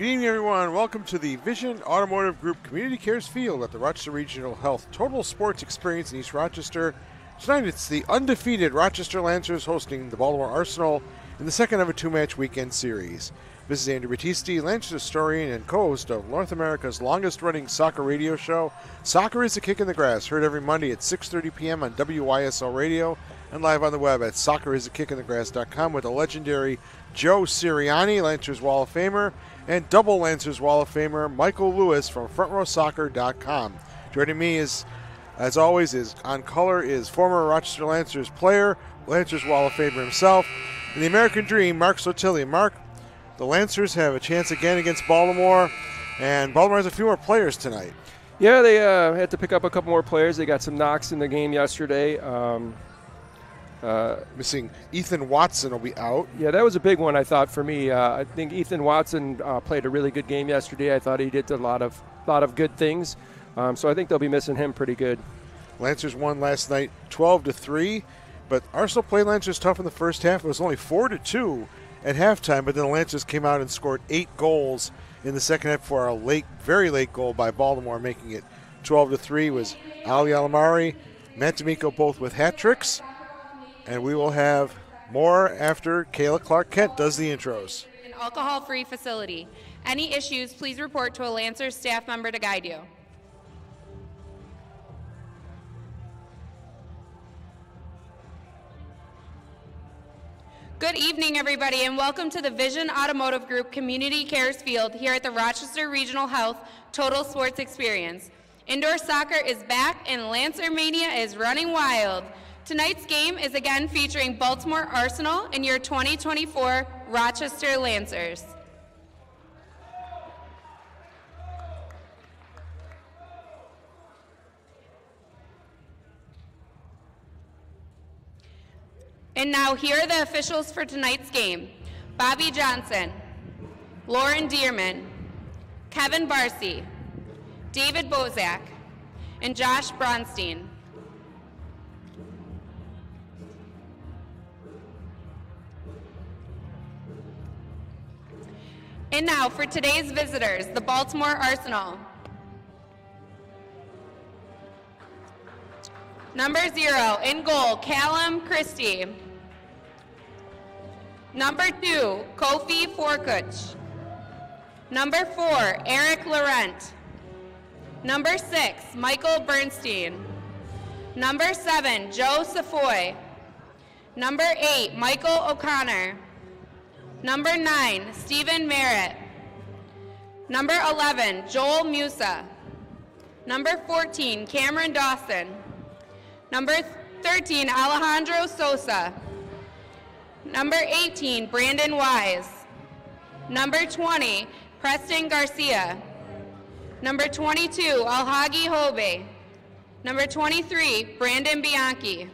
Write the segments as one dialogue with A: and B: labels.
A: Good evening, everyone. Welcome to the Vision Automotive Group Community Cares Field at the Rochester Regional Health Total Sports Experience in East Rochester. Tonight it's the undefeated Rochester Lancers hosting the Baltimore Arsenal in the second of a two-match weekend series. This is Andrew Battisti, Lancers historian and co-host of North America's longest-running soccer radio show, Soccer is a Kick in the Grass, heard every Monday at 6:30 p.m. on WYSL Radio and live on the web at soccerisakickinthegrass.com with the legendary Joe Sirianni, Lancers Wall of Famer, and double Lancers Wall of Famer Michael Lewis from FrontRowSoccer.com. Joining me is, as always, is on color is former Rochester Lancers player, Lancers Wall of Famer himself, and the American Dream, Mark Sotilli. Mark, the Lancers have a chance again against Baltimore, and Baltimore has a few more players tonight.
B: Yeah, they had to pick up a couple more players. They got some knocks in the game yesterday.
A: Missing Ethan Watson will be out.
B: Yeah, that was a big one, I thought, for me. I think Ethan Watson played a really good game yesterday. I thought he did a lot of good things. So I think they'll be missing him pretty good.
A: Lancers won last night 12-3, but Arsenal played Lancers tough in the first half. It was only 4-2 at halftime, but then the Lancers came out and scored 8 goals in the second half for a very late goal by Baltimore, making it 12-3. Was Ali Alamari, Matt D'Amico both with hat tricks. And we will have more after Kayla Clark-Kent does the intros.
C: An alcohol-free facility. Any issues, please report to a Lancers staff member to guide you. Good evening, everybody, and welcome to the Vision Automotive Group Community Cares Field here at the Rochester Regional Health Total Sports Experience. Indoor soccer is back and Lancer Mania is running wild. Tonight's game is again featuring Baltimore Arsenal and your 2024 Rochester Lancers. And now here are the officials for tonight's game. Bobby Johnson, Lauren Dearman, Kevin Barcy, David Bozak, and Josh Bronstein. And now for today's visitors, the Baltimore Arsenal. Number 0, in goal, Callum Christie. Number 2, Kofi Forkuch. Number 4, Eric Laurent. Number 6, Michael Bernstein. Number 7, Joe Safoy. Number 8, Michael O'Connor. Number 9, Stephen Merritt. Number 11, Joel Musa. Number 14, Cameron Dawson. Number 13, Alejandro Sosa. Number 18, Brandon Wise. Number 20, Preston Garcia. Number 22, Alhagi Hobe. Number 23, Brandon Bianchi.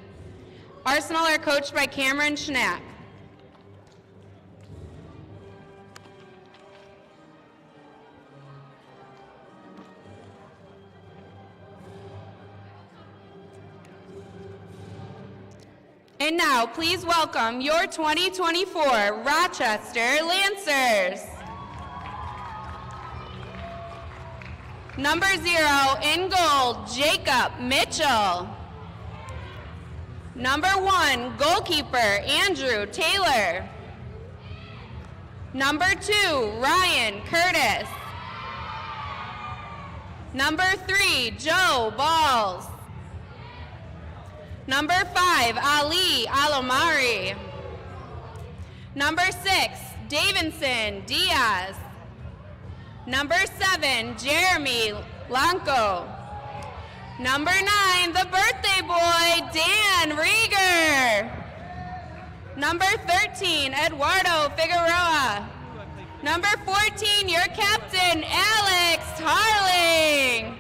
C: Arsenal are coached by Cameron Schnapp. And now, please welcome your 2024 Rochester Lancers. Number 0, in goal, Jacob Mitchell. Number 1, goalkeeper, Andrew Taylor. Number 2, Ryan Curtis. Number 3, Joe Balls. Number 5, Ali Alamari. Number 6, Davinson Diaz. Number 7, Jeremy Lanco. Number 9, the birthday boy, Dan Rieger. Number 13, Eduardo Figueroa. Number 14, your captain, Alex Harling.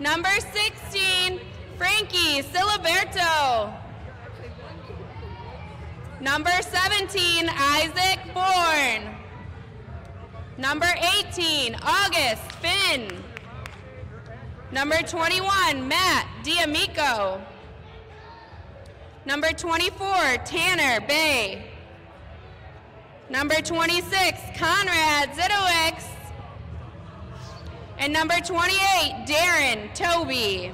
C: Number 16, Frankie Siliberto. Number 17, Isaac Bourne. Number 18, August Finn. Number 21, Matt D'Amico. Number 24, Tanner Bay. Number 26, Conrad Zidowicz. And number 28, Darren Toby.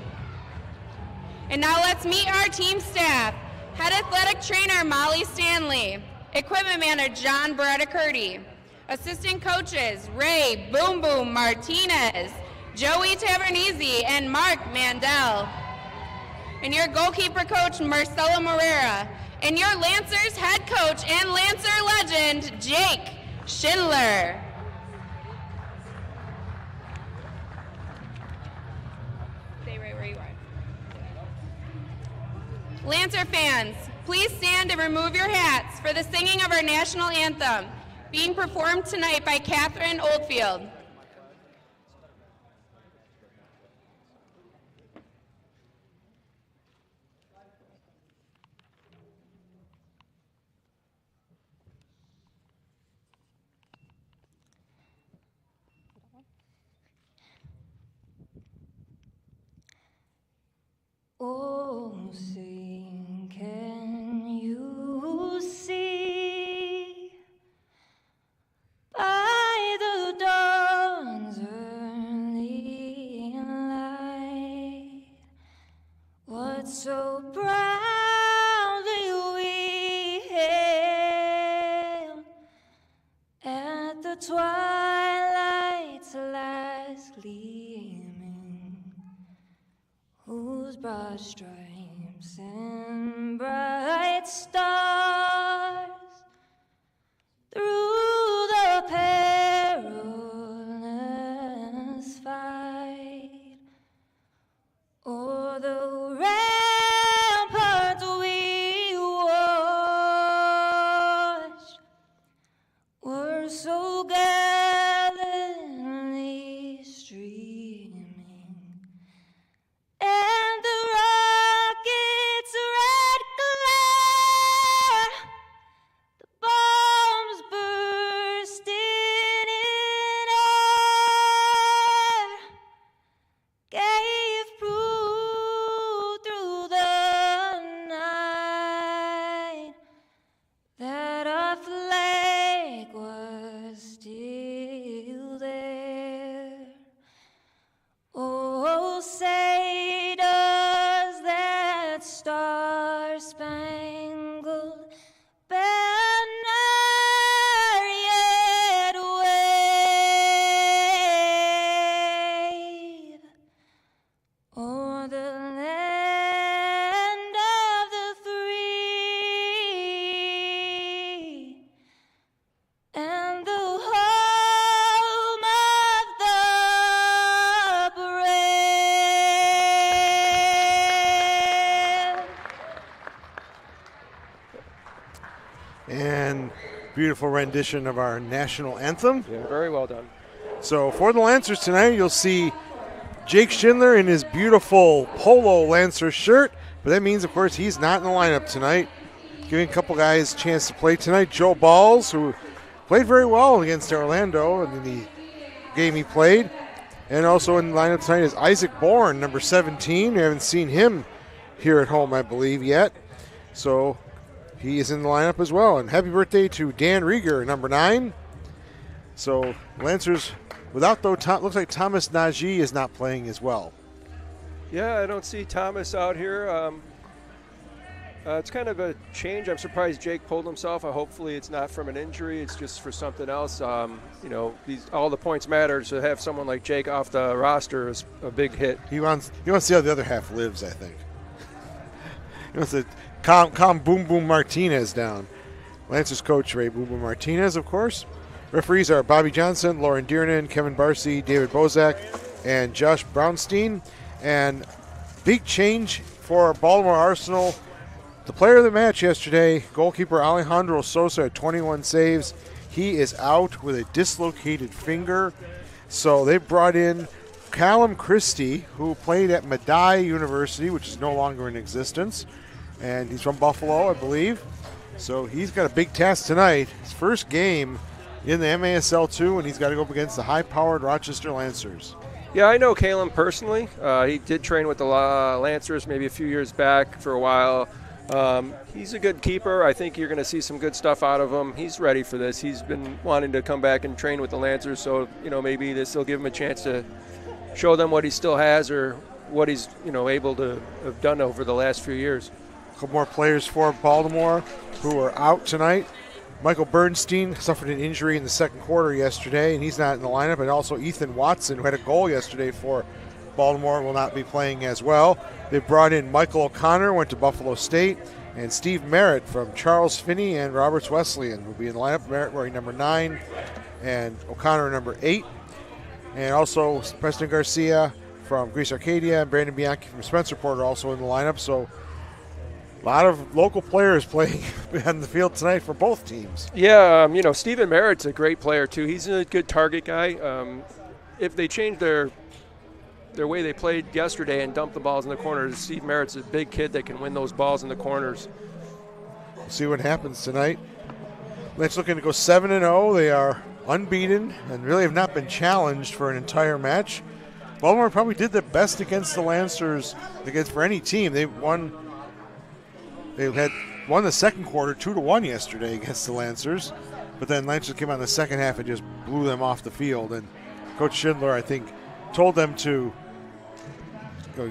C: And now let's meet our team staff. Head athletic trainer, Molly Stanley. Equipment manager, John Bradicurti. Assistant coaches, Ray Boom Boom Martinez, Joey Tavernese, and Mark Mandel. And your goalkeeper coach, Marcelo Morera. And your Lancers head coach and Lancer legend, Jake Schindler. Stay right where you are. Lancer fans, please stand and remove your hats for the singing of our national anthem, being performed tonight by Catherine Oldfield.
D: Oh, sing, can you see by the dawn's early light what so proudly we hailed at the twilight's last gleaming, whose broad stripes and bright stars through the perilous fight o'er the ramparts we watched were so gallantly streaming, and the rocket's red glare, the bombs bursting in air, gave proof through the night that our flag was still there. Oh, say does that star-spangled banner yet wave o'er the land of the free and the home of the brave?
A: And beautiful rendition of our national anthem.
B: Yeah, very well done.
A: So for the Lancers tonight, you'll see Jake Schindler in his beautiful polo Lancer shirt, but that means, of course, he's not in the lineup tonight. Giving a couple guys a chance to play tonight. Joe Balls, who played very well against Orlando in the game he played. And also in the lineup tonight is Isaac Bourne, number 17. We haven't seen him here at home, I believe, yet. So he is in the lineup as well. And happy birthday to Dan Rieger, number 9. So Lancers, without though, looks like Thomas Najee is not playing as well.
B: Yeah, I don't see Thomas out here. It's kind of a change. I'm surprised Jake pulled himself. Hopefully it's not from an injury. It's just for something else. All the points matter. To have someone like Jake off the roster is a big hit.
A: He wants to see how the other half lives, I think. He wants to calm Boom Boom Martinez down. Lancers coach Ray Boom Boom Martinez, of course. Referees are Bobby Johnson, Lauren Dearnan, Kevin Barcy, David Bozak, and Josh Brownstein. And big change for Baltimore Arsenal. The player of the match yesterday, goalkeeper Alejandro Sosa at 21 saves. He is out with a dislocated finger. So they brought in Callum Christie, who played at Medaille University, which is no longer in existence. And he's from Buffalo, I believe. So he's got a big task tonight. His first game in the MASL 2, and he's got to go up against the high-powered Rochester Lancers.
B: Yeah, I know Caleb personally. He did train with the Lancers maybe a few years back for a while. He's a good keeper. I think you're going to see some good stuff out of him. He's ready for this. He's been wanting to come back and train with the Lancers, so maybe this will give him a chance to show them what he still has or what he's able to have done over the last few years.
A: A couple more players for Baltimore who are out tonight. Michael Bernstein suffered an injury in the second quarter yesterday, and he's not in the lineup. And also Ethan Watson, who had a goal yesterday for Baltimore, will not be playing as well. They brought in Michael O'Connor, went to Buffalo State, and Steve Merritt from Charles Finney and Roberts Wesleyan will be in the lineup. Merritt wearing number 9 and O'Connor number 8. And also Preston Garcia from Greece Arcadia and Brandon Bianchi from Spencerport are also in the lineup. So a lot of local players playing on the field tonight for both teams.
B: Yeah, Stephen Merritt's a great player too. He's a good target guy. If they change their way they played yesterday and dumped the balls in the corners, Steve Merritt's a big kid that can win those balls in the corners.
A: We'll see what happens tonight. Lynch looking to go 7-0. They are unbeaten and really have not been challenged for an entire match. Baltimore probably did their best against the Lancers for any team. They had won the second quarter 2-1 yesterday against the Lancers, but then Lancers came out in the second half and just blew them off the field. And Coach Schindler, I think, told them to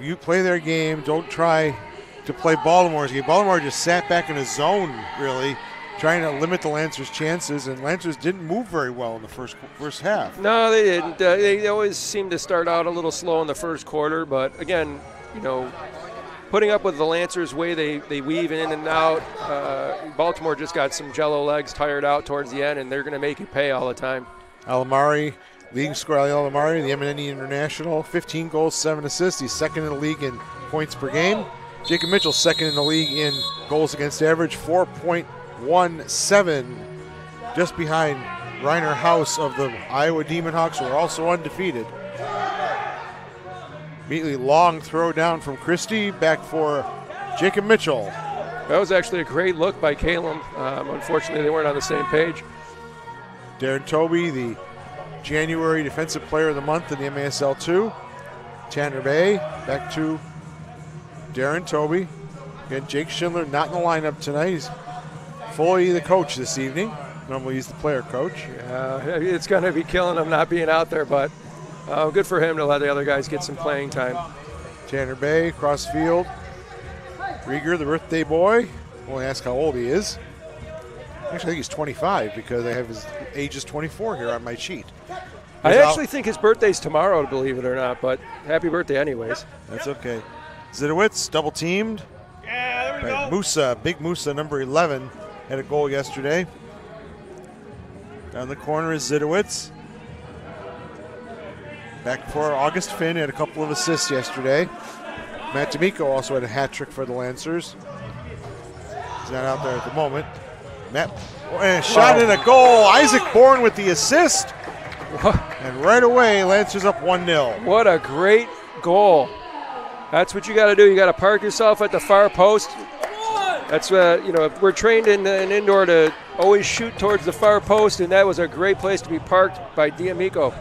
A: you play their game, don't try to play Baltimore's game. Baltimore just sat back in a zone, really, trying to limit the Lancers' chances, and Lancers didn't move very well in the first half.
B: No, they didn't. They always seem to start out a little slow in the first quarter, but again, putting up with the Lancers' way they weave in and out, Baltimore just got some jello legs tired out towards the end, and they're going to make you pay all the time.
A: Alamari, leading scorer Alamari, the MNNE International, 15 goals, 7 assists. He's second in the league in points per game. Jacob Mitchell, second in the league in goals against average, 4.17, just behind Reiner House of the Iowa Demon Hawks, who are also undefeated. Immediately long throw down from Christie, back for Jacob Mitchell.
B: That was actually a great look by Calum. Unfortunately, they weren't on the same page.
A: Darren Toby, the January Defensive Player of the Month in the MASL 2. Tanner Bay, back to Darren Toby. Again, Jake Schindler not in the lineup tonight. He's fully the coach this evening. Normally he's the player coach.
B: Yeah, it's going to be killing him not being out there, but good for him to let the other guys get some playing time.
A: Tanner Bay, cross field. Rieger, the birthday boy. Only ask how old he is. Actually, I think he's 25 because I have his age is 24 here on my sheet.
B: I actually think his birthday's tomorrow, believe it or not, but happy birthday anyways.
A: That's okay. Zidowitz, double teamed.
E: Yeah, there we go.
A: Musa, Big Musa, number 11, had a goal yesterday. Down the corner is Zidowitz. Back for August Finn, had a couple of assists yesterday. Matt D'Amico also had a hat trick for the Lancers. He's not out there at the moment. Matt, and a shot and a goal. Isaac Bourne with the assist. And right away, Lancers up 1-0.
B: What a great goal. That's what you got to do. You got to park yourself at the far post. That's we're trained in indoor to always shoot towards the far post, and that was a great place to be parked by D'Amico.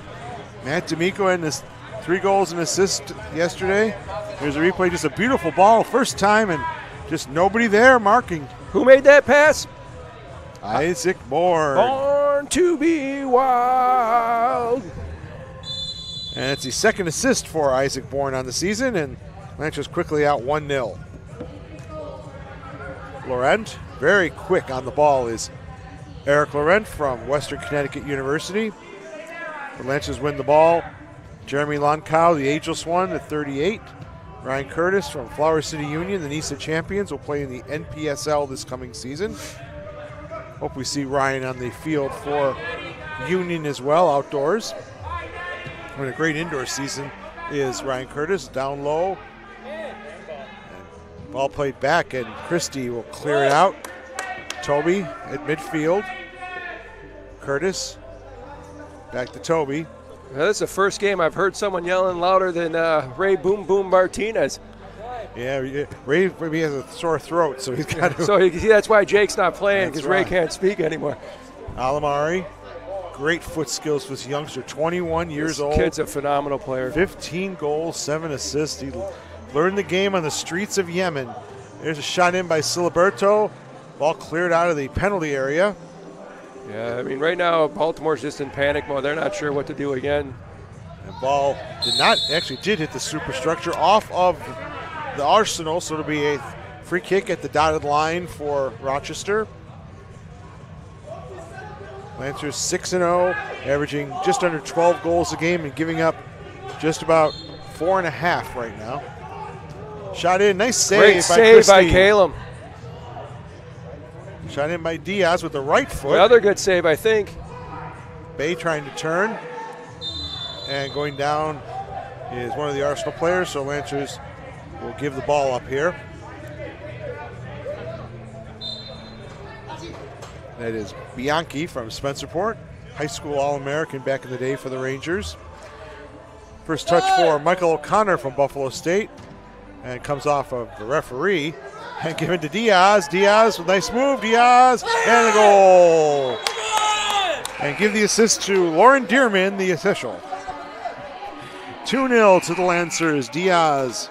A: Matt D'Amico had his 3 goals and assist yesterday. Here's a replay, just a beautiful ball, first time, and just nobody there marking.
B: Who made that pass?
A: Isaac Bourne.
B: Born to be wild.
A: And it's the second assist for Isaac Bourne on the season, and Lancers quickly out 1-0. Laurent, very quick on the ball, is Eric Laurent from Western Connecticut University. The Lancers win the ball. Jeremy Lonkow, the ageless one, at 38. Ryan Curtis from Flower City Union, the NISA champions, will play in the NPSL this coming season. Hope we see Ryan on the field for Union as well, outdoors. Having a great indoor season is Ryan Curtis, down low. And ball played back, and Christie will clear it out. Toby at midfield. Curtis back to Toby.
B: Well, this is the first game I've heard someone yelling louder than Ray Boom Boom Martinez.
A: Yeah, Ray maybe has a sore throat, so he's got to.
B: So that's why Jake's not playing, because
A: right.
B: Ray can't speak anymore.
A: Alamari, great foot skills for this youngster, 21 years old.
B: Kid's a phenomenal player.
A: 15 goals, 7 assists. He learned the game on the streets of Yemen There's a shot in by Siliberto. Ball cleared out of the penalty area.
B: Yeah, I mean, right now, Baltimore's just in panic mode. They're not sure what to do again.
A: And ball did hit the superstructure off of the Arsenal, so it'll be a free kick at the dotted line for Rochester. Lancers 6-0, averaging just under 12 goals a game and giving up just about 4.5 right now. Shot in, nice save
B: Great
A: by
B: save
A: Christie.
B: by Calum.
A: Shot in by Diaz with the right foot.
B: Another good save, I think.
A: Bay trying to turn. And going down is one of the Arsenal players, so Lancers will give the ball up here. That is Bianchi from Spencerport, high school All-American back in the day for the Rangers. First touch for Michael O'Connor from Buffalo State, and comes off of the referee and given to Diaz. Diaz with a nice move, Diaz, and a goal. And give the assist to Lauren Dearman, the official. 2-0 to the Lancers, Diaz.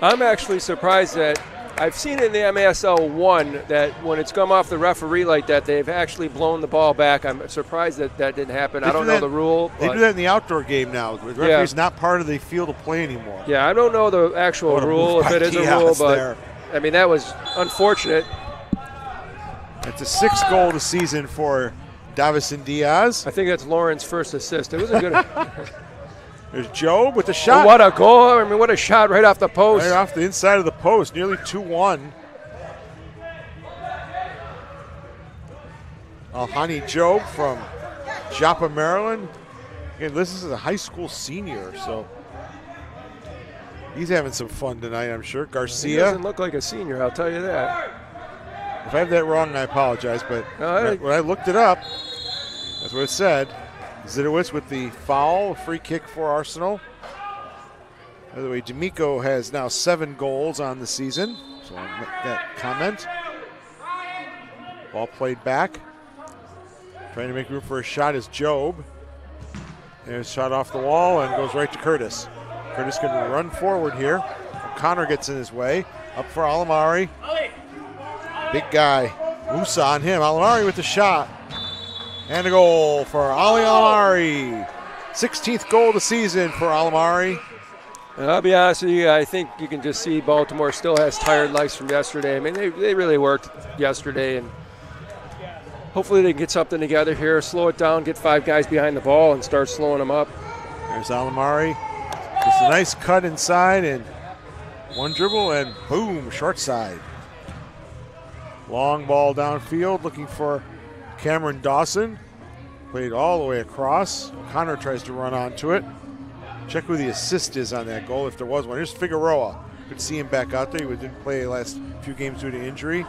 B: I'm actually surprised that I've seen it in the MASL 1 that when it's come off the referee like that, they've actually blown the ball back. I'm surprised that that didn't happen. I don't know the rule.
A: They do that in the outdoor game now. The referee's not part of the field of play anymore.
B: Yeah, I don't know the actual rule, if it is a rule, but I mean, that was unfortunate.
A: It's a 6th goal of the season for Davison Diaz.
B: I think that's Lauren's first assist. It was a good.
A: There's Job with the shot.
B: Oh, what a goal. I mean, what a shot right off the post.
A: Right off the inside of the post, nearly 2-1. Alhani Job from Joppa, Maryland. Again, this is a high school senior, so he's having some fun tonight, I'm sure. Garcia.
B: He doesn't look like a senior, I'll tell you that.
A: If I have that wrong, I apologize, but when I looked it up, that's what it said. Zidowitz with the foul, free kick for Arsenal. By the way, D'Amico has now 7 goals on the season, so I'll make that comment. Ball played back. Trying to make room for a shot is Job. There's a shot off the wall and goes right to Curtis. Curtis can run forward here. O'Connor gets in his way. Up for Alamari. Big guy. Musa on him. Alamari with the shot. And a goal for Ali Alamari. 16th goal of the season for Alamari.
B: And I'll be honest with you, I think you can just see Baltimore still has tired legs from yesterday. I mean, they really worked yesterday, and hopefully they can get something together here, slow it down, get 5 guys behind the ball, and start slowing them up.
A: There's Alamari. Just a nice cut inside, and one dribble, and boom, short side. Long ball downfield, looking for Cameron Dawson. Played all the way across. Connor tries to run onto it. Check who the assist is on that goal, if there was one. Here's Figueroa. Could see him back out there. He didn't play the last few games due to injury.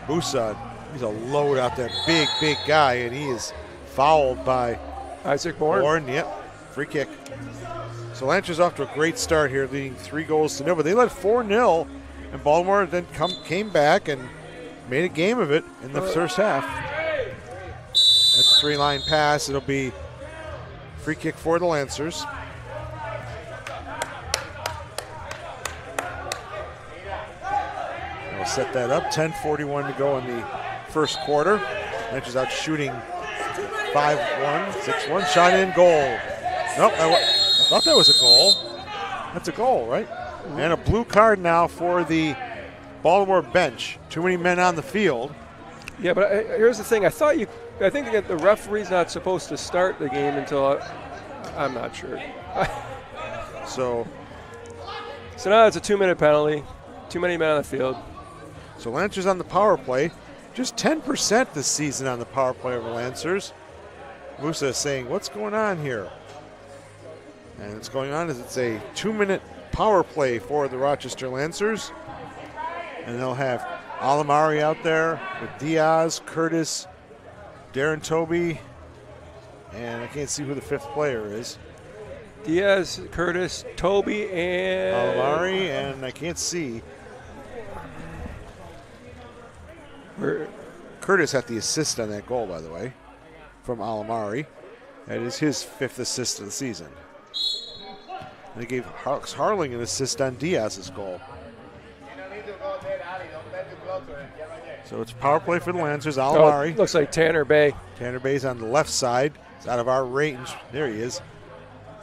A: Musa, he's a load out there. Big, big guy, and he is fouled by
B: Isaac Bourne.
A: Yep, free kick. So Lancers off to a great start here, leading 3-0, but they led 4-0, and Baltimore then came back and made a game of it in the first half. That's a 3-line pass. It'll be free kick for the Lancers. They'll set that up. 10:41 to go in the first quarter. Lancers out shooting 5-1, 6-1. Shot in, goal. Nope, I thought that was a goal. That's a goal, right? And a blue card now for the Baltimore bench. Too many men on the field.
B: Yeah, but here's the thing. I think that the referee's not supposed to start the game until I'm not sure.
A: So
B: now it's a 2-minute penalty. Too many men on the field.
A: So Lancers on the power play. Just 10% this season on the power play over Lancers. Musa is saying, what's going on here? And what's going on is it's a 2-minute power play for the Rochester Lancers. And they'll have Alamari out there with Diaz, Curtis, Darren Toby, and I can't see who the 5th player is.
B: Diaz, Curtis, Toby, and
A: Alamari, and I can't see. Curtis had the assist on that goal, by the way, from Alamari. That is his 5th assist of the season. And they gave Harling an assist on Diaz's goal. So it's power play for the Lancers.
B: Oh,
A: Alamari.
B: looks like Tanner Bay.
A: Tanner Bay's on the left side. It's out of our range. There he is.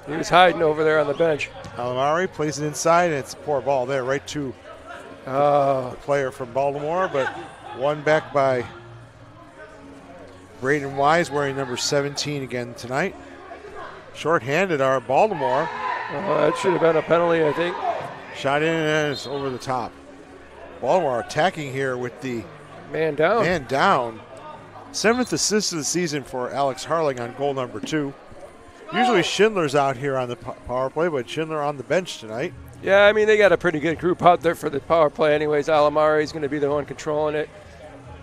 B: He was hiding over there on the bench.
A: Alamari plays it inside, and it's a poor ball there, right to the player from Baltimore, but won back by Braden Wise, wearing number 17 again tonight. Short-handed are Baltimore.
B: That should have been a penalty, I think.
A: Shot in and it's over the top. Baltimore attacking here with the
B: Man down.
A: man down. 7th assist of the season for Alex Harling on goal number 2. Usually Schindler's out here on the power play, but Schindler on the bench tonight.
B: Yeah, I mean, they got a pretty good group out there for the power play anyways. Alamari is going to be the one controlling it,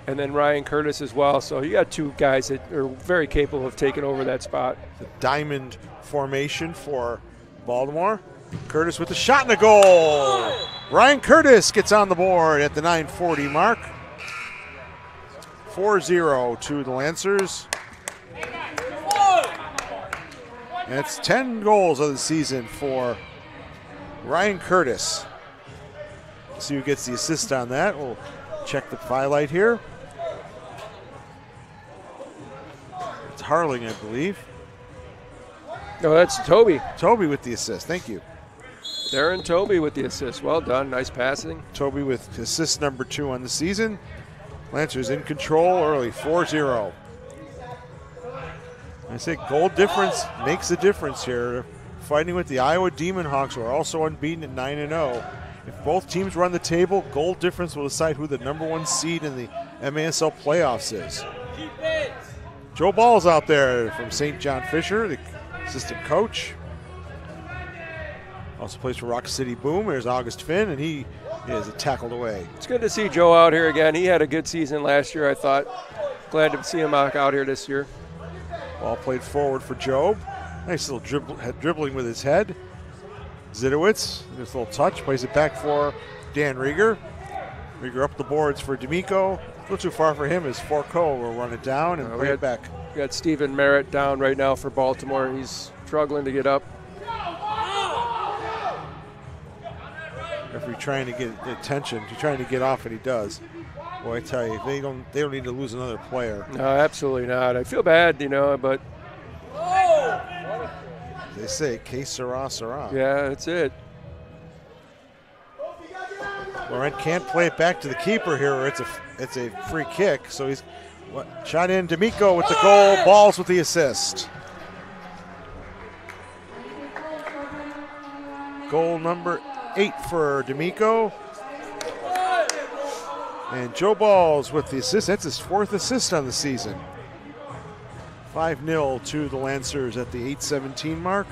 B: and then Ryan Curtis as well. So you got 2 guys that are very capable of taking over that spot.
A: The diamond formation for Baltimore. Curtis with the shot and the goal. Ryan Curtis gets on the board at the 9:40 mark. 4-0 to the Lancers. And it's 10 goals of the season for Ryan Curtis. Let's see who gets the assist on that. We'll check the highlight here. It's Harling, I believe.
B: No, that's Toby.
A: Toby with the assist. Thank you.
B: Darren Toby with the assist. Well done. Nice passing.
A: Toby with assist number 2 on the season. Lancers in control early, 4-0. I say goal difference makes a difference here. Fighting with the Iowa Demon Hawks, who are also unbeaten at 9-0. If both teams run the table, goal difference will decide who the number 1 seed in the MASL playoffs is. Joe Ball's out there from St. John Fisher, the assistant coach. Also plays for Rock City Boom. There's August Finn, and he is tackled away.
B: It's good to see Joe out here again. He had a good season last year, I thought. Glad to see him out here this year.
A: Ball played forward for Job. Nice little dribbling with his head. Zidowitz, this little touch, plays it back for Dan Rieger. Rieger up the boards for D'Amico. A little too far for him as Forco will run it down and play it back.
B: We got Stephen Merritt down right now for Baltimore. He's struggling to get up.
A: Referee trying to get attention. He's trying to get off, and he does. Boy, I tell you, they don't need to lose another player.
B: No, absolutely not. I feel bad, but
A: They say, que sera, sera.
B: yeah, that's it.
A: Laurent can't play it back to the keeper here, or it's a free kick. So he's shot in. D'Amico with the goal. Balls with the assist. Goal number 8 for D'Amico. And Joe Balls with the assist. That's his 4th assist on the season. 5-0 to the Lancers at the 8:17 mark.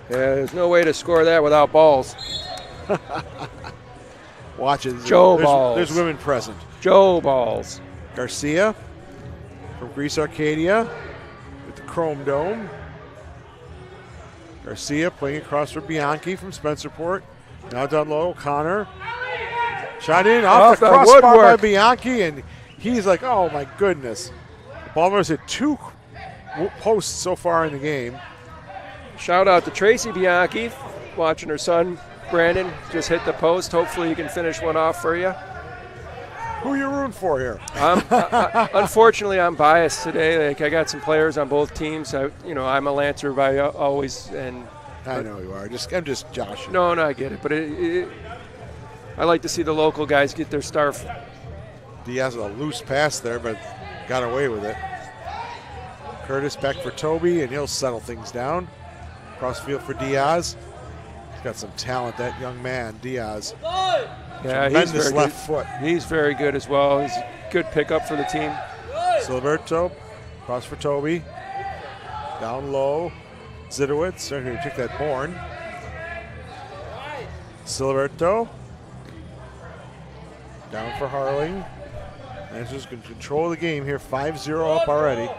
B: Yeah, there's no way to score that without balls.
A: Watch it.
B: Joe Balls.
A: There's women present.
B: Joe Balls.
A: Garcia from Greece Arcadia with the Chrome Dome. Garcia playing across for Bianchi from Spencerport. Now down low, Connor. Shot in off the crossbar by Bianchi, and he's like, oh my goodness. Baltimore's hit 2 posts so far in the game.
B: Shout out to Tracy Bianchi, watching her son, Brandon, just hit the post. Hopefully he can finish one off for you.
A: Who are you rooting for here?
B: Unfortunately, I'm biased today. Like, I got some players on both teams. I'm a Lancer by always.
A: I know you are. I'm just joshing.
B: No, I get it. But I like to see the local guys get their star.
A: Diaz with a loose pass there, but got away with it. Curtis back for Toby, and he'll settle things down. Crossfield for Diaz. He's got some talent, that young man, Diaz.
B: Yeah,
A: tremendous
B: he's very
A: left
B: good.
A: foot.
B: He's very good as well. He's a good pickup for the team.
A: Silberto, cross for Toby. Down low. Zidowitz, here to take that horn. Silberto. Down for Harling. Lancers can control the game here. 5-0 up already.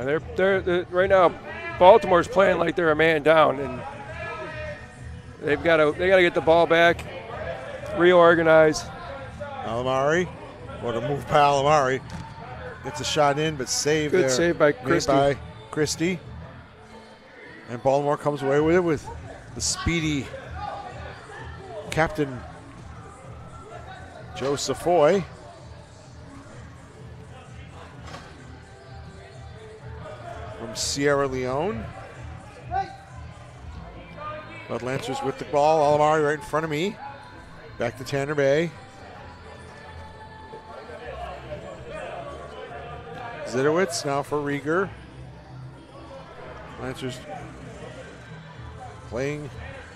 B: They're right now. Baltimore's playing like they're a man down, and they got to get the ball back, reorganize.
A: Alamari, what a move by Alamari. Gets a shot in, but saved there.
B: Good save by
A: Christie. And Baltimore comes away with it with the speedy captain Joe Safoy. Sierra Leone. But Lancers with the ball. Alamari right in front of me. Back to Tanner Bay. Zidowitz now for Rieger. Lancers playing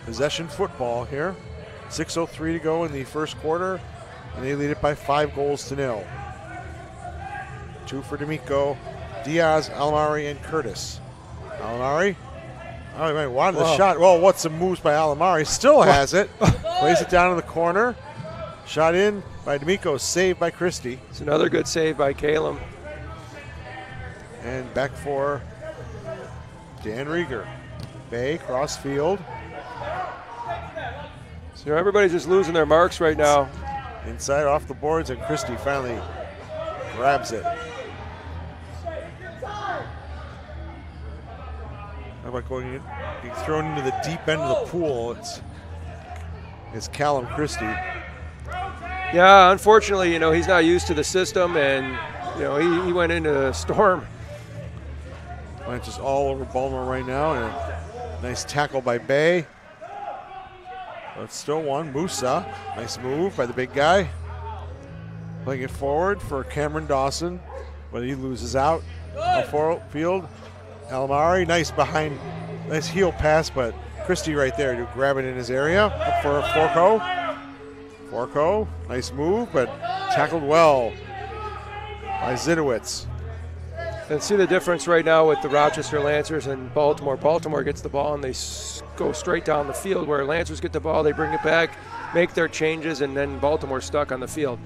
A: possession football here. 6:03 to go in the first quarter, and they lead it by 5-0. 2 for D'Amico, Diaz, Alamari, and Curtis. Alamari. Oh, he might want the shot. Well, what's some moves by Alamari? Still has it. Plays it down in the corner. Shot in by D'Amico, saved by Christie.
B: It's another good save by Calum.
A: And back for Dan Rieger. Bay, cross field.
B: So everybody's just losing their marks right now.
A: Inside off the boards, and Christie finally grabs it. How about being thrown into the deep end of the pool? It's Callum Christie.
B: Yeah, unfortunately, he's not used to the system, and he went into a storm.
A: Lancers all over Baltimore right now, and a nice tackle by Bay. But still one. Musa, nice move by the big guy. Playing it forward for Cameron Dawson, but he loses out. Off field, Alamari, nice heel pass, but Christie right there to grab it in his area. Up for Forco. Forco, nice move, but tackled well by Zidowitz.
B: And see the difference right now with the Rochester Lancers and Baltimore. Baltimore gets the ball and they go straight down the field, where Lancers get the ball, they bring it back, make their changes, and then Baltimore's stuck on the field.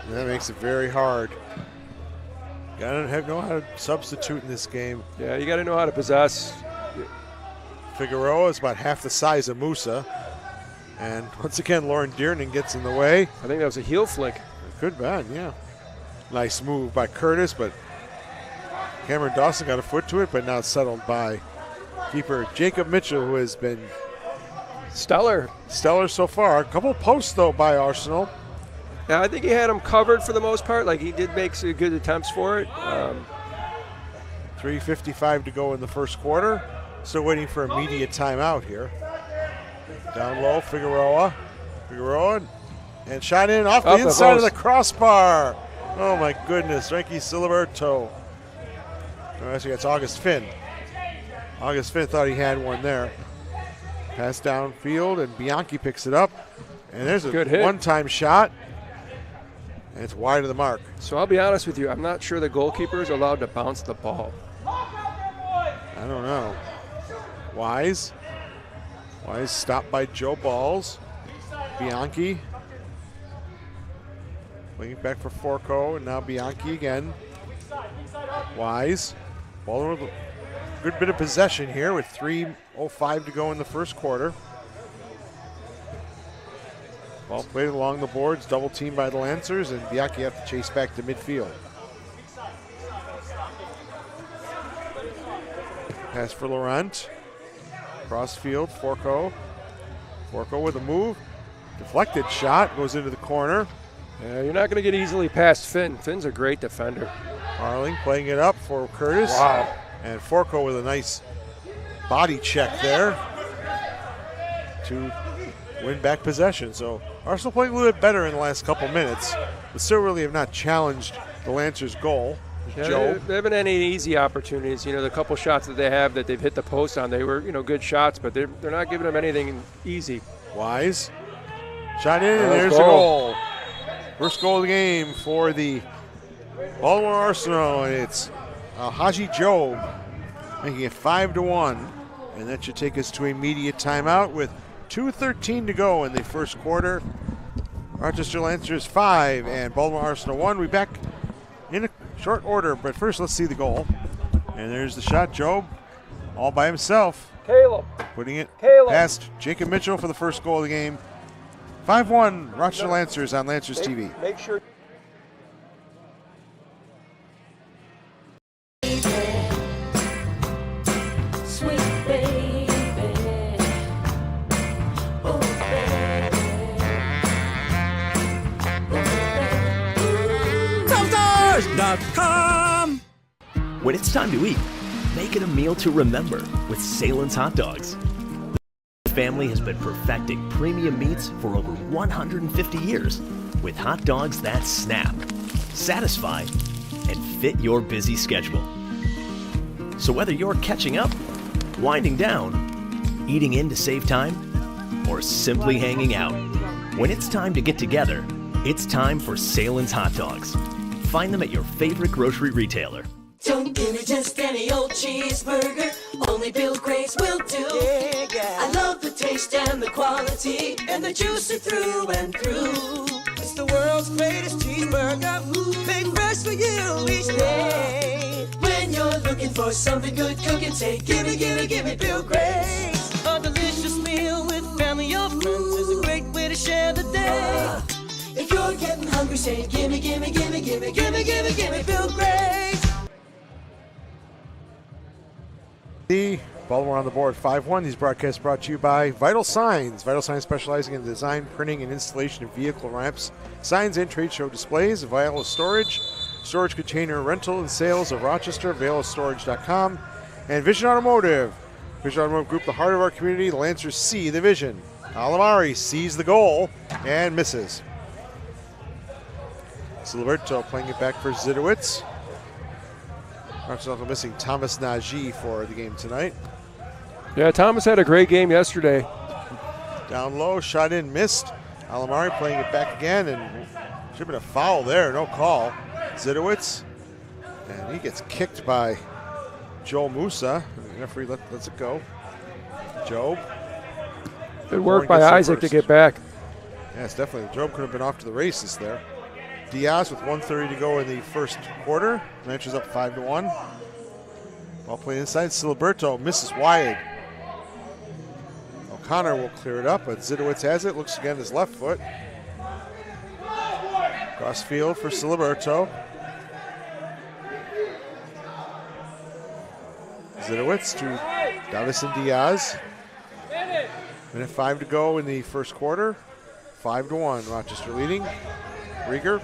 A: And that makes it very hard. Gotta know how to substitute in this game.
B: Yeah, you got to know how to possess.
A: Figueroa is about half the size of Musa. And once again, Lauren Dearden gets in the way.
B: I think that was a heel flick.
A: Good bad, yeah. Nice move by Curtis, but Cameron Dawson got a foot to it, but now it's settled by keeper Jacob Mitchell, who has been
B: stellar
A: so far. A couple posts, though, by Arsenal.
B: Yeah, I think he had him covered for the most part. Like, he did make some good attempts for it.
A: 3:55 to go in the first quarter. Still waiting for immediate timeout here. Down low, Figueroa, and shot in off the inside of the crossbar. Oh my goodness, Frankie Siliberto. Oh, actually, that's August Finn. August Finn thought he had one there. Pass downfield, and Bianchi picks it up. And there's a
B: good hit.
A: One-time shot, and it's wide of the mark.
B: So I'll be honest with you, I'm not sure the goalkeeper is allowed to bounce the ball.
A: I don't know. Wise stopped by Joe Balls. Bianchi. Bringing it back for Forco, and now Bianchi again. Wise. Ball with a good bit of possession here with 3:05 to go in the first quarter. Ball played along the boards, double teamed by the Lancers, and Bianchi have to chase back to midfield. Pass for Laurent. Cross field, Forco. Forco with a move. Deflected shot, goes into the corner.
B: Yeah, you're not going to get easily past Finn. Finn's a great defender.
A: Arling playing it up for Curtis.
B: Wow.
A: And Forco with a nice body check there to win back possession. So Arsenal playing a little bit better in the last couple minutes, but still really have not challenged the Lancers' goal.
B: Yeah, they haven't had any easy opportunities. The couple shots that they have that they've hit the post on, they were good shots, but they're not giving them anything easy.
A: Wise. Shot in, and there's a goal. First goal of the game for the Baltimore Arsenal, and it's Haji Job making it 5-1. And that should take us to immediate timeout with 2:13 to go in the first quarter. Rochester Lancers 5 and Baltimore Arsenal 1. We'll be back in a short order, but first let's see the goal. And there's the shot, Job, all by himself.
B: Caleb.
A: Putting it past Jacob Mitchell for the first goal of the game. 5-1 Rochester Lancers on Lancers TV.
B: Make sure.
D: Sweet baby, oh baby,
E: Stars.com. When it's time to eat, Make it a meal to remember with Salen's Hot Dogs. The family has been perfecting premium meats for over 150 years with hot dogs that snap, satisfy, and fit your busy schedule. So whether you're catching up, winding down, eating in to save time, or simply hanging out, when it's time to get together, it's time for Salen's Hot Dogs. Find them at your favorite grocery retailer.
D: Don't give me just any old cheeseburger. Only Bill Gray's will do. Yeah. I love the taste and the quality, and the juice are through and through. It's the world's greatest cheeseburger, made fresh for you each day. When you're looking for something good cooking, say gimme, gimme, gimme Bill Gray's. A delicious meal with family or friends is a great way to share the day. If you're getting hungry, say gimme, gimme, gimme, gimme, gimme, gimme, gimme Bill Gray's.
A: The Baltimore on the board, 5-1. These broadcasts brought to you by Vital Signs. Vital Signs specializing in the design, printing, and installation of vehicle ramps, signs, and trade show displays. Vital Storage, storage container rental and sales of Rochester, vitalstorage.com. And Vision Automotive. Vision Automotive Group, the heart of our community. The Lancers see the vision. Alamari sees the goal and misses. Siliberto playing it back for Zidowitz. Rochester also missing Thomas Najee for the game tonight.
B: Yeah, Thomas had a great game yesterday.
A: Down low, shot in, missed. Alamari playing it back again, and should have been a foul there, no call. Zidowitz, and he gets kicked by Joel Musa. The referee lets it go. Job.
B: Good work by Isaac to get back.
A: Yes, definitely. Job could have been off to the races there. Diaz with 1:30 to go in the first quarter. Lancers up 5-1. Ball played inside. Siliberto misses wide. O'Connor will clear it up, but Zidowitz has it. Looks again at his left foot. Cross field for Siliberto. Zidowitz to Davison Diaz. Minute 5 to go in the first quarter. 5-1. Rochester leading. Rieger.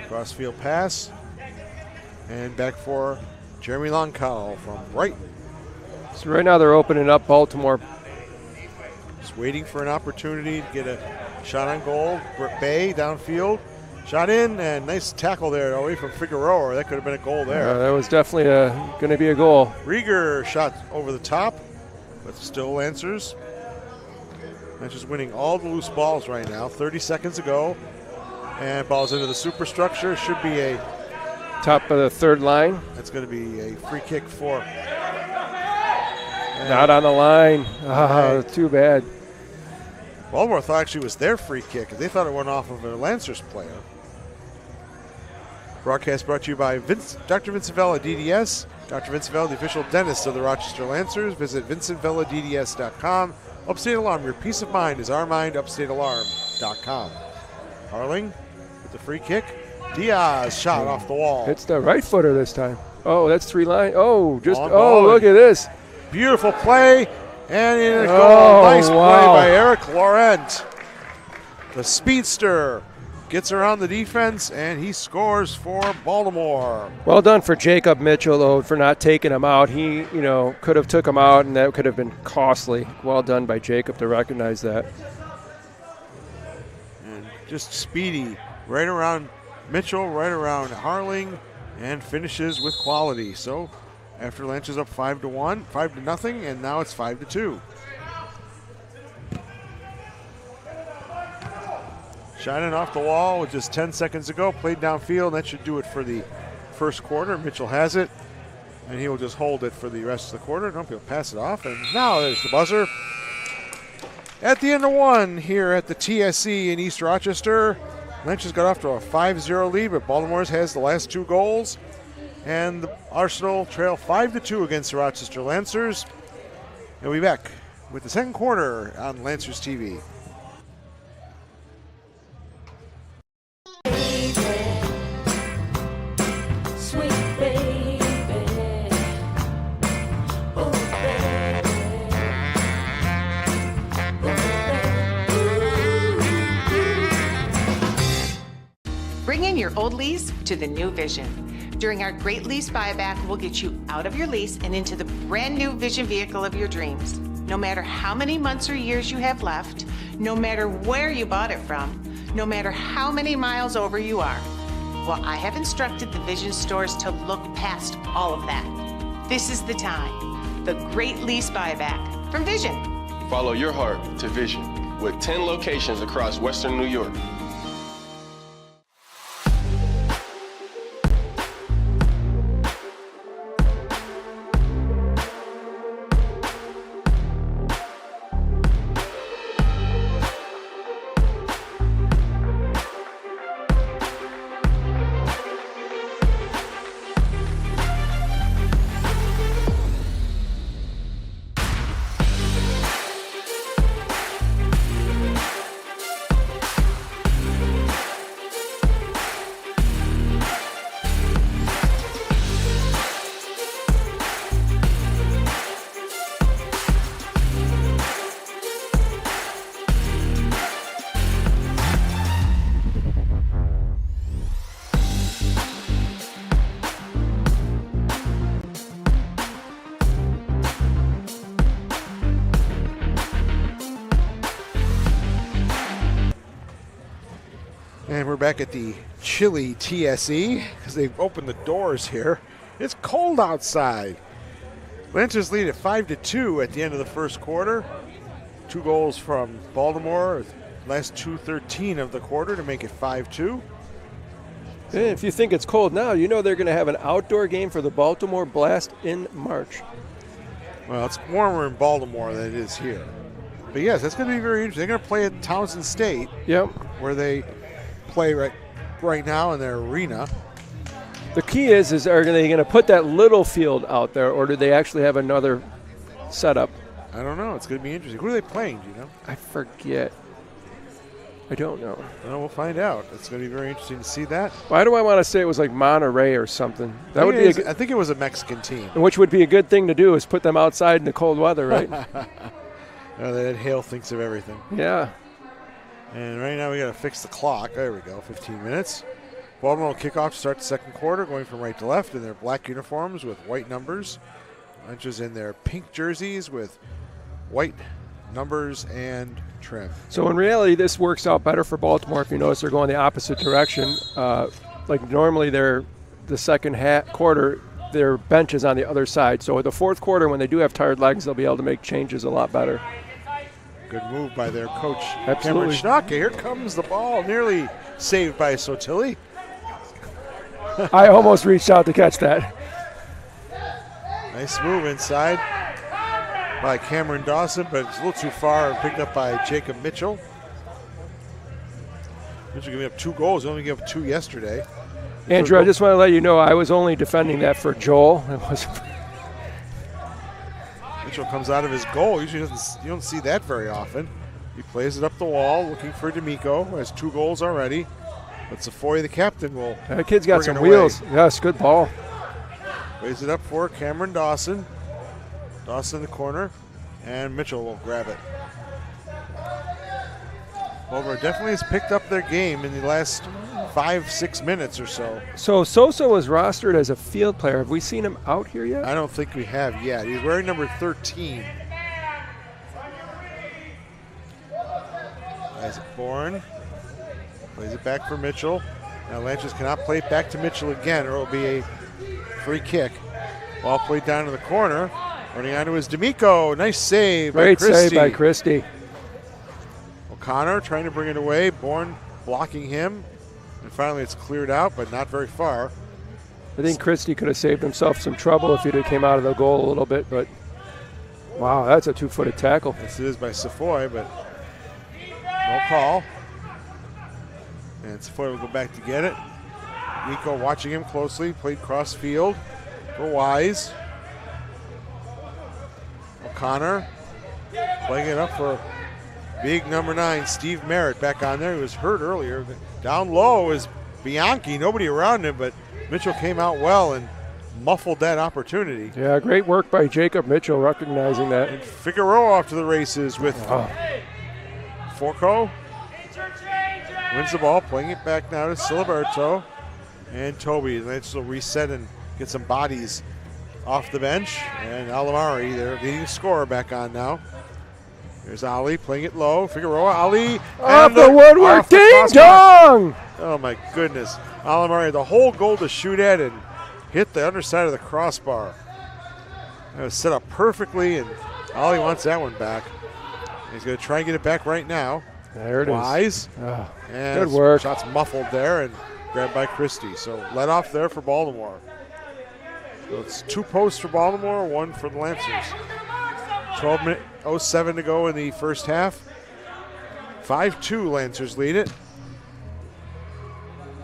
A: Crossfield pass. And back for Jeremy Longcow from right.
B: So right now they're opening up Baltimore.
A: Just waiting for an opportunity to get a shot on goal. Bay downfield. Shot in, and nice tackle there away from Figueroa. That could have been a goal there.
B: That was definitely going to be a goal.
A: Rieger shot over the top, but still Lancers. Lancers winning all the loose balls right now. 30 seconds to go. And ball's into the superstructure. Should be a
B: top of the third line.
A: That's going to be a free kick for.
B: Not on the line. Too bad.
A: Baltimore thought actually was their free kick. They thought it went off of a Lancers player. Broadcast brought to you by Dr. Vincent Vella, DDS. Dr. Vincent Vella, the official dentist of the Rochester Lancers. Visit vincentvelladds.com. Upstate Alarm, your peace of mind is our mind, upstatealarm.com. Harling with the free kick. Diaz shot off the wall.
B: It's the right footer this time. Oh, that's three line. Oh, look at this.
A: Beautiful play. And in a goal. Nice play by Eric Laurent. The speedster gets around the defense, and he scores for Baltimore.
B: Well done for Jacob Mitchell, though, for not taking him out. He, could have took him out, and that could have been costly. Well done by Jacob to recognize that.
A: And just speedy, right around Mitchell, right around Harling, and finishes with quality. So after Lancers up 5-1, 5-0, and now it's 5-2. Shining off the wall with just 10 seconds to go. Played downfield. That should do it for the first quarter. Mitchell has it, and he will just hold it for the rest of the quarter. Don't he'll pass it off, and now there's the buzzer. At the end of one here at the TSC in East Rochester, Lancers got off to a 5-0 lead, but Baltimore's has the last two goals. And the Arsenal trail 5-2 against the Rochester Lancers. And we'll be back with the second quarter on Lancers TV.
D: Sweet baby, oh baby,
F: Bring in your old lease to the new Vision. During our great lease buyback, we'll get you out of your lease and into the brand new Vision vehicle of your dreams. No matter how many months or years you have left, no matter where you bought it from, no matter how many miles over you are. Well, I have instructed the Vision stores to look past all of that. This is the time. The great lease buyback from Vision.
G: Follow your heart to Vision with 10 locations across Western New York.
A: And we're back at the chilly TSE because they've opened the doors here. It's cold outside. Lancers lead at 5-2 at the end of the first quarter. 2 goals from Baltimore, last 2:13 of the quarter to make it 5-2.
B: And if you think it's cold now, you know they're going to have an outdoor game for the Baltimore Blast in March.
A: Well, it's warmer in Baltimore than it is here. But yes, that's going to be very interesting. They're going to play at Townsend State,
B: Yep.
A: where they play right now in their arena.
B: The key is are they going to put that little field out there, or do they actually have another setup?
A: I don't know. It's going to be interesting. Who are they playing, do you know?
B: I forget. I don't know.
A: Well, we'll find out. It's going to be very interesting to see that.
B: Why do I want to say it was like Monterey or something? That would be
A: I think it was a Mexican team.
B: which would be a good thing to do is put them outside in the cold weather, right?
A: That Hale thinks of everything.
B: Yeah.
A: And right now we got to fix the clock. There we go, 15 minutes. Baltimore will kick off to start the second quarter, going from right to left in their black uniforms with white numbers. Lancers in their pink jerseys with white numbers and trim.
B: So in reality, this works out better for Baltimore. If you notice, they're going the opposite direction. Like normally, the second quarter, their bench is on the other side. So the fourth quarter, when they do have tired legs, they'll be able to make changes a lot better.
A: Good move by their coach,
B: Absolutely.
A: Cameron Schnake. Here comes the ball, nearly saved by Sotilli.
B: I almost reached out to catch that.
A: Nice move inside by Cameron Dawson, but it's a little too far and picked up by Jacob Mitchell. Mitchell giving up 2 goals, only gave up 2 yesterday.
B: Andrew, I just want to let you know I was only defending that for Joel. It was.
A: Mitchell comes out of his goal. Usually you don't see that very often. He plays it up the wall, looking for D'Amico, who has 2 goals already. But Safoy, the captain, will
B: That kid's got
A: bring
B: some
A: it away.
B: wheels. Yes, good ball.
A: Plays it up for Cameron Dawson. Dawson in the corner, and Mitchell will grab it. Baltimore definitely has picked up their game in the last 5-6 minutes or so.
B: So Sosa was rostered as a field player. Have we seen him out here yet?
A: I don't think we have yet. He's wearing number 13. Isaac Bourne plays it back for Mitchell. Now Lancers cannot play it back to Mitchell again, or it will be a free kick. Ball played down to the corner. Running onto his D'Amico. Nice save by
B: Great
A: Christie.
B: save by Christie.
A: O'Connor trying to bring it away. Bourne blocking him. And finally it's cleared out, but not very far.
B: I think Christie could have saved himself some trouble if he'd have came out of the goal a little bit, but wow, that's a 2-footed tackle.
A: This is by Safoy, but no call. And Safoy will go back to get it. Nico watching him closely, played cross field for Wise. O'Connor playing it up for big number 9, Steve Merritt, back on there. He was hurt earlier. Down low is Bianchi, nobody around him, but Mitchell came out well and muffled that opportunity.
B: Yeah, great work by Jacob Mitchell recognizing that.
A: And Figueroa off to the races with Forco. Wins the ball, playing it back now to Siliberto. And Toby, nice little reset and get some bodies off the bench. And Alamari, their leading scorer, back on now. There's Ali playing it low. Figueroa, Ali.
B: Off the woodwork, ding dong!
A: Oh my goodness. Alamari had the whole goal to shoot at and hit the underside of the crossbar. That was set up perfectly, and Ali wants that one back. He's going to try and get it back right now.
B: There it
A: Wise.
B: is. Oh,
A: and
B: good work.
A: Shot's muffled there and grabbed by Christie. So let off there for Baltimore. So it's 2 posts for Baltimore, 1 for the Lancers. 12:07 to go in the first half. 5-2 Lancers lead it.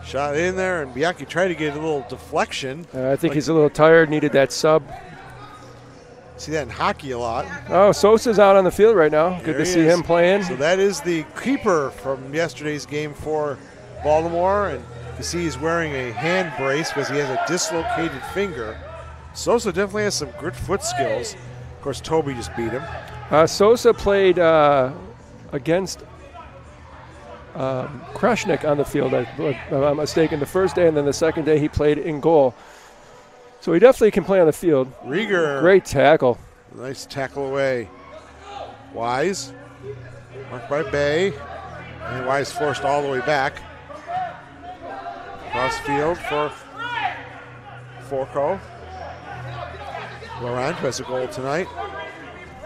A: Shot in there, and Bianchi tried to get a little deflection.
B: I think he's a little tired, needed that sub.
A: See that in hockey a lot.
B: Oh, Sosa's out on the field right now. Good to see him playing.
A: So that is the keeper from yesterday's game for Baltimore, and you see he's wearing a hand brace because he has a dislocated finger. Sosa definitely has some good foot skills. Of course, Toby just beat him.
B: Sosa played against Kreshnik on the field, if I'm not mistaken, the first day, and then the second day he played in goal. So he definitely can play on the field.
A: Rieger.
B: Great tackle.
A: Nice tackle away. Wise. Marked by Bay. And Wise forced all the way back. Cross field for Forco. Laurent has a goal tonight.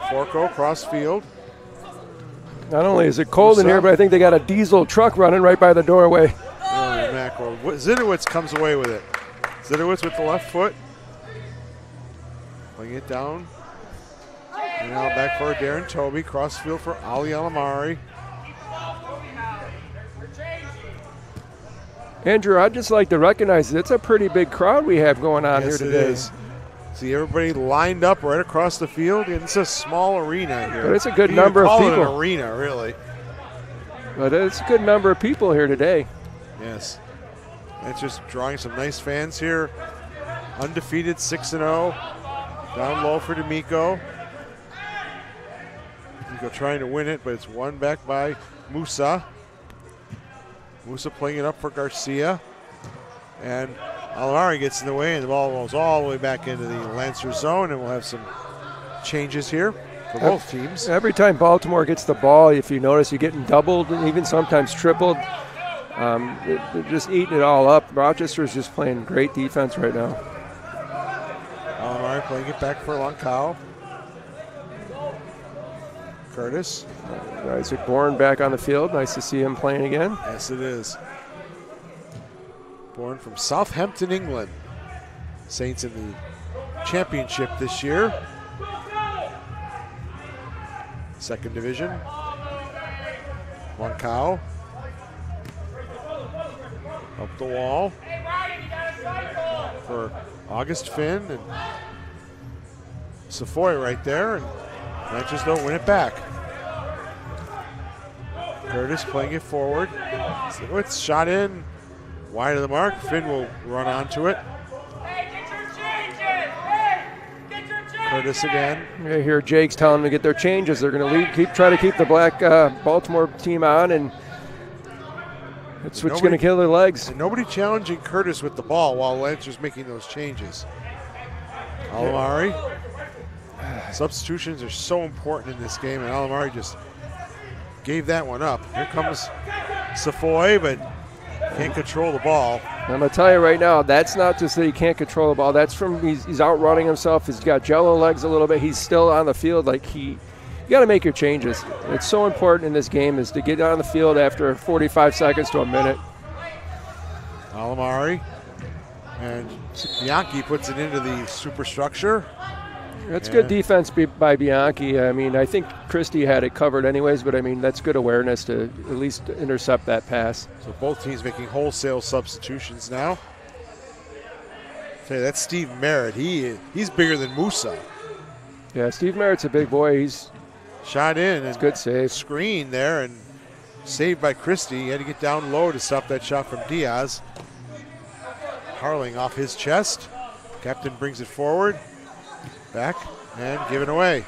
A: Forco cross field.
B: Not only is it cold in here, but I think they got a diesel truck running right by the doorway.
A: Oh, mackerel. Zinowitz comes away with it. Zinowitz with the left foot. Playing it down. And now back for Darren Toby. Cross field for Ali Alamari.
B: Andrew, I'd just like to recognize it's a pretty big crowd we have going on here today.
A: It is. See everybody lined up right across the field. It's a small arena here.
B: But it's a good number of people.
A: Call it an arena, really.
B: But it's a good number of people here today.
A: Yes. It's just drawing some nice fans here. Undefeated 6-0. Down low for D'Amico. D'Amico trying to win it, but it's won back by Musa. Musa playing it up for Garcia. And Alamari gets in the way, and the ball rolls all the way back into the Lancer zone, and we'll have some changes here for both teams.
B: Every time Baltimore gets the ball, if you notice, you're getting doubled and even sometimes tripled. They're just eating it all up. Rochester is just playing great defense right now.
A: Alamari playing it back for Loncao. Curtis.
B: Isaac Bourne back on the field. Nice to see him playing again.
A: Yes, it is. Born from Southampton, England. Saints in the championship this year. Second division. Loncao. Up the wall for August Finn and Safoy right there, and Ranchers don't win it back. Curtis playing it forward. So it's shot in, wide of the mark. Finn will run onto it. Curtis again.
B: I hear Jake's telling them to get their changes. They're going to try to keep the black Baltimore team on, and that's what's going to kill their legs.
A: And nobody challenging Curtis with the ball while Lancer's making those changes. Alamari. Substitutions are so important in this game, and Alamari just gave that one up. Here comes Safoy, but can't control the ball.
B: I'm going to tell you right now, that's not just that he can't control the ball. That's from he's outrunning himself. He's got jello legs a little bit. He's still on the field. You got to make your changes. It's so important in this game is to get on the field after 45 seconds to a minute.
A: Alamari. And Bianchi puts it into the superstructure.
B: That's good defense by Bianchi. I mean, I think Christie had it covered anyways, but I mean, that's good awareness to at least intercept that pass.
A: So both teams making wholesale substitutions now. Hey, that's Steve Merritt. He's bigger than Musa.
B: Yeah, Steve Merritt's a big boy. He's
A: shot in.
B: It's good save.
A: Screen there and saved by Christie. He had to get down low to stop that shot from Diaz. Harling off his chest. Captain brings it forward. Back and given away.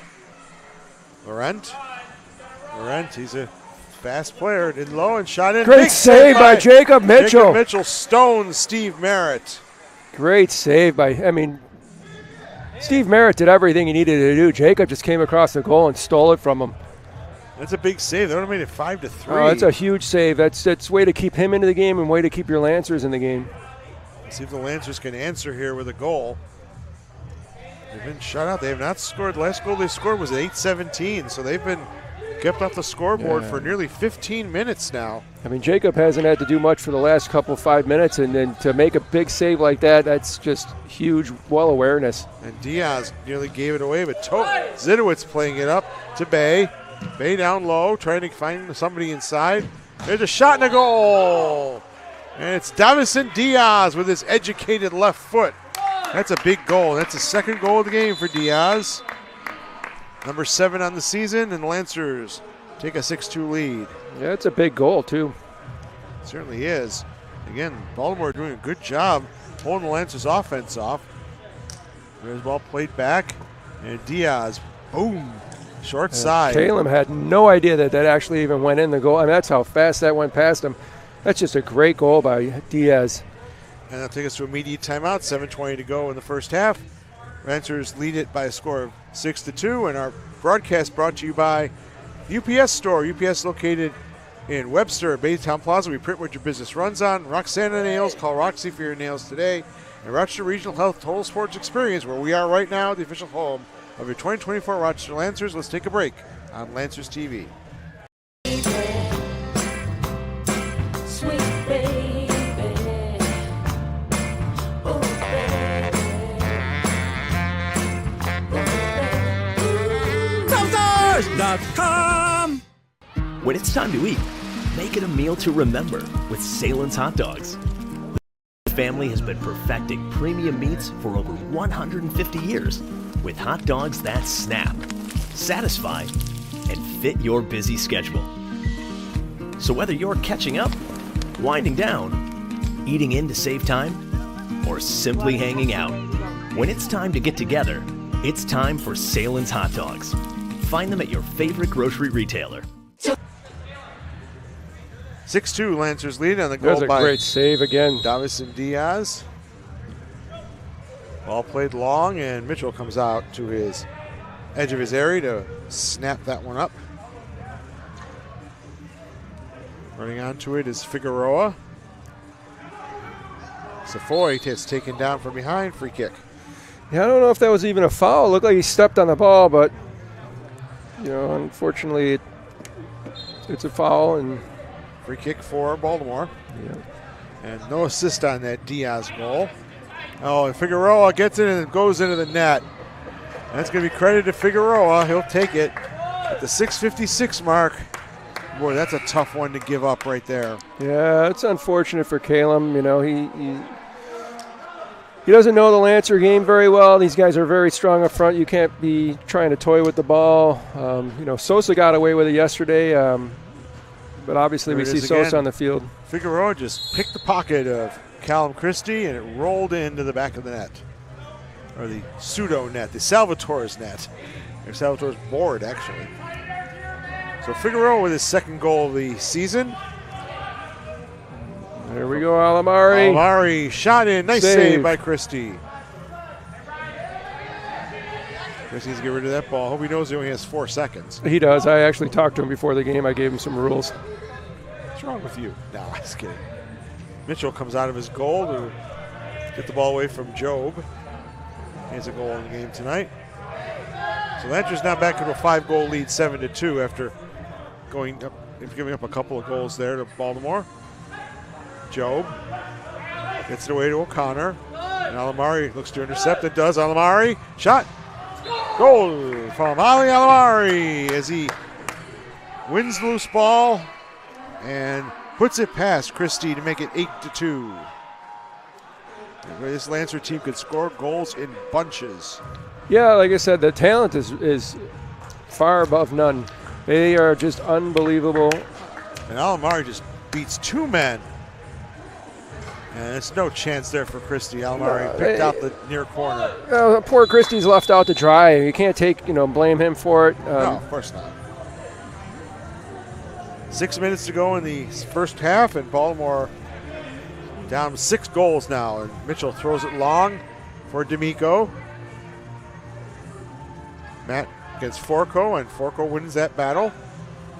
A: Laurent, he's a fast player. Did low and shot in.
B: Great
A: Big
B: save by Jacob Mitchell.
A: Jacob Mitchell stones Steve Merritt.
B: Great save by, Steve Merritt did everything he needed to do. Jacob just came across the goal and stole it from him.
A: That's a big save. They would have made it 5-3.
B: Oh, that's a huge save. That's way to keep him into the game and way to keep your Lancers in the game.
A: Let's see if the Lancers can answer here with a goal. They've been shut out. They have not scored. The last goal they scored was at 8:17, so they've been kept off the scoreboard for nearly 15 minutes now.
B: Jacob hasn't had to do much for the last 5 minutes, and then to make a big save like that, that's just huge well awareness.
A: And Diaz nearly gave it away, but Zidowitz playing it up to Bay. Bay down low, trying to find somebody inside. There's a shot and a goal. And it's Davison Diaz with his educated left foot. That's a big goal. That's the second goal of the game for Diaz. Number 7 on the season, and the Lancers take a 6-2 lead.
B: Yeah, it's a big goal, too.
A: It certainly is. Again, Baltimore doing a good job holding the Lancers offense off. There's the ball played back, and Diaz, boom, short side.
B: Caleb had no idea that actually even went in the goal. That's how fast that went past him. That's just a great goal by Diaz.
A: And that'll take us to immediate timeout. 7:20 to go in the first half. Lancers lead it by a score of 6-2. And our broadcast brought to you by UPS Store. UPS located in Webster at Baytown Plaza. We print what your business runs on. Roxana Nails. Call Roxy for your nails today. And Rochester Regional Health Total Sports Experience, where we are right now, the official home of your 2024 Rochester Lancers. Let's take a break on Lancers TV.
D: Sweet baby.
E: When it's time to eat, make it a meal to remember with Salen's Hot Dogs. The family has been perfecting premium meats for over 150 years with hot dogs that snap, satisfy, and fit your busy schedule. So whether you're catching up, winding down, eating in to save time, or simply hanging out, when it's time to get together, it's time for Salen's Hot Dogs. Find them at your favorite grocery retailer.
A: 6-2, Lancers lead on the goal
B: That's a
A: by
B: great save again.
A: Davison Diaz. Ball played long, and Mitchell comes out to his edge of his area to snap that one up. Running onto it is Figueroa. Safoy gets taken down from behind, free kick.
B: Yeah, I don't know if that was even a foul. It looked like he stepped on the ball, but unfortunately it's a foul. And
A: free kick for Baltimore.
B: Yeah.
A: And no assist on that Diaz goal. Oh, and Figueroa gets it and goes into the net. That's going to be credited to Figueroa. He'll take it at the 6:56 mark. Boy, that's a tough one to give up right there.
B: Yeah, it's unfortunate for Caleb. He doesn't know the Lancer game very well. These guys are very strong up front. You can't be trying to toy with the ball. Sosa got away with it yesterday, but obviously we see Sosa on the field.
A: Figueroa just picked the pocket of Callum Christie, and it rolled into the back of the net, or the pseudo net, the Salvatore's net, or Salvatore's board, actually. So Figueroa with his second goal of the season.
B: There we go, Alamari.
A: Alamari shot in. Nice save by Christie. Christie needs to get rid of that ball. Hope he knows he only has 4 seconds.
B: He does. I actually talked to him before the game. I gave him some rules.
A: What's wrong with you? No, I'm just kidding. Mitchell comes out of his goal to get the ball away from Job. He has a goal in the game tonight. So Lancers now back into a 5-goal lead, 7-2, after giving up a couple of goals there to Baltimore. Job gets it away to O'Connor. And Alamari looks to intercept. It does. Alamari. Shot. Goal from Ali Alamari as he wins the loose ball and puts it past Christie to make it 8-2. This Lancer team could score goals in bunches.
B: Yeah, like I said, the talent is far above none. They are just unbelievable.
A: And Alamari just beats 2 men. And there's no chance there for Christie. Alamari picked out the near corner.
B: Poor Christie's left out to dry. You can't blame him for it.
A: No, of course not. 6 minutes to go in the first half, and Baltimore down 6 goals now. And Mitchell throws it long for D'Amico. Matt against Forco, and Forco wins that battle.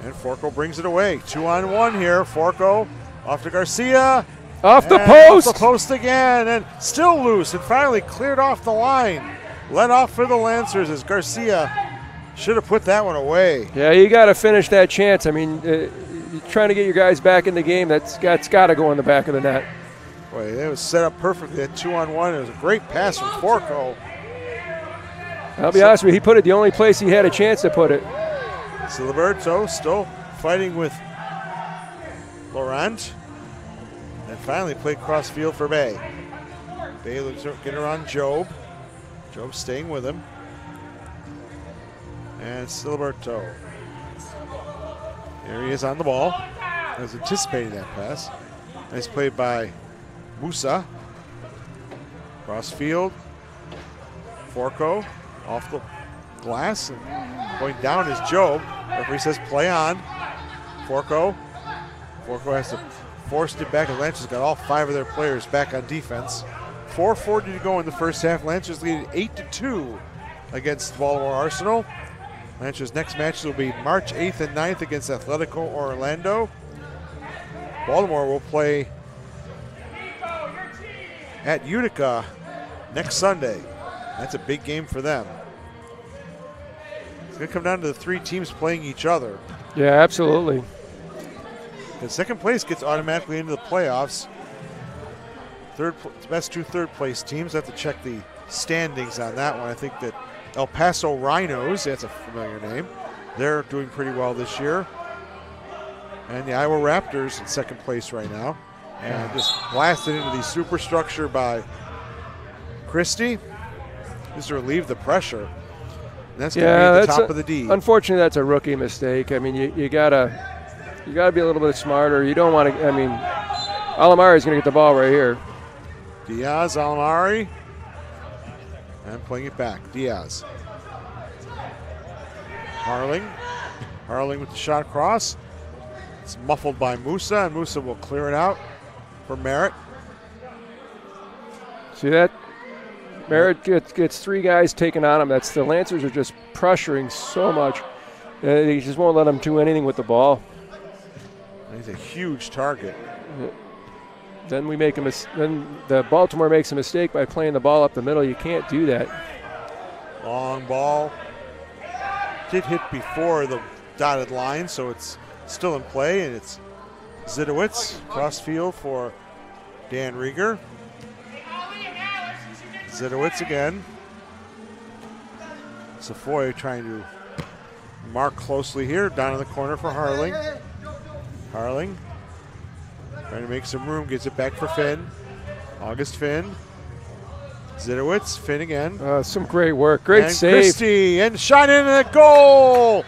A: And Forco brings it away. 2-on-1 here. Forco off to Garcia.
B: Off the post.
A: Off the post again, and still loose, and finally cleared off the line. Let off for the Lancers as Garcia should have put that one away.
B: Yeah, you got to finish that chance. I mean, you're trying to get your guys back in the game. That's got to go in the back of the net.
A: Boy, it was set up perfectly at 2-on-1. It was a great pass from Forco.
B: I'll be honest with you, he put it the only place he had a chance to put it.
A: Siliberto still fighting with Laurent. And finally played cross field for Bay. Bay looks to get around Job. Job staying with him. And Siliberto. There he is on the ball. I was anticipating that pass. Nice play by Musa. Cross field. Forco off the glass. And going down is Job. Referee says play on. Forco. Forco has to force it back, and Lancers got all 5 of their players back on defense. 4:40 to go in the first half. Lancers lead 8-2 against Baltimore Arsenal. Lancers' next matches will be March 8th and 9th against Atletico Orlando. Baltimore will play at Utica next Sunday. That's a big game for them. It's going to come down to the 3 teams playing each other.
B: Yeah, absolutely.
A: The second place gets automatically into the playoffs. Best 2 third-place teams. I have to check the standings on that one. I think that El Paso Rhinos, that's a familiar name, they're doing pretty well this year. And the Iowa Raptors in second place right now. And just blasted into the superstructure by Christie. Just to relieve the pressure. And that's going to be at the top of the D.
B: Unfortunately, that's a rookie mistake. I mean, you gotta be a little bit smarter. You don't want to. I mean, Alamari is going to get the ball right here.
A: Diaz, Alamari, and playing it back. Diaz. Harling with the shot across. It's muffled by Musa, and Musa will clear it out for Merritt.
B: See that? Merritt gets 3 guys taken on him. The Lancers are just pressuring so much. They just won't let him do anything with the ball.
A: He's a huge target.
B: Then then the Baltimore makes a mistake by playing the ball up the middle. You can't do that.
A: Long ball. Did hit before the dotted line, so it's still in play, and it's Zidowitz cross field for Dan Rieger. Zidowitz again. Safoy trying to mark closely here. Down in the corner for Harling. Harling trying to make some room. Gets it back for Finn. August Finn. Zidowitz. Finn again.
B: Some great work. Great save.
A: Christie. And shot in a goal.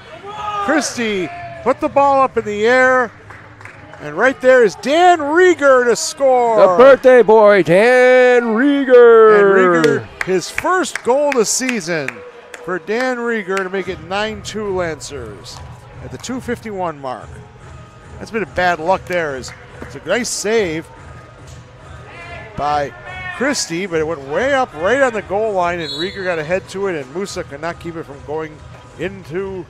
A: Christie put the ball up in the air. And right there is Dan Rieger to score.
B: The birthday boy, Dan Rieger.
A: And Rieger, his first goal of the season for Dan Rieger to make it 9-2 Lancers at the 2:51 mark. That's been a bad luck there. It's a nice save by Christie, but it went way up right on the goal line, and Rieger got a head to it, and Musa could not keep it from going into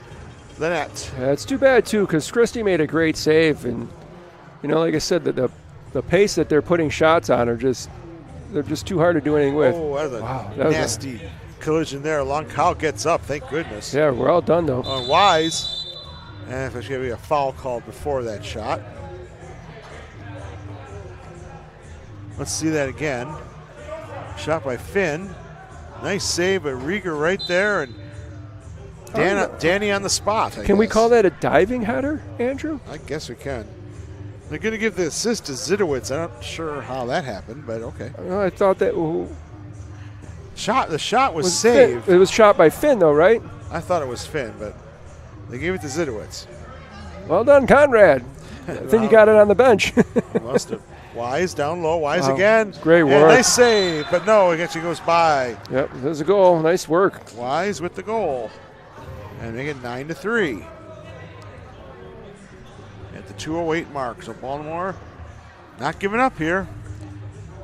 A: the net.
B: Yeah, it's too bad, too, because Christie made a great save, and you know, like I said, the pace that they're putting shots on they're just too hard to do anything with.
A: Oh, that was a nasty collision there. Long Cow gets up, thank goodness.
B: Yeah, we're all done though.
A: Wise, and if there's going to be a foul called before that shot. Let's see that again. Shot by Finn. Nice save by Rieger right there, and Danny on the spot.
B: Can we call that a diving header, Andrew?
A: I guess we can. They're going to give the assist to Zidowitz. I'm not sure how that happened, but okay.
B: I thought that
A: the shot was saved.
B: It was shot by Finn, though, right?
A: I thought it was Finn, but they gave it to Zidowitz.
B: Well done, Conrad. I think you got it on the bench.
A: Must have. Wise down low. Wise again.
B: Great work.
A: And nice save, but no, it actually goes by.
B: Yep, there's a goal. Nice work.
A: Wise with the goal. And make it 9-3. at the 2:08 mark. So Baltimore not giving up here.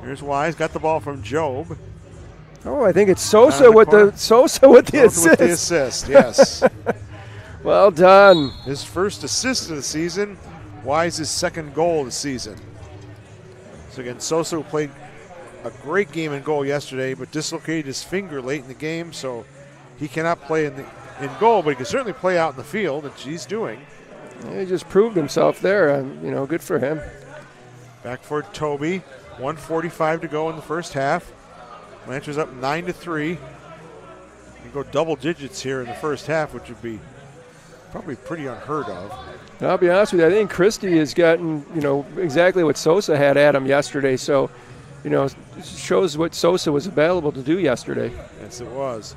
A: Here's Wise, got the ball from Job.
B: Oh, I think it's Sosa with the
A: assist. Yes.
B: Well done.
A: His first assist of the season. Wise's second goal of the season. So again, Sosa, who played a great game in goal yesterday, but dislocated his finger late in the game, so he cannot play in goal, but he can certainly play out in the field, which he's doing.
B: He just proved himself there, good for him.
A: Back for Toby. 1:45 to go in the first half. Lancers up 9-3. You go double digits here in the first half, which would be probably pretty unheard of.
B: I'll be honest with you, I think Christie has gotten, exactly what Sosa had at him yesterday. So, shows what Sosa was available to do yesterday.
A: Yes, it was.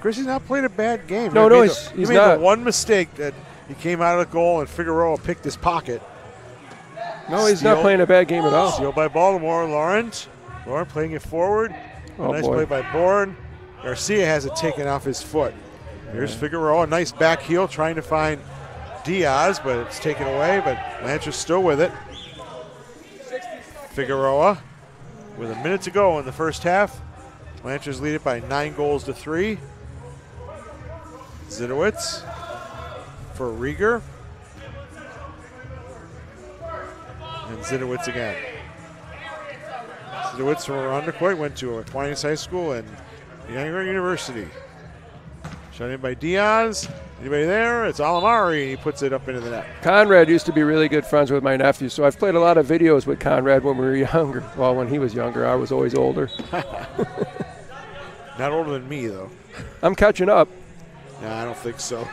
A: Christie's not played a bad game.
B: No, he's
A: he made
B: not.
A: The one mistake that he came out of the goal and Figueroa picked his pocket.
B: No, he's not playing a bad game at all.
A: Steal by Baltimore. Lauren playing it forward. Nice play by Bourne. Garcia has it taken off his foot. Here's Figueroa. Nice back heel trying to find Diaz, but it's taken away. But Lancers still with it. Figueroa with a minute to go in the first half. Lancers lead it by 9-3. Zidowitz for Rieger. And Zidowitz again. Zidowitz from Arundecoit went to Aquinas High School and Younger University. Shot in by Diaz. Anybody there? It's Alamari, and he puts it up into the net.
B: Conrad used to be really good friends with my nephew, so I've played a lot of videos with Conrad when we were younger. Well, when he was younger, I was always older.
A: Not older than me, though.
B: I'm catching up.
A: No, I don't think so.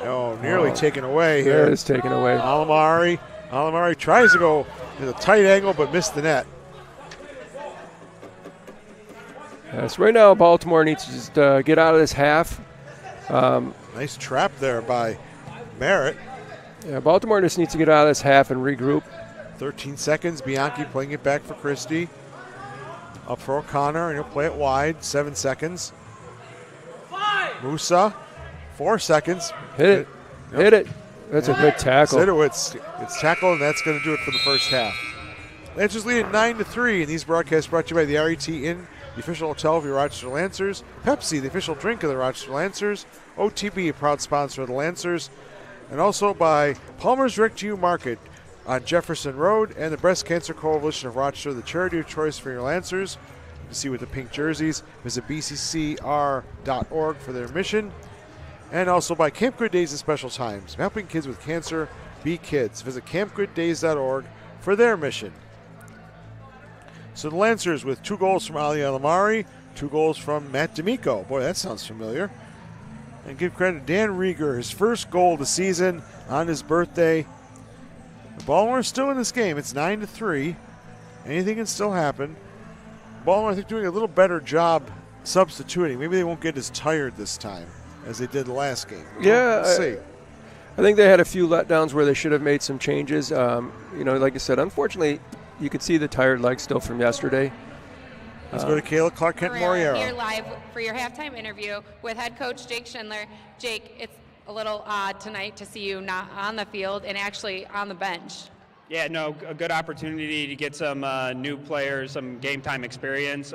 A: Oh, nearly taken away here.
B: It is taken away.
A: Alamari tries to go in a tight angle, but missed the net.
B: So right now, Baltimore needs to just get out of this half.
A: Nice trap there by Merritt.
B: Yeah, Baltimore just needs to get out of this half and regroup.
A: 13 seconds. Bianchi playing it back for Christie. Up for O'Connor, and he'll play it wide. 7 seconds. Musa, 4 seconds.
B: Hit it.
A: Yep.
B: Hit it. That's a good tackle.
A: Zidowitz gets tackled, and that's going to do it for the first half. Lancers lead at 9-3, and these broadcasts brought to you by the RET Inn, the official hotel of your Rochester Lancers, Pepsi, the official drink of the Rochester Lancers, OTB, a proud sponsor of the Lancers, and also by Palmer's Direct to You Market on Jefferson Road and the Breast Cancer Coalition of Rochester, the charity of choice for your Lancers. You can see with the pink jerseys, visit bccr.org for their mission. And also by Camp Good Days and Special Times, helping kids with cancer be kids. Visit campgooddays.org for their mission. So the Lancers with 2 goals from Ali Alamari, 2 goals from Matt D'Amico. Boy, that sounds familiar. And give credit to Dan Rieger, his first goal of the season on his birthday. Baltimore is still in this game. It's 9-3. Anything can still happen. Baltimore, I think, doing a little better job substituting. Maybe they won't get as tired this time as they did the last game.
B: Yeah,
A: we'll see.
B: I think they had a few letdowns where they should have made some changes. Like I said, unfortunately, you could see the tired legs still from yesterday.
A: Let's go to Kayla Clark-Kent-Moriero.
C: Here live for your halftime interview with head coach Jake Schindler. Jake, it's a little odd tonight to see you not on the field and actually on the bench.
H: Yeah, no, a good opportunity to get some new players, some game time experience.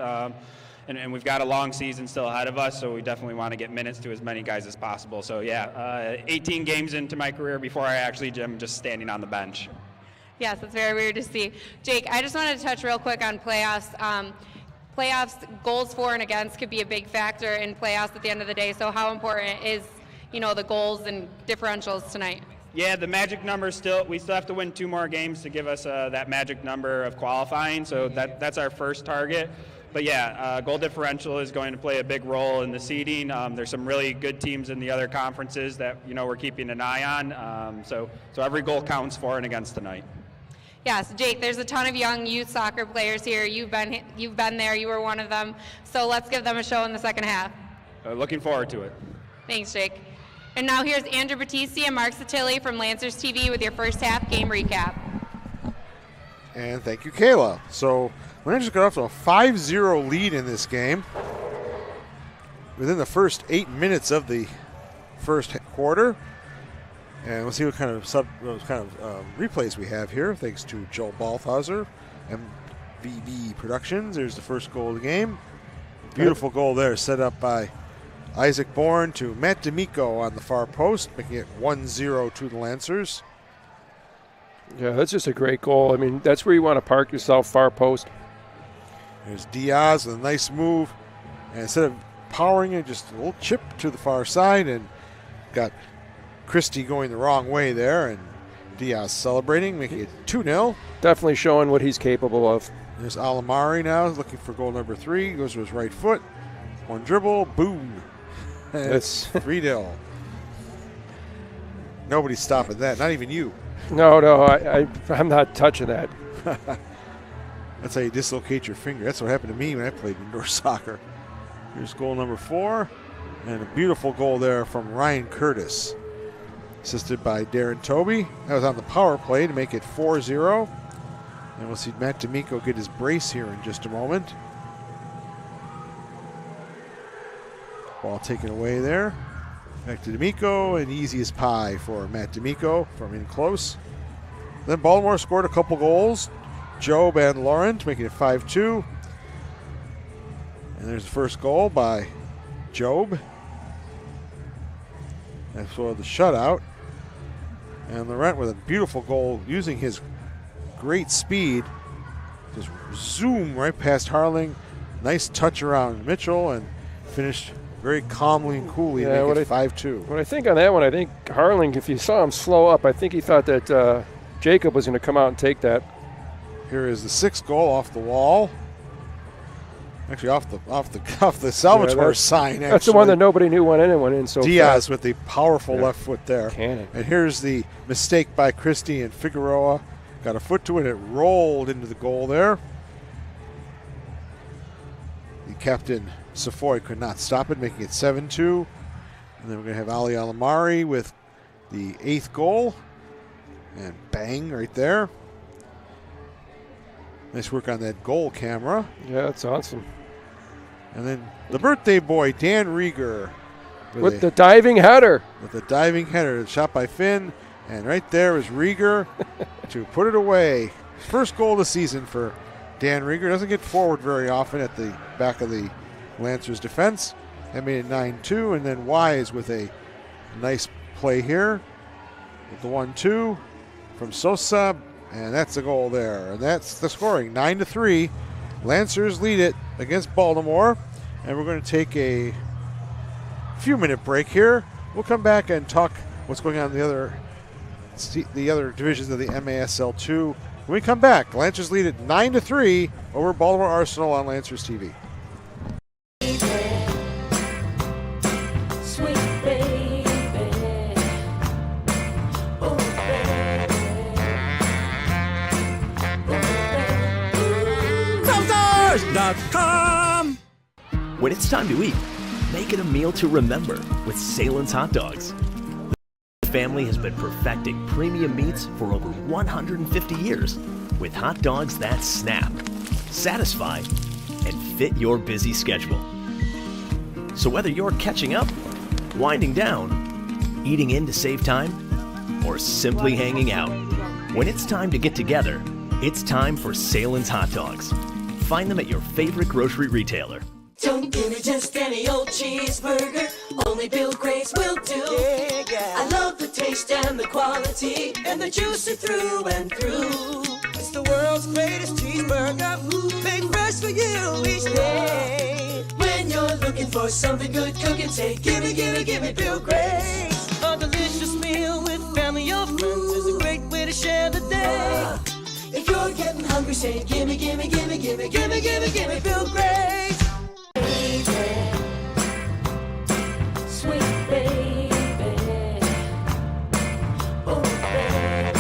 H: And we've got a long season still ahead of us, so we definitely want to get minutes to as many guys as possible. So, 18 games into my career before I actually am just standing on the bench.
C: Yes, it's very weird to see. Jake, I just wanted to touch real quick on playoffs. Playoffs, goals for and against could be a big factor in playoffs at the end of the day. So how important is, the goals and differentials tonight?
H: Yeah, the magic number we still have to win 2 more games to give us that magic number of qualifying. So that's our first target. But goal differential is going to play a big role in the seeding. There's some really good teams in the other conferences that we're keeping an eye on. So every goal counts for and against tonight.
C: Yes, Jake, there's a ton of young youth soccer players here. You've been there. You were one of them. So let's give them a show in the second half.
H: Looking forward to it.
C: Thanks, Jake. And now here's Andrew Battisti and Mark Satilli from Lancers TV with your first half game recap.
A: And thank you, Kayla. So Lancers got off to a 5-0 lead in this game within the first 8 minutes of the first quarter. And we'll see what kind of replays we have here, thanks to Joel Balthauser, MVB Productions. There's the first goal of the game. Beautiful goal there, set up by Isaac Bourne to Matt D'Amico on the far post, making it 1-0 to the Lancers.
B: Yeah, that's just a great goal. I mean, that's where you want to park yourself, far post.
A: There's Diaz with a nice move. And instead of powering it, just a little chip to the far side, and got Christie going the wrong way there, and Diaz celebrating, making it 2-0.
B: Definitely showing what he's capable of.
A: There's Alamari now, looking for goal number 3. Goes to his right foot. One dribble, boom. And it's 3-0. Nobody's stopping that, not even you.
B: No, I'm not touching that.
A: That's how you dislocate your finger. That's what happened to me when I played indoor soccer. Here's goal number 4. And a beautiful goal there from Ryan Curtis, assisted by Darren Toby. That was on the power play to make it 4-0. And we'll see Matt D'Amico get his brace here in just a moment. Ball taken away there. Back to D'Amico, and easy as pie for Matt D'Amico from in close. Then Baltimore scored a couple goals. Job and Laurent, making it 5-2. And there's the first goal by Job. That's for the shutout. And Laurent with a beautiful goal using his great speed. Just zoom right past Harling. Nice touch around Mitchell and finished very calmly and coolly to make it 5-2.
B: When I think on that one, I think Harling, if you saw him slow up, I think he thought that Jacob was going to come out and take that.
A: Here is the 6th goal off the wall. Actually, off the Salvatore sign. Actually.
B: That's the one that nobody knew went in and went in so
A: Diaz
B: fast.
A: with the powerful left foot there.
B: Cannon.
A: And here's the mistake by Christie and Figueroa. Got a foot to it. It rolled into the goal there. The captain, Safoy, could not stop it, making it 7-2. And then we're going to have Ali Alamari with the 8th goal. And bang, right there. Nice work on that goal camera.
B: Yeah, that's awesome.
A: And then the birthday boy, Dan Rieger.
B: With the diving header.
A: With the diving header. Shot by Finn. And right there is Rieger to put it away. First goal of the season for Dan Rieger. Doesn't get forward very often at the back of the Lancers defense. That made it 9-2. And then Wise with a nice play here. With the 1-2 from Sosa. And that's the goal there. And that's the scoring. 9-3. Lancers lead it against Baltimore. And we're going to take a few-minute break here. We'll come back and talk what's going on in the other divisions of the MASL2. When we come back, Lancers lead it 9-3 over Baltimore Arsenal on Lancers TV.
E: When it's time to eat, make it a meal to remember with Salen's Hot Dogs. The family has been perfecting premium meats for over 150 years with hot dogs that snap, satisfy, and fit your busy schedule. So whether you're catching up, winding down, eating in to save time, or simply hanging out, when it's time to get together, it's time for Salen's Hot Dogs. Find them at your favorite grocery retailer.
D: Don't give me just any old cheeseburger, only Bill Grace will do. Yeah. I love the taste and the quality, and the juice are through and through. It's the world's greatest cheeseburger, made fresh for you each day. When you're looking for something good cooking, say gimme, gimme, gimme Bill Grace. A delicious meal with family or friends is a great way to share the day. If you're getting hungry, say gimme, gimme, gimme, gimme, gimme, gimme, gimme Bill Grace. Sweet baby, oh baby,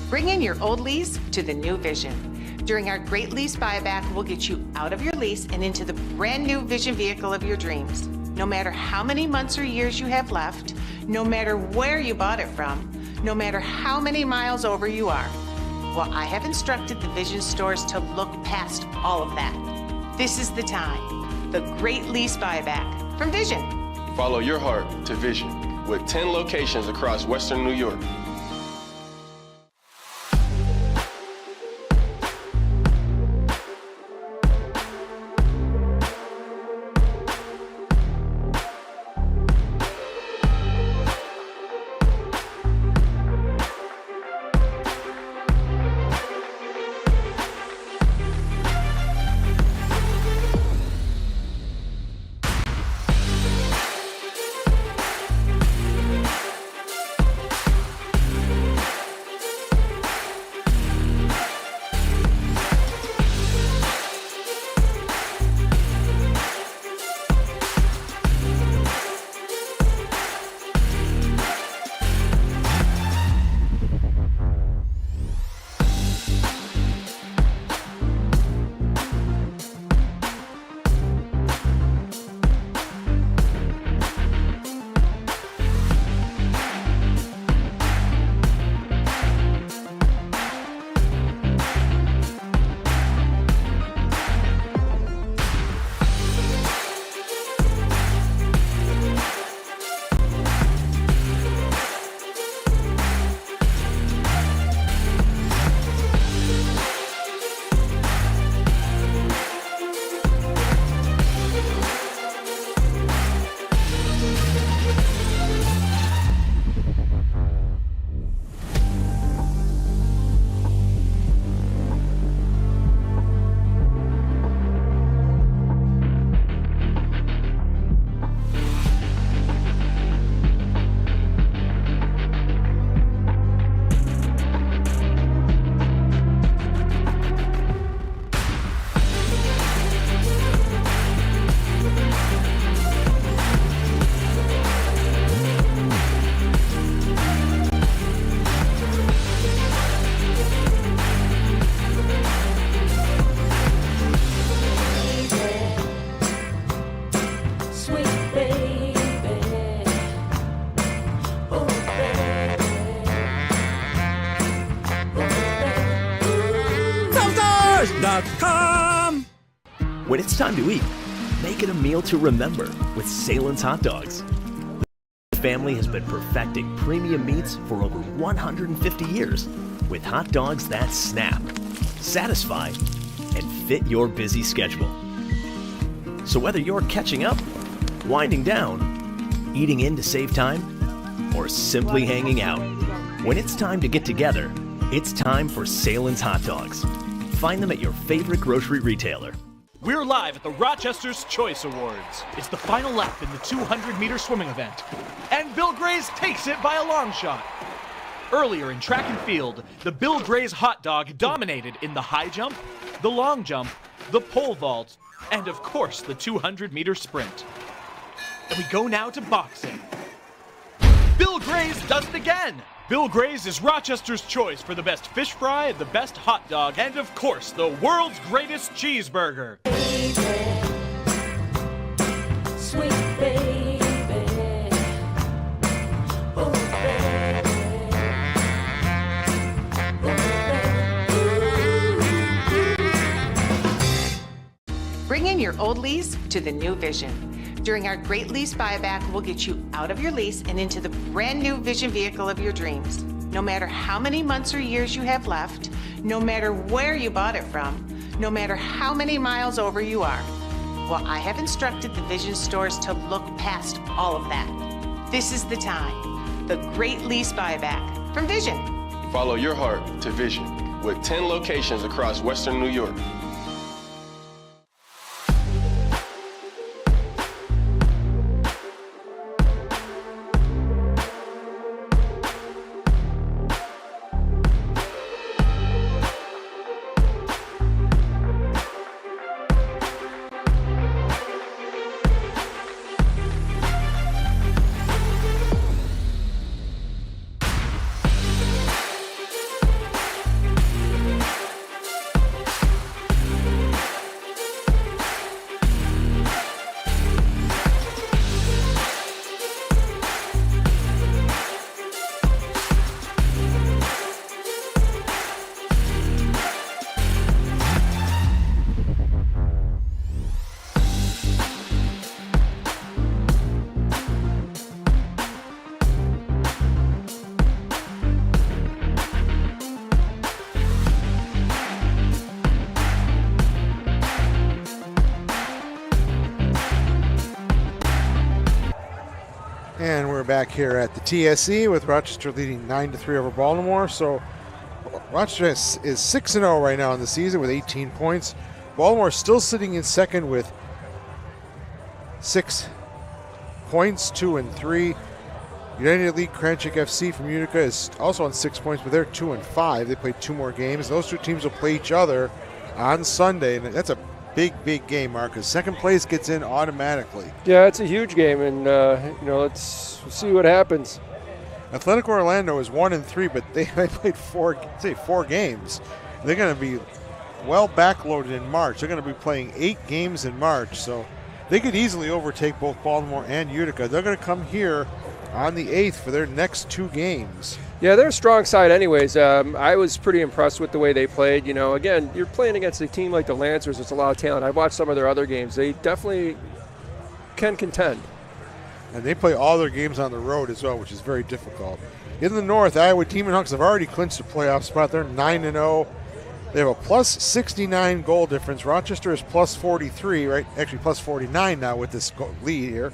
F: Bring in your old lease to the new Vision. During our great lease buyback, we'll get you out of your lease and into the brand new Vision vehicle of your dreams. No matter how many months or years you have left, no matter where you bought it from, no matter how many miles over you are. Well, I have instructed the Vision stores to look past all of that. This is the time. The great lease buyback from Vision.
G: Follow your heart to Vision with 10 locations across Western New York.
E: When it's time to eat, make it a meal to remember with Salen's Hot Dogs. The family has been perfecting premium meats for over 150 years with hot dogs that snap, satisfy, and fit your busy schedule. So whether you're catching up, winding down, eating in to save time, or simply hanging out, when it's time to get together, it's time for Salen's Hot Dogs. Find them at your favorite grocery retailer.
I: We're live at the Rochester's Choice Awards. It's the final lap in the 200-meter swimming event, and Bill Gray's takes it by a long shot. Earlier in track and field, the Bill Gray's hot dog dominated in the high jump, the long jump, the pole vault, and of course the 200-meter sprint. And we go now to boxing. Bill Gray's does it again! Bill Gray's is Rochester's choice for the best fish fry, the best hot dog, and of course, the world's greatest cheeseburger.
D: Sweet baby. Oh, baby.
F: Bring in your old lease to the new Vision. During our great lease buyback, we'll get you out of your lease and into the brand new Vision vehicle of your dreams. No matter how many months or years you have left, no matter where you bought it from, no matter how many miles over you are. Well, I have instructed the Vision stores to look past all of that. This is the time. The great lease buyback from Vision.
G: Follow your heart to Vision with 10 locations across Western New York.
A: we're back here at the TSE with Rochester leading 9-3 over Baltimore. So Rochester is 6-0 right now in the season with 18 points. Baltimore still sitting in second with 6 points, 2-3. United Elite Cranchick FC from Utica is also on 6 points, but they're 2-5. They played 2 more games. Those 2 teams will play each other on Sunday, and that's a big game, Mark, because second place gets in automatically.
B: Yeah, it's a huge game, and let's see what happens.
A: Athletic Orlando is 1-3, but they played 4 games. They're going to be well backloaded in March. They're going to be playing 8 games in March, so they could easily overtake both Baltimore and Utica. They're going to come here on the 8th for their next 2 games.
B: Yeah, they're a strong side anyways. I was pretty impressed with the way they played. Again, you're playing against a team like the Lancers. It's a lot of talent. I've watched some of their other games. They definitely can contend.
A: And they play all their games on the road as well, which is very difficult. In the North, Iowa Demon Hawks have already clinched a playoff spot. They're 9-0. They have a plus 69 goal difference. Rochester is plus 43, right? Actually, plus 49 now with this lead here.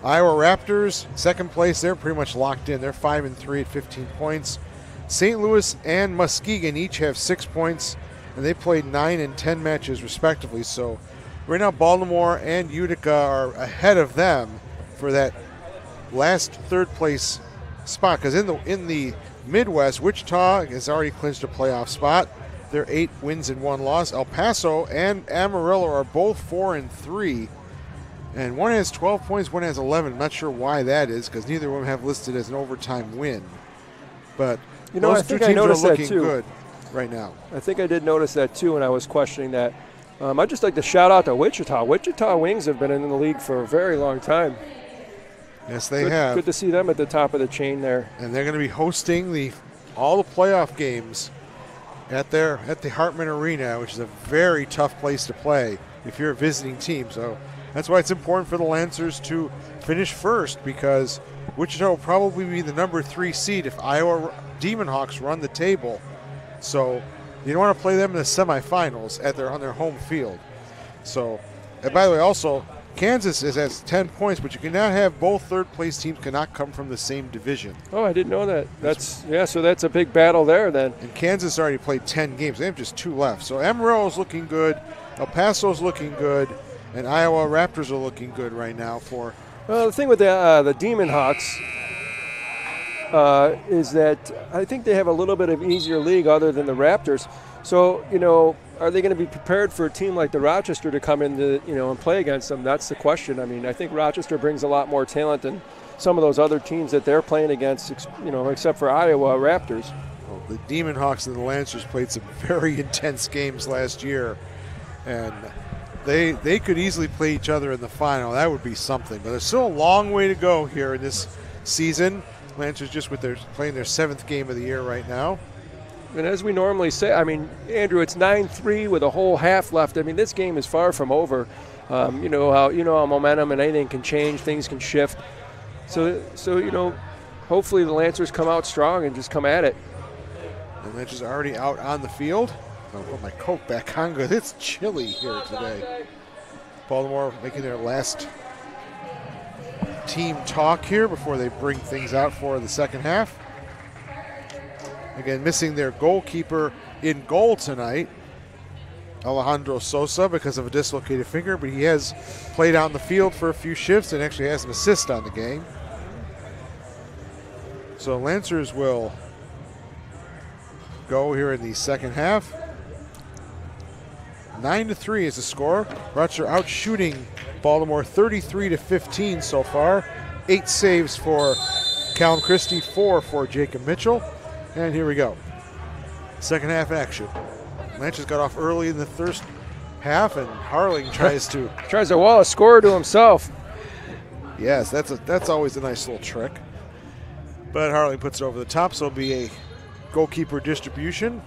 A: Iowa Raptors, second place, they're pretty much locked in. They're 5-3 at 15 points. St. Louis and Muskegon each have 6 points, and they played 9 and 10 matches respectively. So right now Baltimore and Utica are ahead of them for that last third place spot. Because in the Midwest, Wichita has already clinched a playoff spot. They're 8 wins and 1 loss. El Paso and Amarillo are both 4-3. And one has 12 points, one has 11. I'm not sure why that is, because neither of them have listed as an overtime win. But those 2 teams are looking good right now.
B: I think I did notice that too, and I was questioning that. I'd just like to shout out to Wichita. Wichita Wings have been in the league for a very long time.
A: Yes, they have.
B: Good to see them at the top of the chain there.
A: And they're going to be hosting all the playoff games at the Hartman Arena, which is a very tough place to play if you're a visiting team. So that's why it's important for the Lancers to finish first, because Wichita will probably be the number 3 seed if Iowa Demon Hawks run the table. So you don't want to play them in the semifinals on their home field. So, and by the way, also Kansas has 10 points, but you cannot have both third-place teams cannot come from the same division.
B: Oh, I didn't know that. So that's a big battle there then.
A: And Kansas already played 10 games. They have just 2 left. So Amarillo's looking good, El Paso's looking good, and Iowa Raptors are looking good right now for.
B: Well, the thing with the Demon Hawks is that I think they have a little bit of easier league other than the Raptors. So, are they going to be prepared for a team like the Rochester to come in and play against them? That's the question. I mean, I think Rochester brings a lot more talent than some of those other teams that they're playing against, except for Iowa Raptors.
A: Well, the Demon Hawks and the Lancers played some very intense games last year, and they could easily play each other in the final. That would be something. But there's still a long way to go here in this season. Lancers just playing their 7th game of the year right now.
B: And as we normally say, I mean, Andrew, it's 9-3 with a whole half left. I mean, this game is far from over. You know how momentum and anything can change, things can shift. So hopefully the Lancers come out strong and just come at it.
A: The Lancers are already out on the field. I'll put my coat back on because it's chilly here today. Baltimore making their last team talk here before they bring things out for the second half. Again, missing their goalkeeper in goal tonight, Alejandro Sosa, because of a dislocated finger, but he has played out in the field for a few shifts and actually has an assist on the game. So Lancers will go here in the second half. 9-3 is the score. Rochester out shooting Baltimore 33-15 so far. 8 saves for Callum Christie, 4 for Jacob Mitchell. And here we go. Second half action. Lancers got off early in the first half, and Harling tries to
B: wall a score to himself.
A: Yes, that's always a nice little trick. But Harling puts it over the top, so it'll be a goalkeeper distribution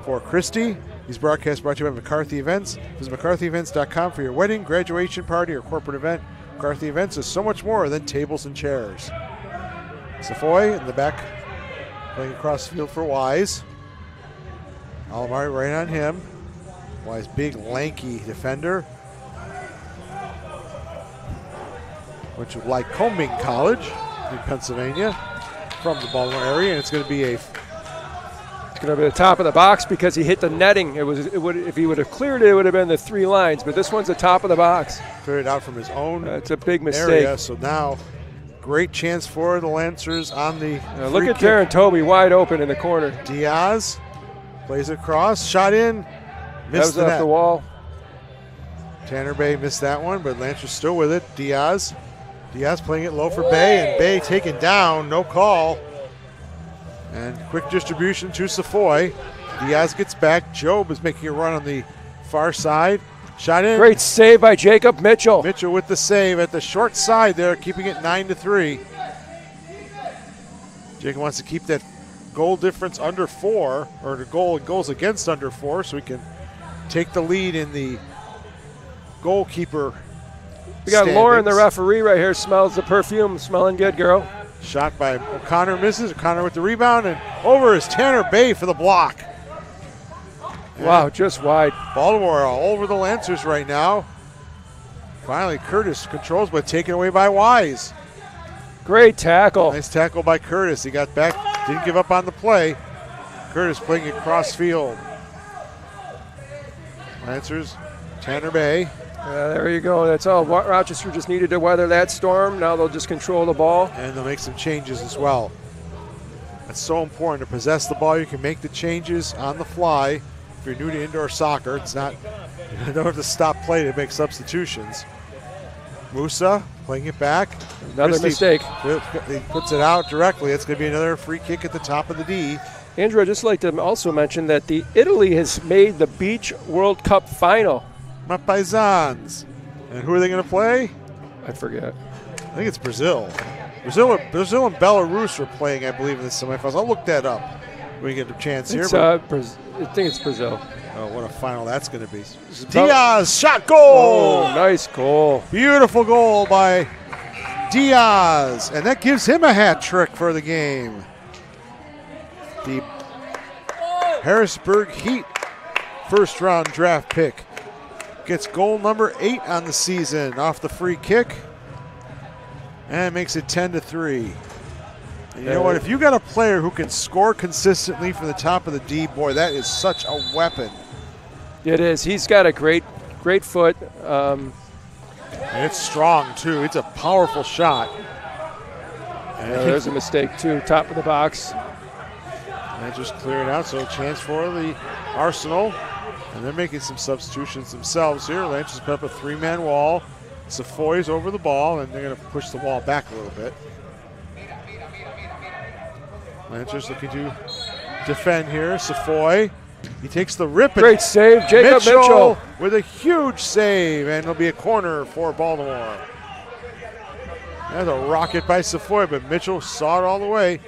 A: for Christie. These broadcasts brought to you by McCarthy Events. Visit McCarthyEvents.com for your wedding, graduation party, or corporate event. McCarthy Events is so much more than tables and chairs. Safoy in the back, playing across the field for Wise. Alamari right on him. Wise, big, lanky defender. Went to Lycoming College. in Pennsylvania from the Baltimore area, and it's going to be
B: It's going to be the top of the box because he hit the netting. If he would have cleared it, it would have been the 3 lines. But this one's the top of the box.
A: cleared out from his own
B: It's a big mistake.
A: area. So now, great chance for the Lancers on the
B: Look
A: free
B: at
A: kick.
B: Darren Toby wide open in the corner.
A: Diaz plays it across, shot in,
B: That
A: missed
B: was
A: the
B: off
A: net.
B: the wall.
A: Tanner Bay missed that one, but Lancers still with it. Diaz playing it low for Bay, and Bay taken down, no call. And quick distribution to Safoy. Diaz gets back. Job is making a run on the far side. Shot in.
B: Great save by Jacob Mitchell.
A: Mitchell with the save at the short side there, keeping it 9-3. Jacob wants to keep that goal difference under 4, or the goals against under 4, so we can take the lead in the goalkeeper.
B: We got Lauren, the
A: standings.
B: referee, right here. Smells the perfume. Smelling good, girl.
A: Shot by O'Connor, misses. O'Connor with the rebound, and over is Tanner Bay for the block.
B: Wow, just wide.
A: Baltimore all over the Lancers right now. Finally, Curtis controls, but taken away by Wise.
B: Great tackle.
A: Nice tackle by Curtis. He got back, didn't give up on the play. Curtis playing it cross field. Lancers, Tanner Bay.
B: There you go. That's all. Rochester just needed to weather that storm. Now they'll just control the ball.
A: And they'll make some changes as well. It's so important to possess the ball. You can make the changes on the fly. If you're new to indoor soccer, it's not, you don't have to stop play to make substitutions. Musa playing it back.
B: Another mistake.
A: He puts it out directly. It's going to be another free kick at the top of the D.
B: Andrew, I'd just like to also mention that Italy has made the Beach World Cup final.
A: My paisans. And who are they going to play?
B: I forget.
A: I think it's Brazil. Brazil and Belarus are playing, I believe, in the semifinals. I'll look that up when we get a chance here.
B: I think it's Brazil.
A: Oh, what a final that's going to be. Diaz, shot, goal!
B: Oh, nice goal.
A: Beautiful goal by Diaz. And that gives him a hat trick for the game. The Harrisburg Heat first round draft pick gets goal number 8 on the season off the free kick. And makes it 10-3. And you know what? If you got a player who can score consistently from the top of the D, boy, that is such a weapon.
B: It is. He's got a great foot.
A: And it's strong, too. It's a powerful shot. And
B: There's a mistake, too. Top of the box.
A: And just clear it out, so a chance for the Arsenal. And they're making some substitutions themselves here. Lancers put up a 3-man wall. Safoy's over the ball, and they're going to push the wall back a little bit. Lancers looking to defend here. Safoy, he takes the rip.
B: Great save, Jacob Mitchell.
A: With a huge save, and it'll be a corner for Baltimore. That's a rocket by Safoy, but Mitchell saw it all the way.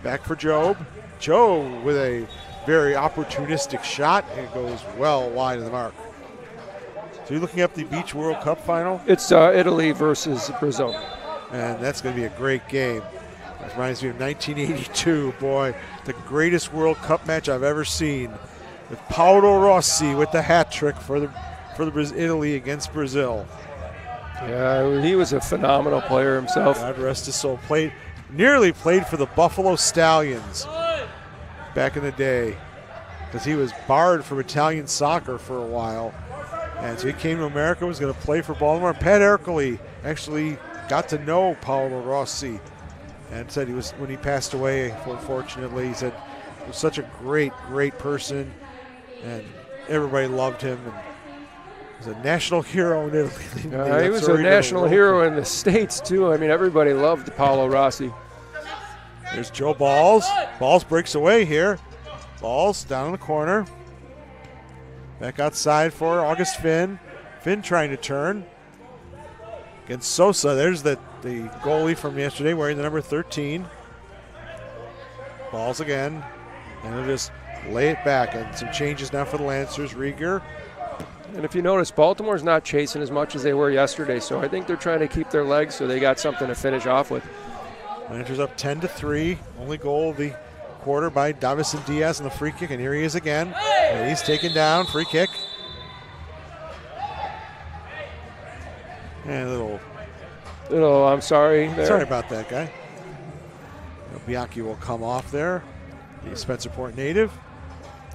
A: Back for Job. Job with a very opportunistic shot, and it goes well wide of the mark. So you're looking up the Beach World Cup final?
B: It's Italy versus Brazil.
A: And that's going to be a great game. It reminds me of 1982, boy, the greatest World Cup match I've ever seen. With Paolo Rossi with the hat trick for Italy against Brazil.
B: Yeah, he was a phenomenal player himself.
A: God rest his soul. Nearly played for the Buffalo Stallions back in the day, because he was barred from Italian soccer for a while. And so he came to America, was going to play for Baltimore. Pat Ercole actually got to know Paolo Rossi and said when he passed away, unfortunately, he said he was such a great person, and everybody loved him. And he was a national hero in Italy.
B: He was a national hero in the States, too. I mean, everybody loved Paolo Rossi.
A: There's Joe Balls. Balls breaks away here. Balls down in the corner. Back outside for August Finn. Finn trying to turn against Sosa. There's the goalie from yesterday wearing the number 13. Balls again. And they'll just lay it back. And some changes now for the Lancers. Rieger.
B: And if you notice, Baltimore's not chasing as much as they were yesterday. So I think they're trying to keep their legs so they got something to finish off with.
A: Lancers up 10-3. Only goal of the quarter by Davison Diaz on the free kick, and here he is again. And he's taken down, free kick. And a little
B: I'm sorry there.
A: Sorry about that, guy. Bianchi will come off there. The Spencerport native.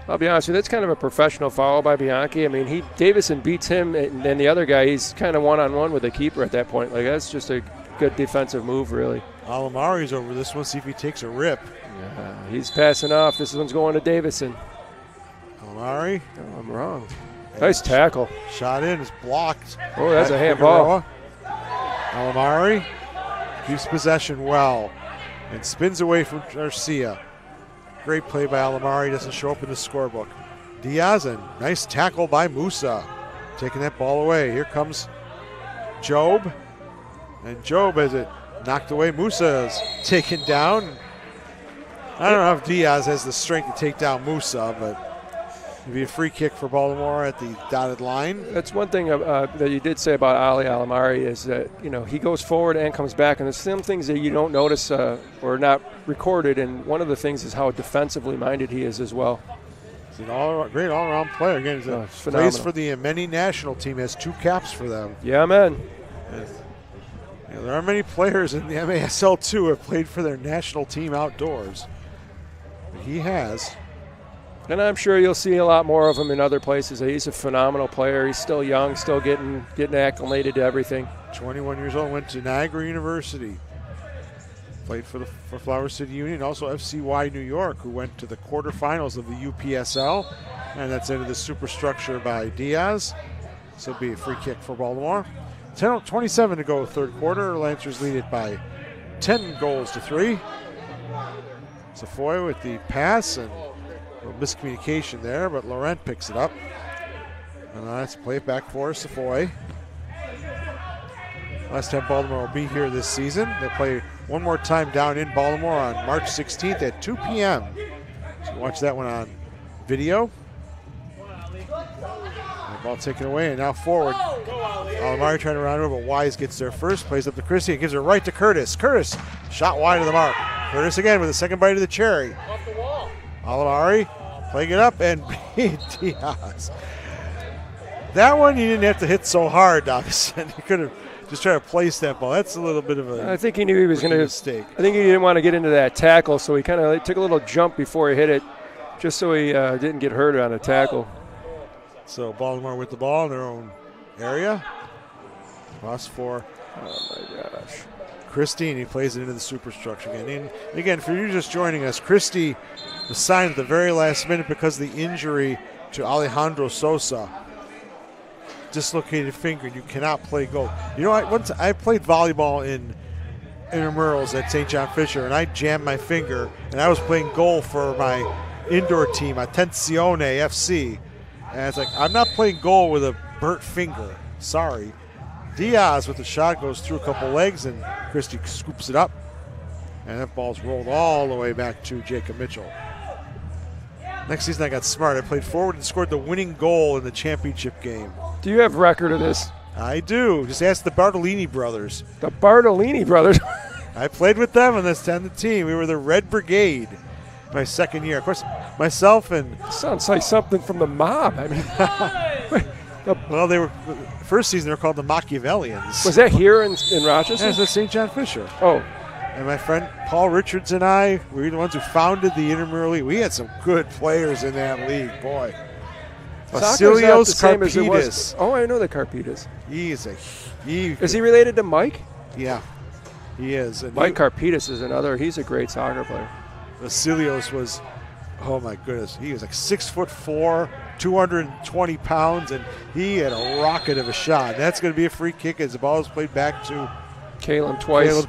B: I'll be honest with you, that's kind of a professional foul by Bianchi. I mean, Davison beats him, and then the other guy, he's kind of one-on-one with the keeper at that point. Like, that's just a good defensive move, really.
A: Alamari's over this one. See if he takes a rip.
B: Yeah, he's passing off. This one's going to Davison.
A: Alamari.
B: Oh, I'm wrong. Nice tackle.
A: Shot in. Is blocked.
B: Oh, that's a handball.
A: Alamari keeps possession well and spins away from Garcia. Great play by Alamari. Doesn't show up in the scorebook. Diaz, and nice tackle by Musa. Taking that ball away. Here comes Job. And Job has it knocked away. Musa is taken down. I don't know if Diaz has the strength to take down Musa, but it'd be a free kick for Baltimore at the dotted line.
B: That's one thing that you did say about Ali Alamari is that, he goes forward and comes back, and there's some things that you don't notice or not recorded, and one of the things is how defensively minded he is as well.
A: He's a great all-around player. Again, he plays for the Yemeni national team, has 2 caps for them.
B: Yeah, man.
A: There are many players in the MASL too who have played for their national team outdoors. But he has.
B: And I'm sure you'll see a lot more of him in other places. He's a phenomenal player. He's still young, still getting acclimated to everything.
A: 21 years old, went to Niagara University. Played for Flower City Union, also FCY New York, who went to the quarterfinals of the UPSL. And that's into the superstructure by Diaz. So it'll be a free kick for Baltimore. 27 to go third quarter. Lancers lead it by 10 goals to 3. Safoy with the pass, and a little miscommunication there, but Laurent picks it up. And let's play it back for Safoy. Last time Baltimore will be here this season. They'll play one more time down in Baltimore on March 16th at 2 p.m. So watch that one on video. Ball taken away, and now forward. Alamari trying to round over, but Wise gets there first, plays up to Christie, and gives it right to Curtis. Curtis, shot wide of the mark. Curtis again with a second bite of the cherry.
J: Off the wall.
A: Alamari playing it up, and Diaz. That one you didn't have to hit so hard, Dobson. You could have just tried to place that ball. That's a little bit of a
B: I think he knew he was going to
A: mistake.
B: I think he didn't want to get into that tackle, so he kind of took a little jump before he hit it, just so he didn't get hurt on a tackle.
A: So Baltimore with the ball in their own area. Cross for Christie, and he plays it into the superstructure again. And again, for you just joining us, Christie was signed at the very last minute because of the injury to Alejandro Sosa. Dislocated finger, and you cannot play goal. You know, I played volleyball in intramurals at St. John Fisher, and I jammed my finger, and I was playing goal for my indoor team, Attenzione FC. And it's like, I'm not playing goal with a burnt finger. Sorry. Diaz with the shot goes through a couple legs, and Christie scoops it up. And that ball's rolled all the way back to Jacob Mitchell. Next season I got smart. I played forward and scored the winning goal in the championship game.
B: Do you have record of this?
A: I do. Just ask the Bartolini brothers.
B: The Bartolini brothers?
A: I played with them on the team. We were the Red Brigade my second year. Of course, myself and...
B: Sounds like something from the mob. I mean...
A: Well, they were first season. They were called the Machiavellians.
B: Was that here in Rochester?
A: Yes, that's St. John Fisher.
B: Oh,
A: and my friend Paul Richards and I, we were the ones who founded the intramural league. We had some good players in that league, boy. Vasilios Karpidis.
B: Oh, I know the Karpidis.
A: Is
B: he related to Mike?
A: Yeah, he is. And
B: Mike Karpidis is another. He's a great soccer player.
A: Vasilios was, oh my goodness, he was like 6'4", 220 pounds, and he had a rocket of a shot. That's going to be a free kick as the ball is played back to
B: Caleb twice.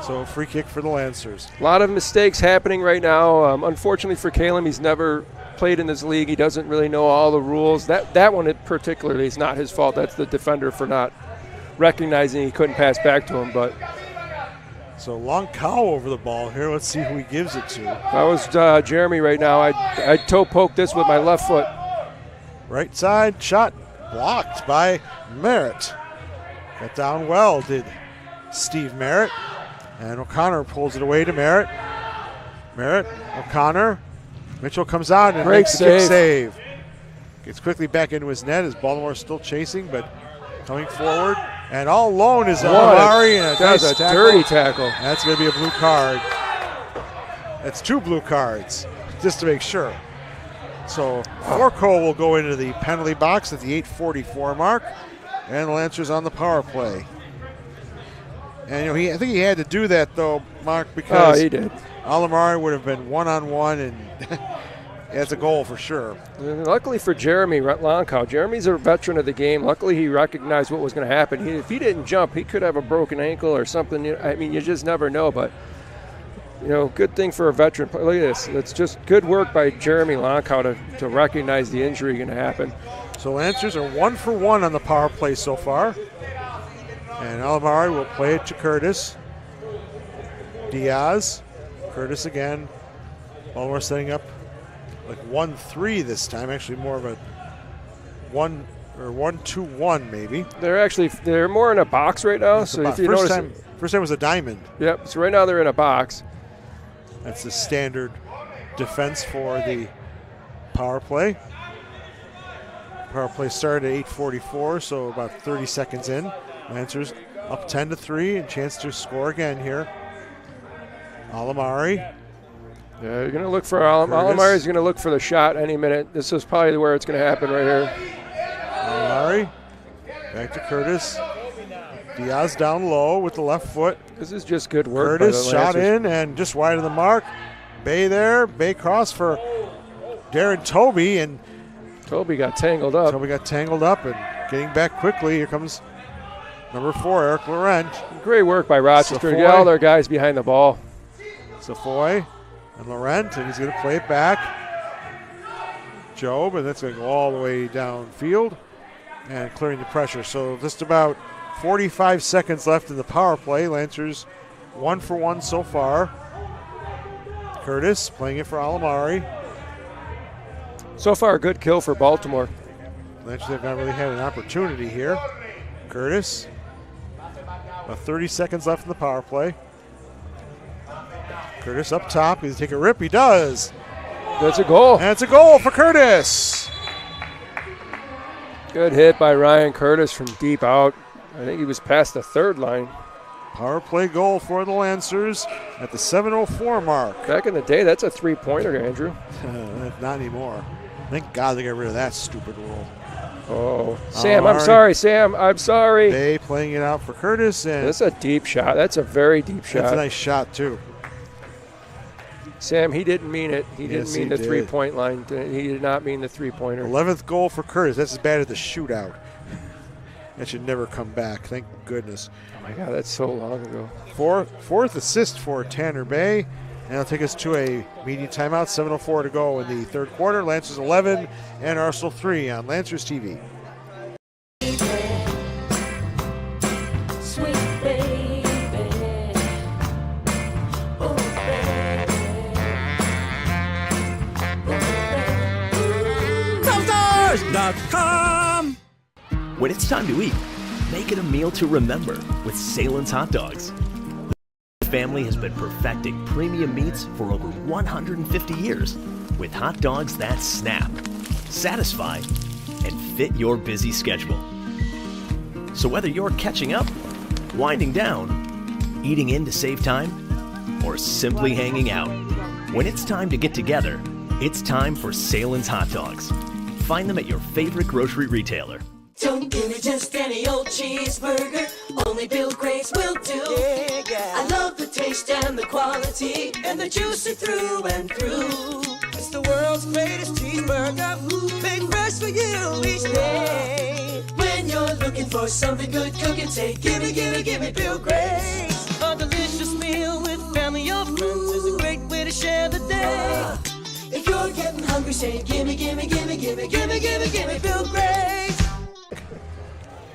A: So a free kick for the Lancers.
B: A lot of mistakes happening right now. Unfortunately for Caleb, he's never played in this league. He doesn't really know all the rules. That one particularly is not his fault. That's the defender for not recognizing he couldn't pass back to him. But
A: so long cow over the ball here. Let's see who he gives it to.
B: If I was Jeremy right now, I'd toe poke this with my left foot.
A: Right side shot blocked by Merritt. Got down well, did Steve Merritt. And O'Connor pulls it away to Merritt. Merritt, O'Connor. Mitchell comes out and makes a kick save. Gets quickly back into his net as Baltimore still chasing, but coming forward. And all alone is Amari.
B: That's a dirty tackle.
A: That's going to be a blue card. That's 2 blue cards, just to make sure. So Florco will go into the penalty box at the 8:44 mark, and the Lancers on the power play. And I think he had to do that though, Mark, because
B: he did.
A: Alamari would have been one-on-one, and it's a goal for sure.
B: And luckily for Jeremy Lonkow, Jeremy's a veteran of the game. Luckily he recognized what was going to happen. If he didn't jump, he could have a broken ankle or something. I mean, you just never know, but good thing for a veteran. Look at this. It's just good work by Jeremy Lonkow to recognize the injury going to happen.
A: So Lancers are 1 for 1 on the power play so far. And Alamari will play it to Curtis. Diaz. Curtis again. Baltimore setting up like 1-3 this time. Actually more of a 1-2-1 maybe.
B: They're more in a box right now. So if you
A: first time was a diamond.
B: Yep. So right now they're in a box.
A: That's the standard defense for the power play. Power play started at 8:44, so about 30 seconds in. Lancers up 10-3, and chance to score again here. Alamari.
B: Yeah, you're going to look for Alamari is going to look for the shot any minute. This is probably where it's going to happen right here.
A: Alamari back to Curtis. Diaz down low with the left foot.
B: This is just good work.
A: Curtis shot in and just wide of the mark. Bay there. Bay cross for Darren Toby, and
B: Toby got tangled up.
A: And getting back quickly. Here comes number 4, Eric Laurent.
B: Great work by Rochester. Get all their guys behind the ball.
A: Safoy and Laurent, and he's going to play it back. Job, and that's going to go all the way downfield and clearing the pressure. So just about 45 seconds left in the power play. Lancers 1 for 1 so far. Curtis playing it for Alamari.
B: So far, a good kill for Baltimore.
A: Lancers have not really had an opportunity here. Curtis. About 30 seconds left in the power play. Curtis up top. He's take a rip. He does.
B: That's a goal.
A: And it's a goal for Curtis.
B: Good hit by Ryan Curtis from deep out. I think he was past the third line.
A: Power play goal for the Lancers at the 7:04 mark.
B: Back in the day, that's a 3-pointer, Andrew.
A: Not anymore. Thank God they got rid of that stupid rule.
B: Oh, Sam, I'm sorry, Sam. I'm sorry.
A: They playing it out for Curtis. And
B: that's a deep shot. That's a very deep shot.
A: That's a nice shot, too.
B: Sam, he didn't mean it. He didn't mean the 3-point line. He did not mean the 3-pointer.
A: 11th goal for Curtis. That's as bad as the shootout. That should never come back. Thank goodness.
B: Oh, my God, that's so long ago.
A: Fourth assist for Tanner Bay. And it'll take us to a media timeout. 7:04 to go in the third quarter. Lancers 11 and Arsenal 3 on Lancers TV.
D: Sweet baby. Oh, baby.
E: Stars.com. When it's time to eat, make it a meal to remember with Salen's Hot Dogs. The family has been perfecting premium meats for over 150 years with hot dogs that snap, satisfy, and fit your busy schedule. So whether you're catching up, winding down, eating in to save time, or simply hanging out, when it's time to get together, it's time for Salen's Hot Dogs. Find them at your favorite grocery retailer.
D: Don't give me just any old cheeseburger. Only Bill Gray's will do. Yeah. I love the taste and the quality and the juicy through and through. It's the world's greatest cheeseburger. Made fresh for you each day. When you're looking for something good cooking, say gimme, gimme, gimme Bill Gray's. A delicious meal with family or friends is a great way to share the day. If you're getting hungry, say gimme, gimme, gimme, gimme, gimme, gimme, gimme Bill Gray's.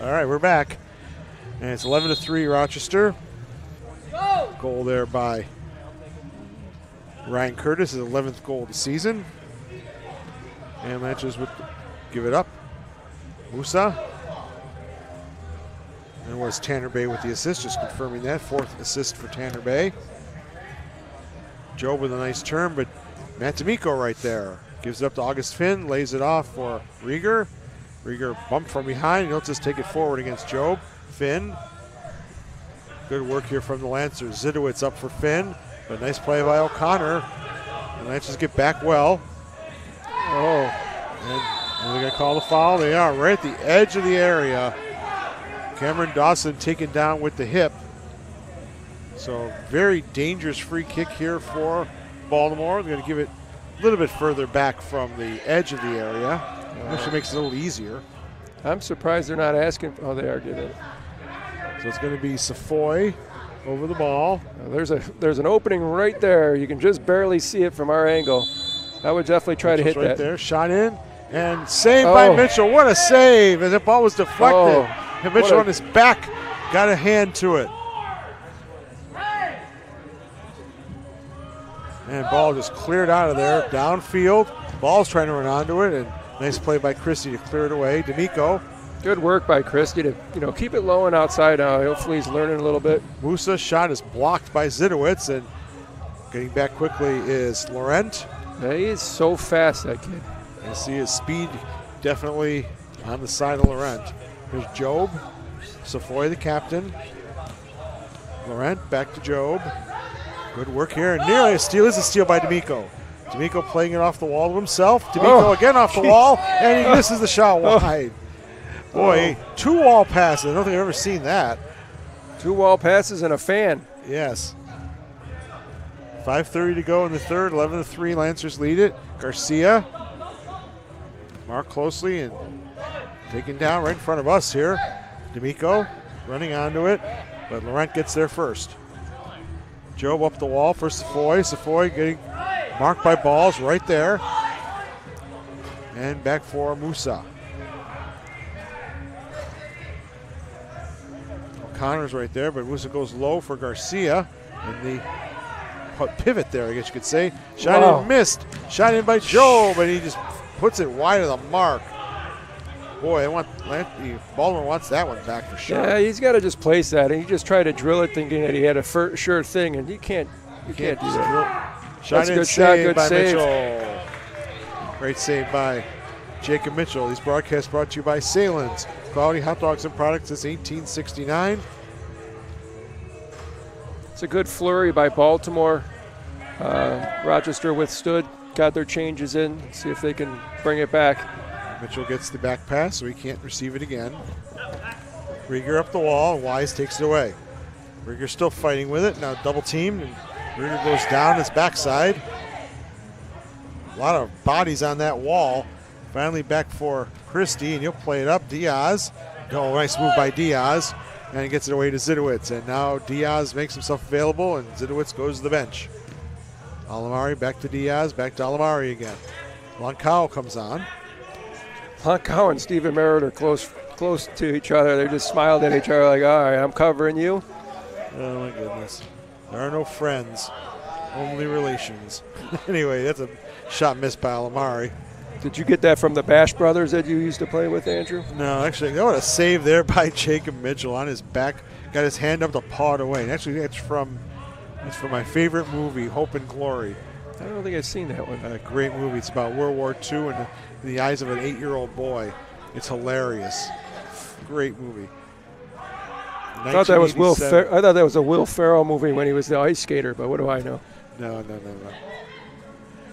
A: All right, we're back. And it's 11-3 Rochester. Goal there by Ryan Curtis, his 11th goal of the season. And Lancers would give it up. Musa. And it was Tanner Bay with the assist, just confirming that. 4th assist for Tanner Bay. Joe with a nice turn, but Matt D'Amico right there. Gives it up to August Finn, lays it off for Rieger. Rieger bumped from behind. He'll just take it forward against Job. Finn. Good work here from the Lancers. Zidowitz up for Finn. But nice play by O'Connor. The Lancers get back well.
B: Oh.
A: And they're going to call the foul. They are right at the edge of the area. Cameron Dawson taken down with the hip. So very dangerous free kick here for Baltimore. They're going to give it a little bit further back from the edge of the area. Actually makes it a little easier.
B: I'm surprised they're not asking. Oh, they are giving it.
A: So it's going to be Safoy over the ball.
B: There's an opening right there. You can just barely see it from our angle. I would definitely try to hit
A: right
B: that.
A: There, shot in, and saved by Mitchell. What a save! As the ball was deflected, and Mitchell on his back got a hand to it. And ball just cleared out of there, downfield. Ball's trying to run onto it, and nice play by Christie to clear it away. D'Amico.
B: Good work by Christie to keep it low and outside. Hopefully he's learning a little bit.
A: Musa's shot is blocked by Zidowitz, and getting back quickly is Laurent.
B: Yeah, he is so fast, that kid.
A: You see his speed definitely on the side of Laurent. Here's Job. Safoy, the captain. Laurent back to Job. Good work here. And nearly a steal. Is a steal by D'Amico. D'Amico playing it off the wall to himself. D'Amico again off the wall, and he misses the shot wide. Boy, 2 wall passes. I don't think I've ever seen that.
B: 2 wall passes and a fan.
A: Yes. 5:30 to go in the third. 11-3. Lancers lead it. Garcia. Mark closely and taken down right in front of us here. D'Amico running onto it, but Laurent gets there first. Job up the wall for Safoy. Safoy getting marked by balls right there. And back for Musa. O'Connor's right there, but Musa goes low for Garcia. And the pivot there, I guess you could say. Shot in, missed. Shot in by Job, and he just puts it wide of the mark. Boy, Baltimore wants that one back for sure.
B: Yeah, he's got to just place that. And he just tried to drill it thinking that he had a sure thing, and you can't do that.
A: Shot in,
B: good shot, good
A: by
B: save.
A: Mitchell. Great save by Jacob Mitchell. These broadcasts brought to you by Salen's. Quality hot dogs and products since 1869.
B: It's a good flurry by Baltimore. Rochester withstood, got their changes in. See if they can bring it back.
A: Mitchell gets the back pass, so he can't receive it again. Rieger up the wall, and Wise takes it away. Rieger still fighting with it, now double teamed, and Rieger goes down his backside. A lot of bodies on that wall. Finally back for Christie, and he'll play it up. Diaz, nice move by Diaz, and he gets it away to Zidowitz. And now Diaz makes himself available, and Zidowitz goes to the bench. Alamari back to Diaz, back to Alamari again. Lancao comes on.
B: Lancao and Stephen Merritt are close to each other. They just smiled at each other like, all right, I'm covering you.
A: Oh, my goodness. There are no friends, only relations. Anyway, that's a shot missed by Alamari.
B: Did you get that from the Bash brothers that you used to play with, Andrew?
A: No, actually, what a save there by Jacob Mitchell on his back. Got his hand up to paw it away. And actually, that's from my favorite movie, Hope and Glory.
B: I don't think I've seen that one.
A: A great movie. It's about World War II and in the eyes of an 8-year-old boy. It's hilarious. Great movie.
B: I thought that was I thought that was a Will Ferrell movie when he was the ice skater, but what do I know?
A: No.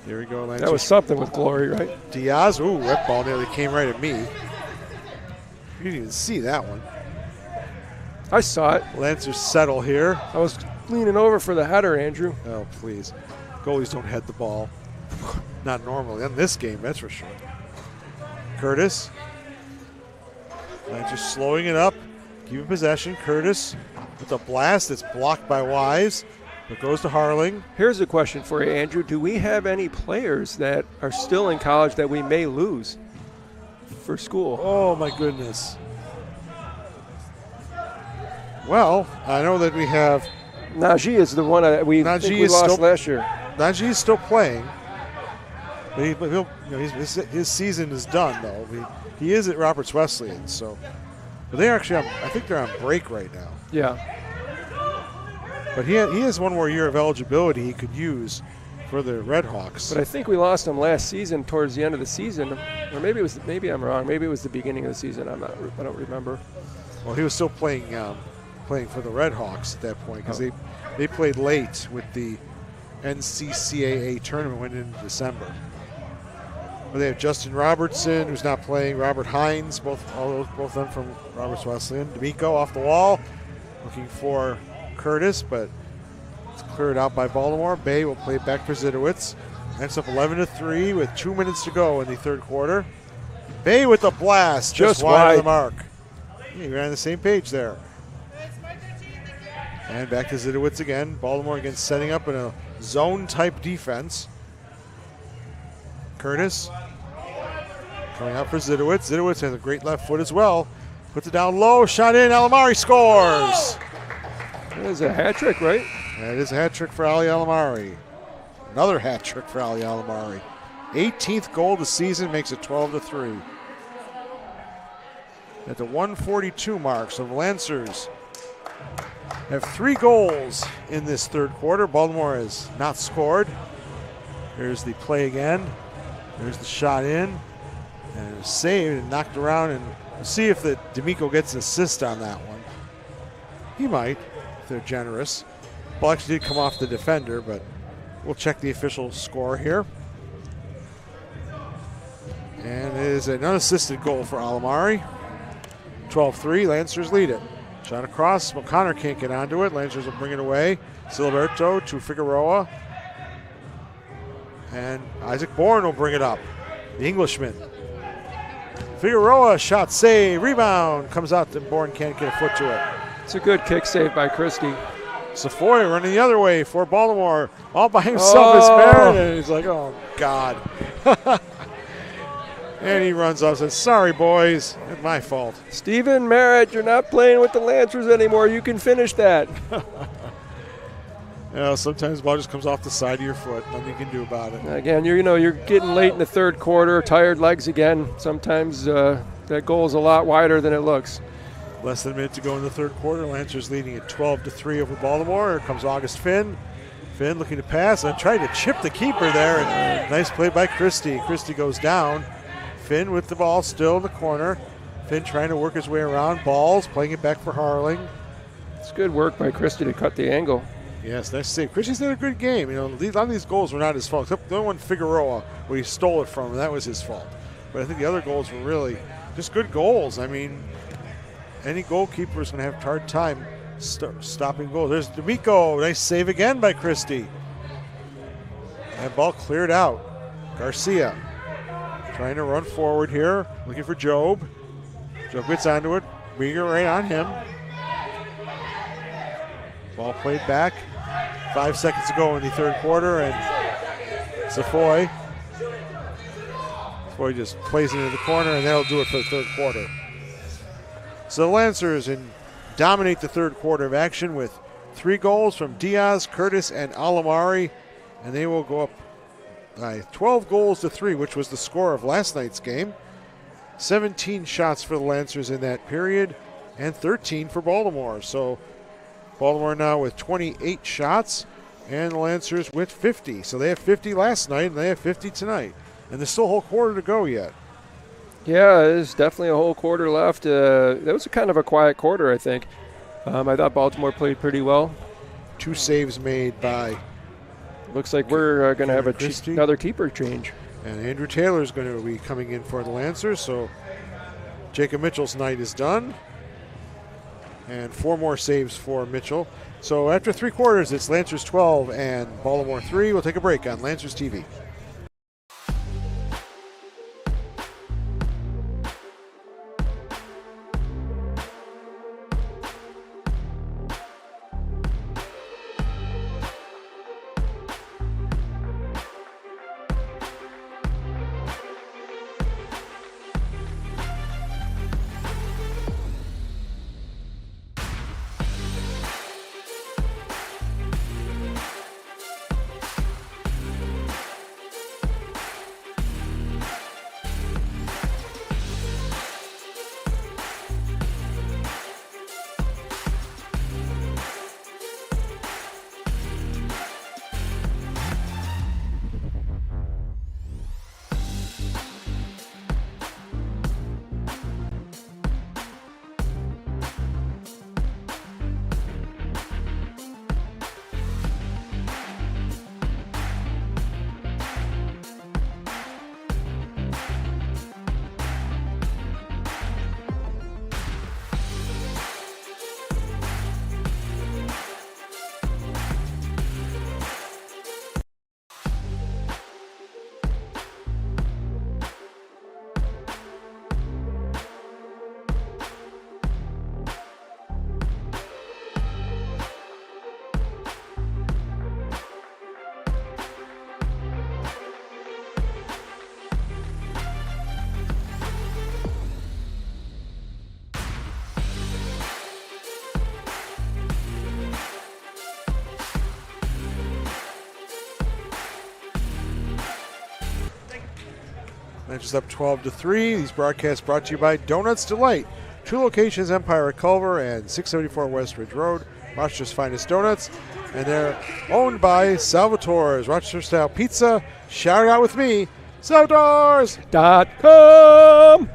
A: Here we go, Lancers.
B: That was something with Glory, right?
A: Diaz, that ball nearly came right at me. You didn't even see that one.
B: I saw it.
A: Lancers settle here.
B: I was leaning over for the header, Andrew.
A: Oh, please. Goalies don't head the ball. Not normally. In this game, that's for sure. Curtis. Lancers slowing it up. Keeping possession. Curtis with a blast that's blocked by Wise. It goes to Harling.
B: Here's a question for you, Andrew. Do we have any players that are still in college that we may lose for school?
A: Oh, my goodness. Well, I know that we have...
B: Najee is the one that we lost last year.
A: Najee is still playing. But his season is done, though. He is at Roberts Wesleyan, so... But they're actually I think they're on break right now.
B: Yeah.
A: But he has one more year of eligibility he could use for the Red Hawks.
B: But I think we lost him last season towards the end of the season, or maybe I'm wrong. Maybe it was the beginning of the season. I don't remember.
A: Well, he was still playing for the Red Hawks at that point because they played late with the NCCAA tournament, went in December. Well, they have Justin Robertson, who's not playing, Robert Hines, both of them from Roberts Wesleyan. D'Amico off the wall, looking for Curtis, but it's cleared out by Baltimore. Bay will play back for Zidowitz. Next up 11-3 with 2 minutes to go in the third quarter. Bay with a blast, just wide of the mark. Yeah, you're on the same page there. And back to Zidowitz again. Baltimore again setting up in a zone-type defense. Curtis coming out for Zidowitz. Zidowitz has a great left foot as well. Puts it down low, shot in, Alamari scores!
B: That is a hat trick, right?
A: That is a hat trick for Ali Alamari. Another hat trick for Ali Alamari. 18th goal of the season, makes it 12-3. At the 1:42 mark, so the Lancers have 3 goals in this third quarter. Baltimore has not scored. Here's the play again. There's the shot in. And it was saved and knocked around. And we'll see if the D'Amico gets an assist on that one. He might, if they're generous. Ball actually did come off the defender, but we'll check the official score here. And it is an unassisted goal for Alamari. 12-3, Lancers lead it. Shot across, O'Connor can't get onto it. Lancers will bring it away. Siliberto to Figueroa. And Isaac Bourne will bring it up. The Englishman. Figueroa, shot save, rebound. Comes out and Bourne can't get a foot to it.
B: It's a good kick save by Christie.
A: Safoy running the other way for Baltimore. All by himself is Barrett, and he's like, oh, God. And he runs off and says, sorry, boys. It's my fault.
B: Stephen Merritt, you're not playing with the Lancers anymore. You can finish that.
A: Sometimes the ball just comes off the side of your foot. Nothing you can do about it.
B: Again, you're getting late in the third quarter, tired legs again. Sometimes that goal is a lot wider than it looks.
A: Less than a minute to go in the third quarter. Lancers leading at 12-3 over Baltimore. Here comes August Finn. Finn looking to pass and trying to chip the keeper there. And nice play by Christie. Christie goes down. Finn with the ball still in the corner. Finn trying to work his way around. Balls, playing it back for Harling.
B: It's good work by Christie to cut the angle.
A: Yes, nice save. Christie's did a good game. A lot of these goals were not his fault. Except the only one, Figueroa, where he stole it from him, that was his fault. But I think the other goals were really just good goals. I mean, any goalkeeper is going to have a hard time stopping goals. There's D'Amico. Nice save again by Christie. And ball cleared out. Garcia trying to run forward here, looking for Job. Job gets onto it. Rieger right on him. Ball played back. 5 seconds to go in the third quarter, and Safoy just plays it into the corner, and that'll do it for the third quarter. So the Lancers dominate the third quarter of action with 3 goals from Diaz, Curtis, and Alamari, and they will go up by 12-3, which was the score of last night's game. 17 shots for the Lancers in that period, and 13 for Baltimore. So Baltimore now with 28 shots, and the Lancers with 50. So they have 50 last night, and they have 50 tonight. And there's still a whole quarter to go yet.
B: Yeah, there's definitely a whole quarter left. That was a kind of a quiet quarter, I think. I thought Baltimore played pretty well.
A: 2 saves made by...
B: Looks like we're going to have another keeper change.
A: And Andrew Taylor is going to be coming in for the Lancers. So Jacob Mitchell's night is done. And 4 more saves for Mitchell. So after 3 quarters, it's Lancers 12 and Baltimore 3. We'll take a break on Lancers TV. Lancers up 12-3. These broadcasts brought to you by Donuts Delight. 2 locations, Empire at Culver and 674 West Ridge Road, Rochester's finest donuts. And they're owned by Salvatore's Rochester-style pizza. Shout it out with me, Salvatores.com.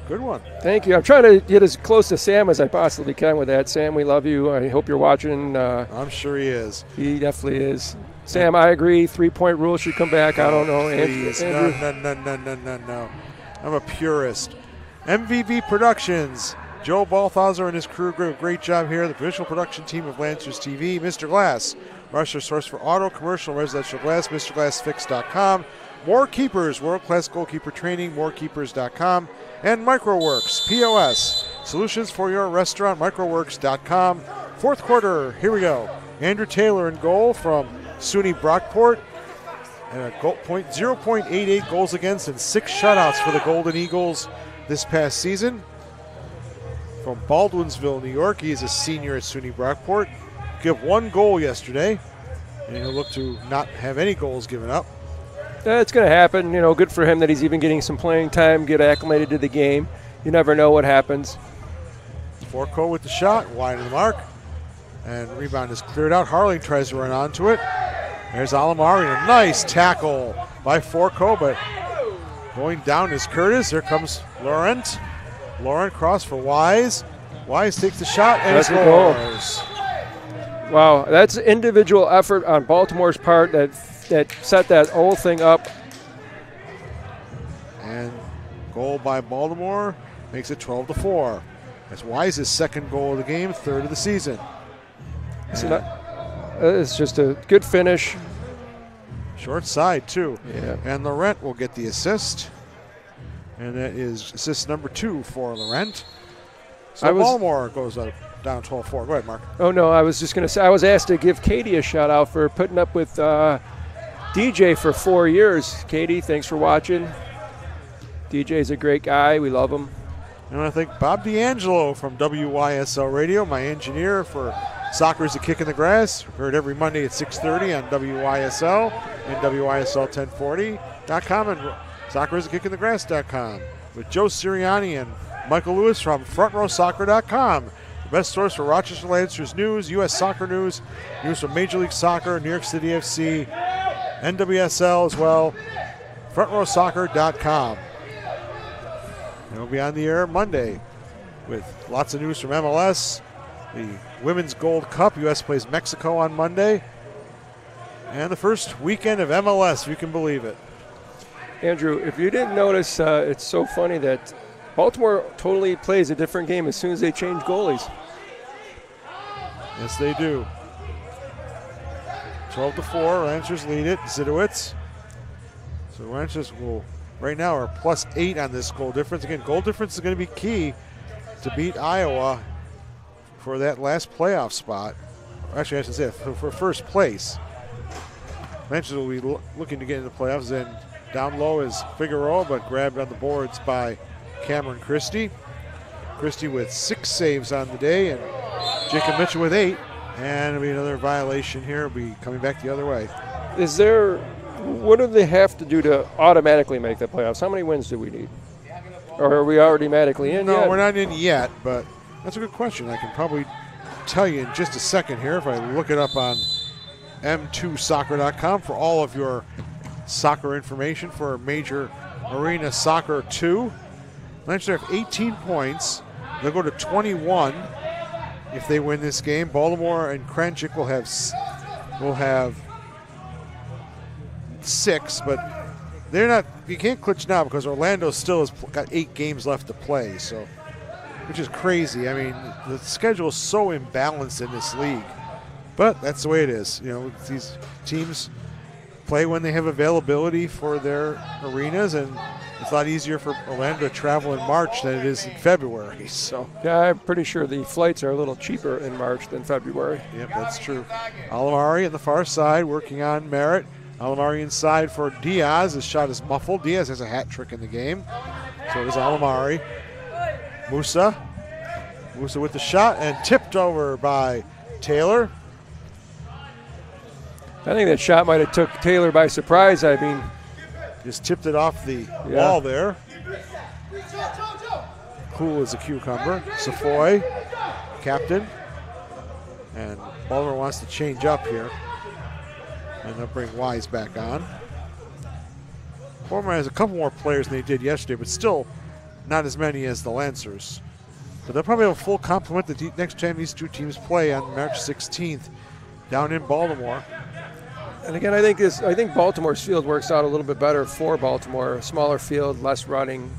A: Good one.
B: Thank you. I'm trying to get as close to Sam as I possibly can with that. Sam, we love you. I hope you're watching.
A: I'm sure he is.
B: He definitely is. Sam, I agree. 3-point rule should come back. I don't know.
A: Please. No. I'm a purist. MVB Productions. Joe Balthazar and his crew do a great job here. The professional production team of Lancers TV. Mr. Glass, Rochester's source for auto, commercial, residential glass. MrGlassFix.com. More Keepers, world-class goalkeeper training. MoreKeepers.com. And MicroWorks, POS, solutions for your restaurant. MicroWorks.com. Fourth quarter, here we go. Andrew Taylor in goal from SUNY Brockport. And a 0.88 goals against and 6 shutouts for the Golden Eagles this past season. From Baldwinsville, New York, he is a senior at SUNY Brockport. Give 1 goal yesterday, and he'll look to not have any goals given up.
B: It's going to happen. Good for him that he's even getting some playing time, get acclimated to the game. You never know what happens.
A: Forco with the shot, wide of the mark. And rebound is cleared out. Harling tries to run onto it. There's Alamari, a nice tackle by Forco, but going down is Curtis. Here comes Laurent. Laurent cross for Wise. Wise takes the shot and scores.
B: Wow, that's individual effort on Baltimore's part that set that whole thing up.
A: And goal by Baltimore makes it 12-4. That's Wise's second goal of the game, third of the season.
B: It's just a good finish.
A: Short side, too.
B: Yeah.
A: And Laurent will get the assist. And that is assist number 2 for Laurent. So Baltimore goes up, down 12-4. Go ahead, Mark.
B: Oh, no, I was just going to say, I was asked to give Katie a shout-out for putting up with DJ for 4 years. Katie, thanks for watching. DJ's a great guy. We love him.
A: And I want to thank Bob D'Angelo from WYSL Radio, my engineer for Soccer is a Kick in the Grass. Heard every Monday at 6:30 on WYSL and WYSL1040.com and soccerisakickinthegrass.com with Joe Sirianni and Michael Lewis from FrontRowSoccer.com. The best source for Rochester Lancers news, U.S. soccer news, news from Major League Soccer, New York City FC, NWSL as well. FrontRowSoccer.com. And we'll be on the air Monday with lots of news from MLS. The Women's Gold Cup, U.S. plays Mexico on Monday. And the first weekend of MLS, if you can believe it.
B: Andrew, if you didn't notice, it's so funny that Baltimore totally plays a different game as soon as they change goalies.
A: Yes, they do. 12-4, Lancers lead it. Zidowitz. So Lancers will, right now, are +8 on this goal difference. Again, goal difference is going to be key to beat Iowa for that last playoff spot. Actually, I should say for first place. Lancers will be looking to get into the playoffs. Then down low is Figueroa, but grabbed on the boards by Cameron Christie. Christie with 6 saves on the day, and Jacob Mitchell with 8. And it'll be another violation here. It'll be coming back the other way.
B: What do they have to do to automatically make the playoffs? How many wins do we need? Or are we already automatically in
A: No,
B: yet?
A: we're not in yet, but that's a good question. I can probably tell you in just a second here if I look it up on m2soccer.com for all of your soccer information for Major Arena Soccer 2. Lancers have 18 points. They'll go to 21 if they win this game. Baltimore and Kranjik will have 6, but they're not. You can't clinch now because Orlando still has got 8 games left to play. So, which is crazy. I mean, the schedule is so imbalanced in this league, but that's the way it is. You know, these teams play when they have availability for their arenas, and it's a lot easier for Orlando to travel in March than it is in February. So
B: yeah, I'm pretty sure the flights are a little cheaper in March than February.
A: Yep, that's true. Alamari on the far side working on Merritt. Alamari inside for Diaz. His shot is muffled. Diaz has a hat trick in the game. So does Alamari. Musa with the shot and tipped over by Taylor.
B: I think that shot might have took Taylor by surprise. I mean,
A: Just tipped it off the wall there. Cool as a cucumber. Safoy, captain. And Baltimore wants to change up here. And they'll bring Wise back on. Baltimore has a couple more players than they did yesterday, but still not as many as the Lancers. But they'll probably have a full complement the next time these two teams play on March 16th down in Baltimore.
B: And again, I think Baltimore's field works out a little bit better for Baltimore. A smaller field, less running.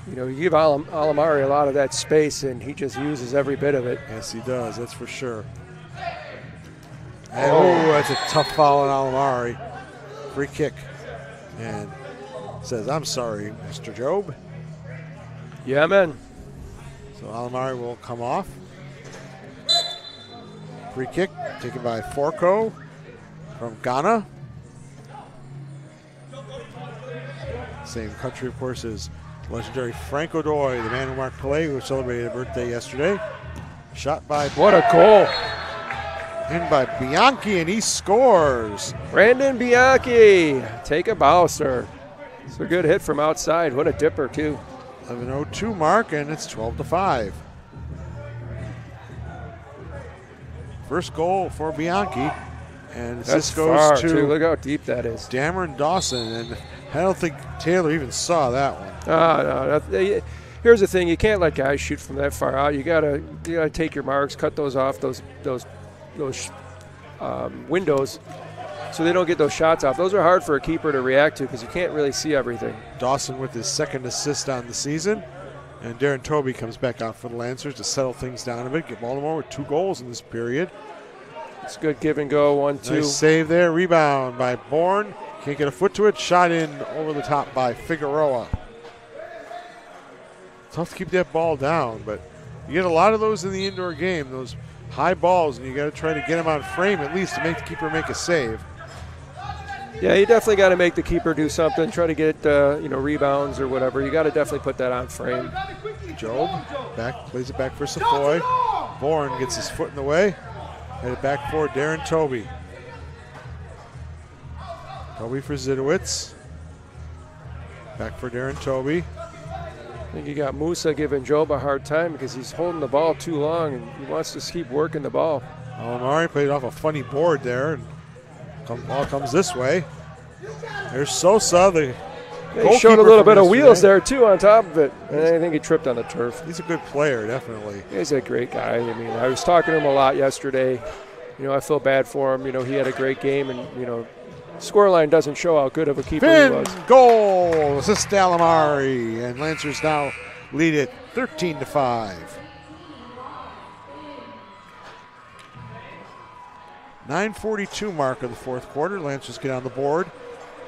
B: You know, you give Alamari a lot of that space, and he just uses every bit of it.
A: Yes, he does. That's for sure. And, that's a tough foul on Alamari. Free kick. And says, I'm sorry, Mr. Job.
B: Yeah, man.
A: So Alamari will come off. Free kick taken by Forco from Ghana. Same country, of course, as legendary Frank O'Doy, the man who marked Pelé, who celebrated a birthday yesterday. Shot by...
B: What a goal.
A: In by Bianchi, and he scores.
B: Brandon Bianchi, take a bow, sir. It's a good hit from outside. What a dipper, too.
A: 11:02 mark, and it's 12-5. First goal for Bianchi, and this goes
B: far,
A: to
B: too. Look how deep that is.
A: Dameron Dawson, and I don't think Taylor even saw that one.
B: No. Here's the thing: you can't let guys shoot from that far out. You gotta take your marks, cut those off, those windows, so they don't get those shots off. Those are hard for a keeper to react to because you can't really see everything.
A: Dawson with his second assist on the season. And Darren Toby comes back out for the Lancers to settle things down a bit. Get Baltimore with 2 goals in this period.
B: It's a good give and go, 1-2.
A: Nice save there. Rebound by Bourne. Can't get a foot to it. Shot in over the top by Figueroa. Tough to keep that ball down, but you get a lot of those in the indoor game, those high balls, and you got to try to get them on frame at least to make the keeper make a save.
B: Yeah, you definitely got to make the keeper do something, try to get rebounds or whatever. You got to definitely put that on frame.
A: Job plays it back for Safoy. Bourne gets his foot in the way. Headed back for Darren Toby. Toby for Zidowitz. Back for Darren Toby.
B: I think you got Musa giving Job a hard time because he's holding the ball too long and he wants to keep working the ball.
A: Alamari played off a funny board there, and ball comes this way. There's Sosa.
B: He showed a little bit of wheels there, too, on top of it. And I think he tripped on the turf.
A: He's a good player, definitely.
B: He's a great guy. I mean, I was talking to him a lot yesterday. You know, I feel bad for him. You know, he had a great game, and, you know, scoreline doesn't show how good of a keeper he was.
A: Goal! Assist to Alamari. And Lancers now lead it 13-5. 9:42 mark of the fourth quarter. Lancers get on the board.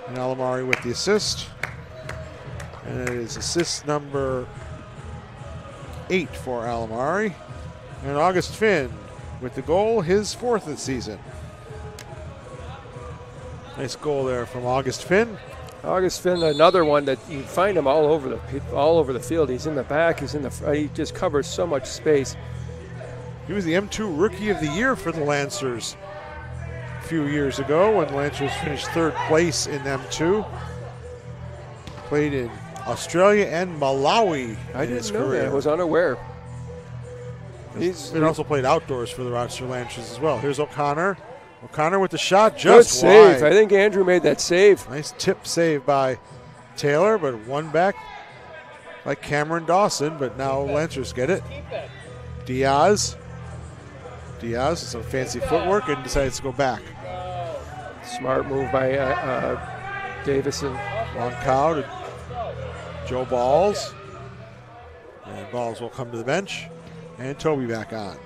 A: And Alamari with the assist. And it is assist number 8 for Alamari. And August Finn with the goal, his 4th of the season. Nice goal there from August Finn.
B: August Finn, another one that you find him all over the field. He's in the back, he's in the front. He just covers so much space.
A: He was the M2 Rookie of the Year for the Lancers a few years ago when Lancers finished 3rd place in M2. Played in Australia and Malawi.
B: I didn't know that. I was unaware.
A: He's also played outdoors for the Rochester Lancers as well. Here's O'Connor. O'Connor with the shot just
B: good
A: wide.
B: save. I think Andrew made that save.
A: Nice tip save by Taylor, but one back by Cameron Dawson, but now Lancers get it. Diaz with some fancy footwork and decides to go back.
B: Smart move by Davison.
A: Long cow to Joe Balls. And Balls will come to the bench. And Toby back on.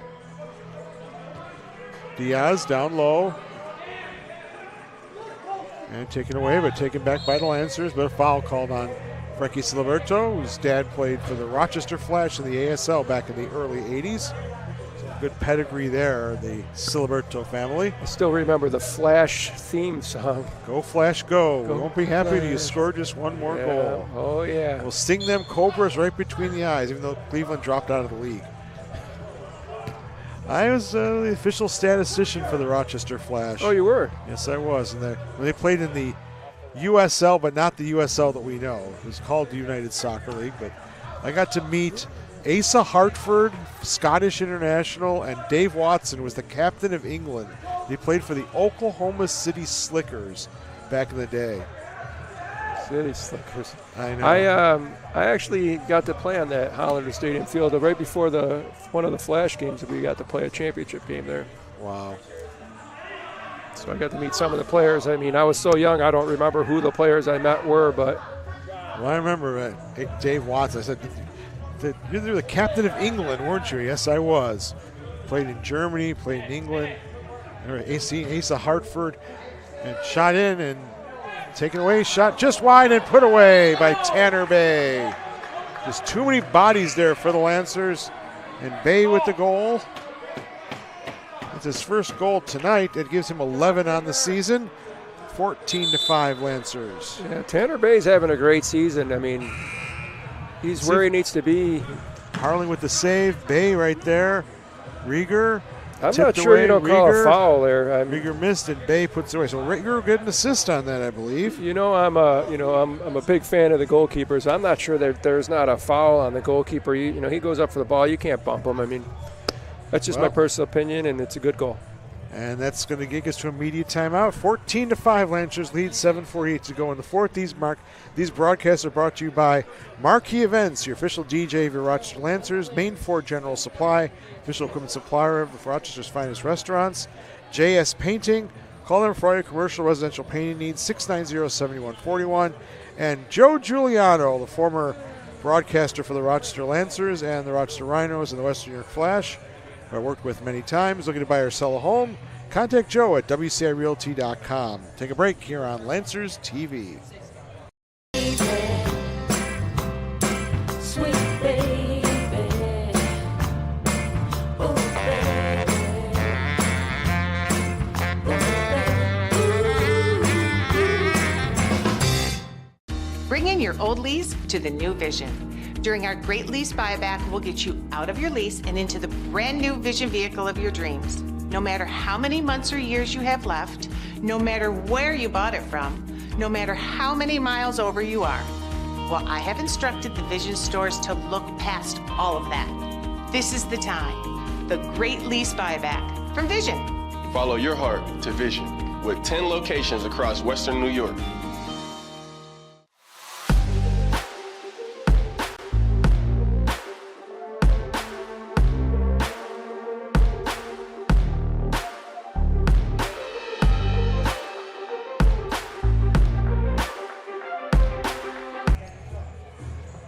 A: Diaz down low. And taken away, but taken back by the Lancers. But a foul called on Frankie Siliberto, whose dad played for the Rochester Flash in the ASL back in the early 80s. Good pedigree there, the Siliberto family.
B: I still remember the Flash theme song.
A: Go Flash, go. We won't be happy till you score just one more goal.
B: Oh, yeah.
A: We'll sting them Cobras right between the eyes, even though Cleveland dropped out of the league. I was the official statistician for the Rochester Flash.
B: Oh, you were?
A: Yes, I was. And when they played in the USL, but not the USL that we know. It was called the United Soccer League. But I got to meet Asa Hartford, Scottish international, and Dave Watson was the captain of England. He played for the Oklahoma City Slickers back in the day.
B: City Slickers.
A: I know.
B: I actually got to play on that Hollander Stadium field right before one of the Flash games. We got to play a championship game there.
A: Wow.
B: So I got to meet some of the players. I mean, I was so young, I don't remember who the players I met were, but.
A: Well, I remember Dave Watson. I said, "You're the captain of England, weren't you?" Yes, I was. Played in Germany, played in England. Asa Hartford, and shot in and taken away. Shot just wide and put away by Tanner Bay. Just too many bodies there for the Lancers. And Bay with the goal. It's his first goal tonight. It gives him 11 on the season. 14-5 Lancers.
B: Yeah, Tanner Bay's having a great season. I mean, he's where he needs to be.
A: Harling with the save. Bay right there. Rieger.
B: I'm not sure you don't call a foul there.
A: Rieger missed and Bay puts it away. So Rieger get an assist on that, I believe.
B: I'm a big fan of the goalkeepers. I'm not sure that there's not a foul on the goalkeeper. He goes up for the ball. You can't bump him. I mean, that's just my personal opinion, and it's a good goal.
A: And that's going to get us to immediate timeout. 14-5, Lancers lead, 7:48 to go in the fourth. These broadcasts are brought to you by Marquee Events, your official DJ of your Rochester Lancers, Main Ford General Supply, official equipment supplier of Rochester's finest restaurants, JS Painting. Call them for all your commercial residential painting needs, 690-7141. And Joe Giuliano, the former broadcaster for the Rochester Lancers and the Rochester Rhinos and the Western New York Flash, who I worked with many times. Looking to buy or sell a home? Contact Joe at WCIRealty.com. Take a break here on Lancers TV.
D: Sweet baby. Oh, baby.
F: Bring in your old lease to the new Vision. During our great lease buyback, we'll get you out of your lease and into the brand new Vision vehicle of your dreams. No matter how many months or years you have left, no matter where you bought it from, no matter how many miles over you are. Well, I have instructed the Vision stores to look past all of that. This is the time. The great lease buyback from Vision.
G: Follow your heart to Vision with 10 locations across Western New York.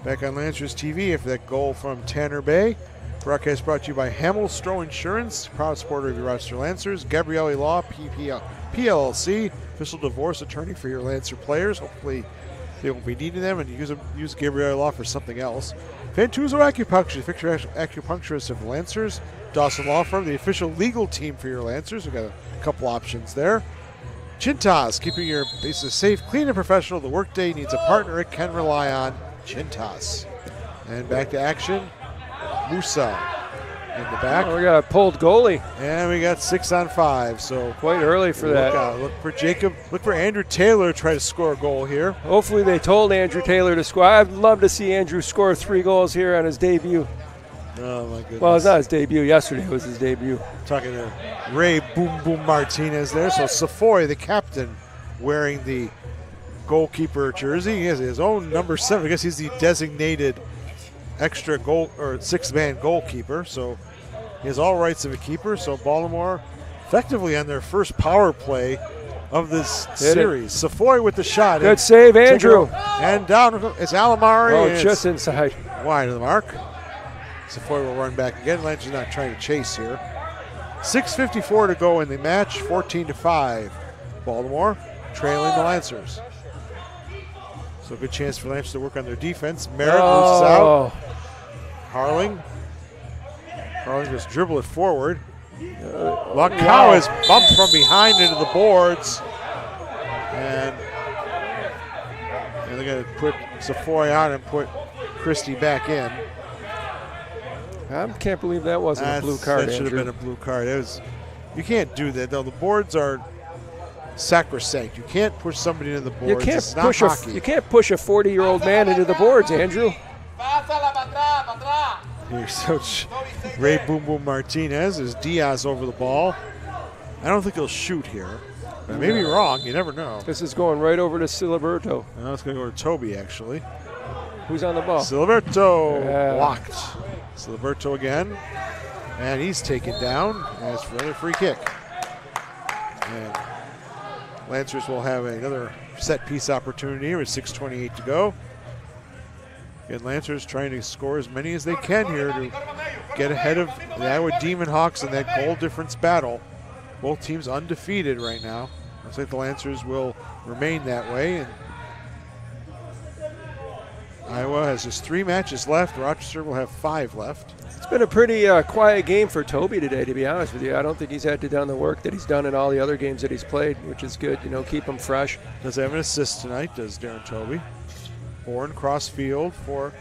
A: Back on Lancers TV after that goal from Tanner Bay. Broadcast brought to you by Hamel-Stroh Insurance, proud supporter of your Rochester Lancers. Gabrielli Law, PLLC, official divorce attorney for your Lancer players. Hopefully they won't be needing them and use Gabrielli Law for something else. Ventuzzo Acupuncture, the acupuncturist of the Lancers. Dawson Law Firm, the official legal team for your Lancers. We've got a couple options there. Cintas, keeping your bases safe, clean, and professional. The workday needs a partner it can rely on. Cintas. And back to action. Musa in the back.
B: Oh, we got a pulled goalie.
A: And we got 6 on 5. So
B: quite early for that.
A: Look for Jacob. Look for Andrew Taylor to try to score a goal here.
B: Hopefully they told Andrew Taylor to score. I'd love to see Andrew score 3 goals here on his debut.
A: Oh, my goodness.
B: Well, it's not his debut. Yesterday was his debut.
A: Talking to Ray Boom Boom Martinez there. So Safoy, the captain, wearing the goalkeeper jersey. He has his own number 7. I guess he's the designated extra goal or 6-man goalkeeper. So he has all rights of a keeper. So Baltimore effectively on their first power play of this series. Safoy with the shot.
B: Good save, Andrew.
A: And down. It's Alamari.
B: Oh, just inside.
A: Wide of the mark. Safoy will run back again. Lancers not trying to chase here. 6:54 to go in the match. 14-5. Baltimore trailing the Lancers. So a good chance for Lancers to work on their defense. Merritt loses out. Harling just dribble it forward. Lacau is bumped from behind into the boards. And they're going to put Safoy out and put Christie back in.
B: I can't believe that wasn't a blue card,
A: That should have
B: Andrew.
A: been a blue card. You can't do that, though. The boards are sacrosanct. You can't push somebody into the boards. It's not hockey.
B: You can't push a 40-year-old man into the boards, Andrew.
A: Here's Coach Ray Boom Boom Martinez. There's Diaz over the ball. I don't think he'll shoot here. I may be wrong. You never know.
B: This is going right over to Siliberto.
A: Now it's going to go to Toby, actually.
B: Who's on the ball?
A: Siliberto
B: Yeah.
A: blocked. Siliberto again. And he's taken down as for another free kick. And Lancers will have another set piece opportunity here with 6:28 to go. Again, Lancers trying to score as many as they can here to get ahead of the Iowa Demon Hawks in that goal difference battle. Both teams undefeated right now. Looks like the Lancers will remain that way. And Iowa has just 3 matches left. Rochester will have 5 left.
B: It's been a pretty quiet game for Toby today, to be honest with you. I don't think he's had to done the work that he's done in all the other games that he's played, which is good. Keep him fresh.
A: Does have an assist tonight, does Darren Toby. Horn cross field for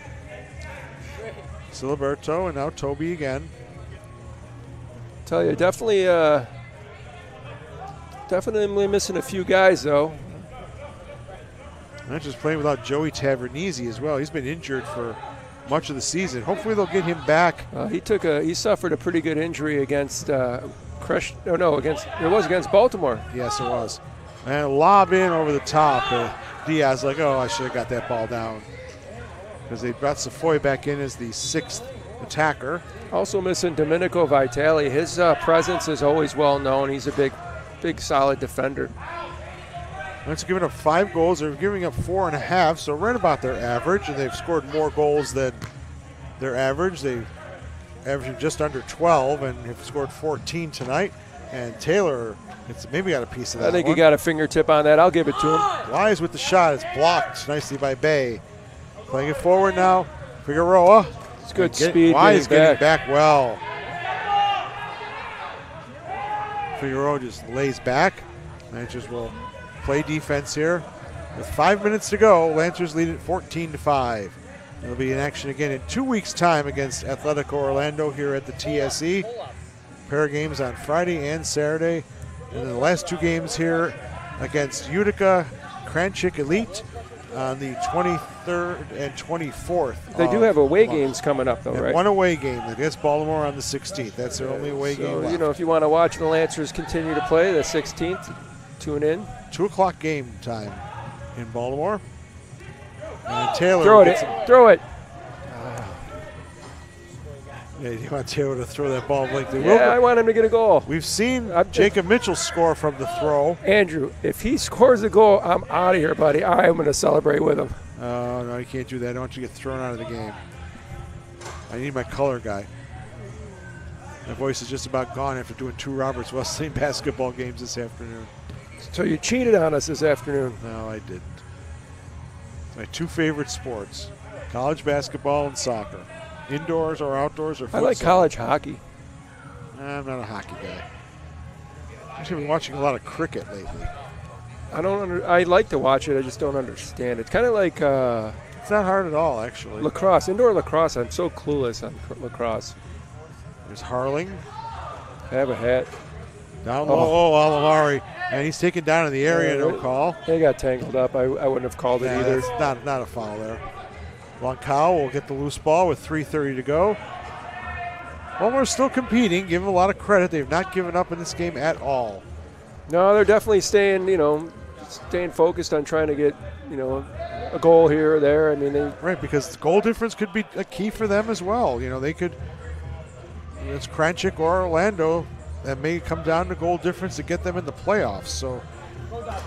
A: Siliberto, and now Toby again.
B: Tell you, definitely missing a few guys, though.
A: Not just playing without Joey Tavernese as well. He's been injured for much of the season. Hopefully they'll get him back.
B: He suffered a pretty good injury against against Baltimore.
A: Yes, it was. And a lob in over the top. Diaz like, I should have got that ball down. Because they brought Safoy back in as the 6th attacker.
B: Also missing Domenico Vitale. His presence is always well known. He's a big, solid defender.
A: That's giving up 5 goals. They're giving up 4.5, so right about their average, and they've scored more goals than their average. They averaging just under 12 and have scored 14 tonight. And Taylor, maybe got a piece of that.
B: I think he got a fingertip on that. I'll give it to him.
A: Wise with the shot. It's blocked nicely by Bay. Playing it forward now. Figueroa.
B: It's good speed.
A: Wise getting back well. Figueroa just lays back. Lancers will play defense here. With 5 minutes to go, Lancers lead at 14-5. They'll be in action again in 2 weeks' time against Atletico Orlando here at the TSE. Pair of games on Friday and Saturday. And then the last 2 games here against Utica, Kranchik Elite on the 23rd and 24th.
B: They do have away games coming up, though, right?
A: One away game against Baltimore on the 16th. That's their only away game left.
B: If you want to watch the Lancers continue to play the 16th, tune in.
A: 2 o'clock game time in Baltimore. And Taylor
B: Throw it.
A: Yeah, you want Taylor to throw that ball like they will.
B: Yeah, I want him to get a goal.
A: We've seen Jacob Mitchell score from the throw.
B: Andrew, if he scores a goal, I'm out of here, buddy. I'm going to celebrate with him.
A: Oh, no, you can't do that. I don't want you to get thrown out of the game. I need my color guy. My voice is just about gone after doing 2 Roberts Wesleyan basketball games this afternoon.
B: So you cheated on us this afternoon.
A: No, I didn't. It's my 2 favorite sports, college basketball and soccer. Indoors or outdoors or futsal.
B: I like college hockey.
A: I'm not a hockey guy. I've actually been watching a lot of cricket lately.
B: I like to watch it. I just don't understand it. It's kind of like
A: it's not hard at all, actually.
B: Lacrosse, indoor lacrosse. I'm so clueless on lacrosse.
A: There's Harling.
B: Have a hat.
A: Down low, Alamari. And he's taken down in the area, no call.
B: They got tangled up. I wouldn't have called it either.
A: It's not a foul there. Loncao will get the loose ball with 3:30 to go. Baltimore still competing. Give them a lot of credit. They've not given up in this game at all.
B: No, they're definitely staying focused on trying to get, a goal here or there. I mean,
A: right, because the goal difference could be a key for them as well. They could. It's Kranchik or Orlando that may come down to goal difference to get them in the playoffs. So.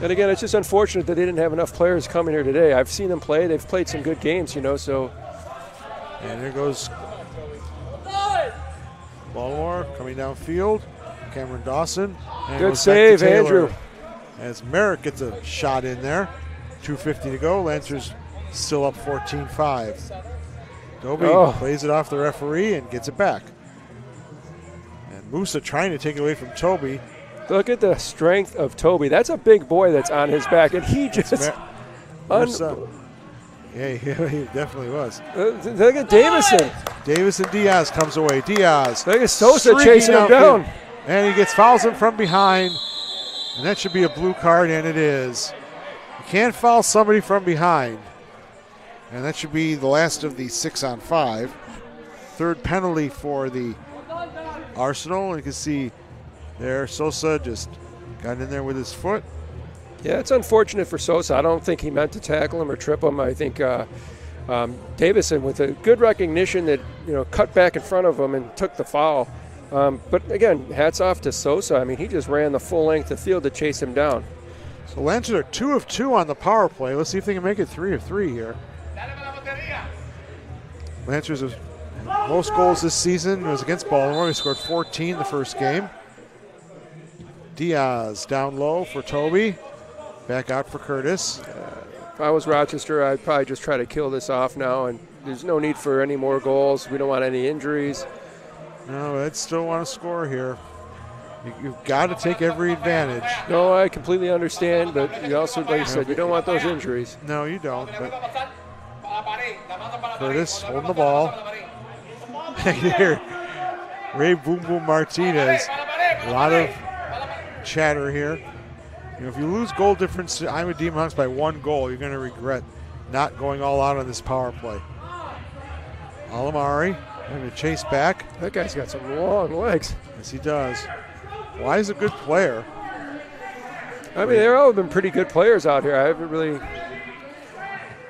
B: And again, it's just unfortunate that they didn't have enough players coming here today. I've seen them play. They've played some good games, so.
A: And there goes Baltimore coming downfield. Cameron Dawson. And
B: good save, Andrew.
A: As Merrick gets a shot in there. 2:50 to go. Lancers still up 14-5. Dobie plays it off the referee and gets it back. And Musa trying to take it away from Toby.
B: Look at the strength of Toby. That's a big boy that's on his back, and he just.
A: Yeah, he definitely was.
B: Look at Davison.
A: Davison Diaz comes away. Diaz.
B: Look at Sosa
A: streaking
B: chasing him
A: outfield.
B: down.
A: And he fouls him from behind. And that should be a blue card, and it is. You can't foul somebody from behind. And that should be the last of the 6-on-5. Third penalty for the Arsenal. You can see there Sosa just got in there with his foot.
B: Yeah, it's unfortunate for Sosa. I don't think he meant to tackle him or trip him. I think Davison, with a good recognition that, cut back in front of him and took the foul. But again, hats off to Sosa. I mean, he just ran the full length of the field to chase him down.
A: So Lancers are 2 of 2 on the power play. Let's see if they can make it 3 of 3 here. Lancers have most goals this season was against Baltimore. He scored 14 the first game. Diaz down low for Toby. Back out for Curtis.
B: If I was Rochester, I'd probably just try to kill this off now, and there's no need for any more goals. We don't want any injuries.
A: No, I'd still want to score here. You've got to take every advantage.
B: No, I completely understand, but you also, like you said, you don't want those injuries.
A: No, you don't. But Curtis holding the ball. Here, Ray Boom Boom Martinez. A lot of chatter here. If you lose goal difference to Iowa Demon Hawks by 1 goal, you're going to regret not going all out on this power play. Alamari going to chase back.
B: That guy's got some long legs.
A: Yes, he does. Why is a good player?
B: I mean, they've all been pretty good players out here. I haven't really.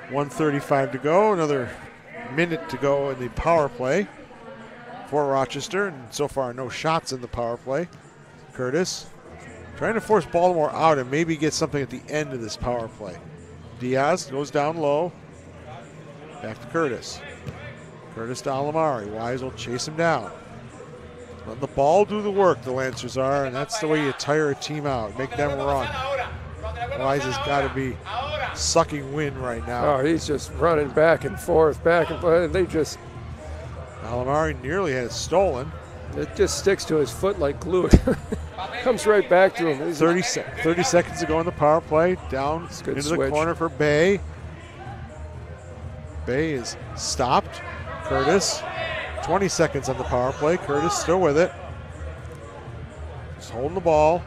A: 1:35 to go. Another minute to go in the power play for Rochester. And so far, no shots in the power play. Curtis trying to force Baltimore out and maybe get something at the end of this power play. Diaz goes down low. Back to Curtis. Curtis to Alamari. Wise will chase him down. Let the ball do the work, the Lancers are, and that's the way you tire a team out. Make them run. Wise has got to be sucking wind right now.
B: Oh, he's just running back and forth, back and forth. They just.
A: Alamari nearly had it stolen.
B: It just sticks to his foot like glue. Comes right back to him.
A: 30 seconds to go in the power play. Down into the corner for Bay. Bay is stopped. Curtis. 20 seconds on the power play. Curtis still with it. Just holding the ball.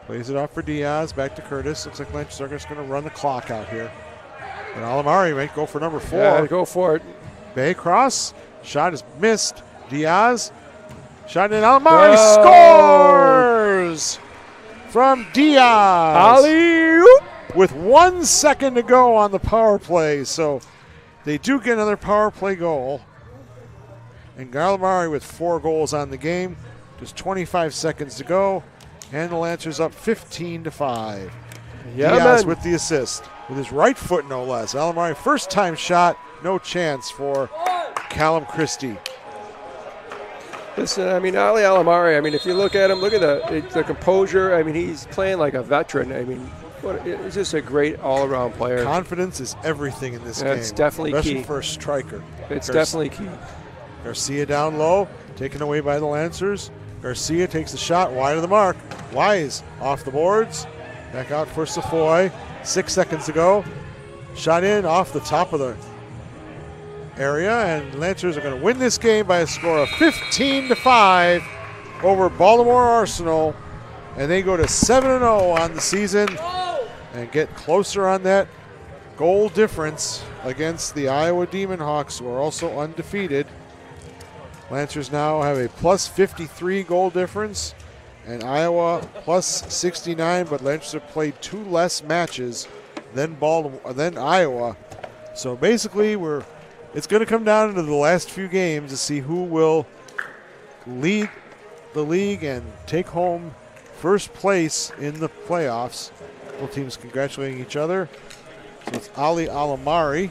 A: Plays it off for Diaz. Back to Curtis. Looks like Lancers are just going to run the clock out here. And Alamari might go for number 4.
B: Yeah, go for it.
A: Bay cross. Shot is missed. Diaz. Shot in. Alamari scores from Diaz.
B: Alley-oop.
A: With 1 second to go on the power play. So they do get another power play goal. And Alamari with 4 goals on the game. Just 25 seconds to go. And the Lancers up 15-5.
B: Yeah,
A: Diaz
B: man.
A: with the assist. With his right foot, no less. Alamari, first time shot. No chance for Callum Christie.
B: Listen, I mean, Ali Alamari, I mean, if you look at him, look at the composure. I mean, he's playing like a veteran. I mean, he's just a great all-around player.
A: Confidence is everything in this game.
B: It's definitely
A: especially
B: key.
A: for a striker.
B: It's definitely key.
A: Garcia down low, taken away by the Lancers. Garcia takes the shot wide of the mark. Wise off the boards. Back out for Safoy. 6 seconds to go. Shot in off the top of the area, and Lancers are going to win this game by a score of 15-5 over Baltimore Arsenal, and they go to 7-0 on the season and get closer on that goal difference against the Iowa Demon Hawks, who are also undefeated. Lancers now have a plus 53 goal difference, and Iowa plus 69, but Lancers have played 2 less matches than Iowa. So basically, it's going to come down into the last few games to see who will lead the league and take home first place in the playoffs. Both teams congratulating each other. So it's Ali Alamari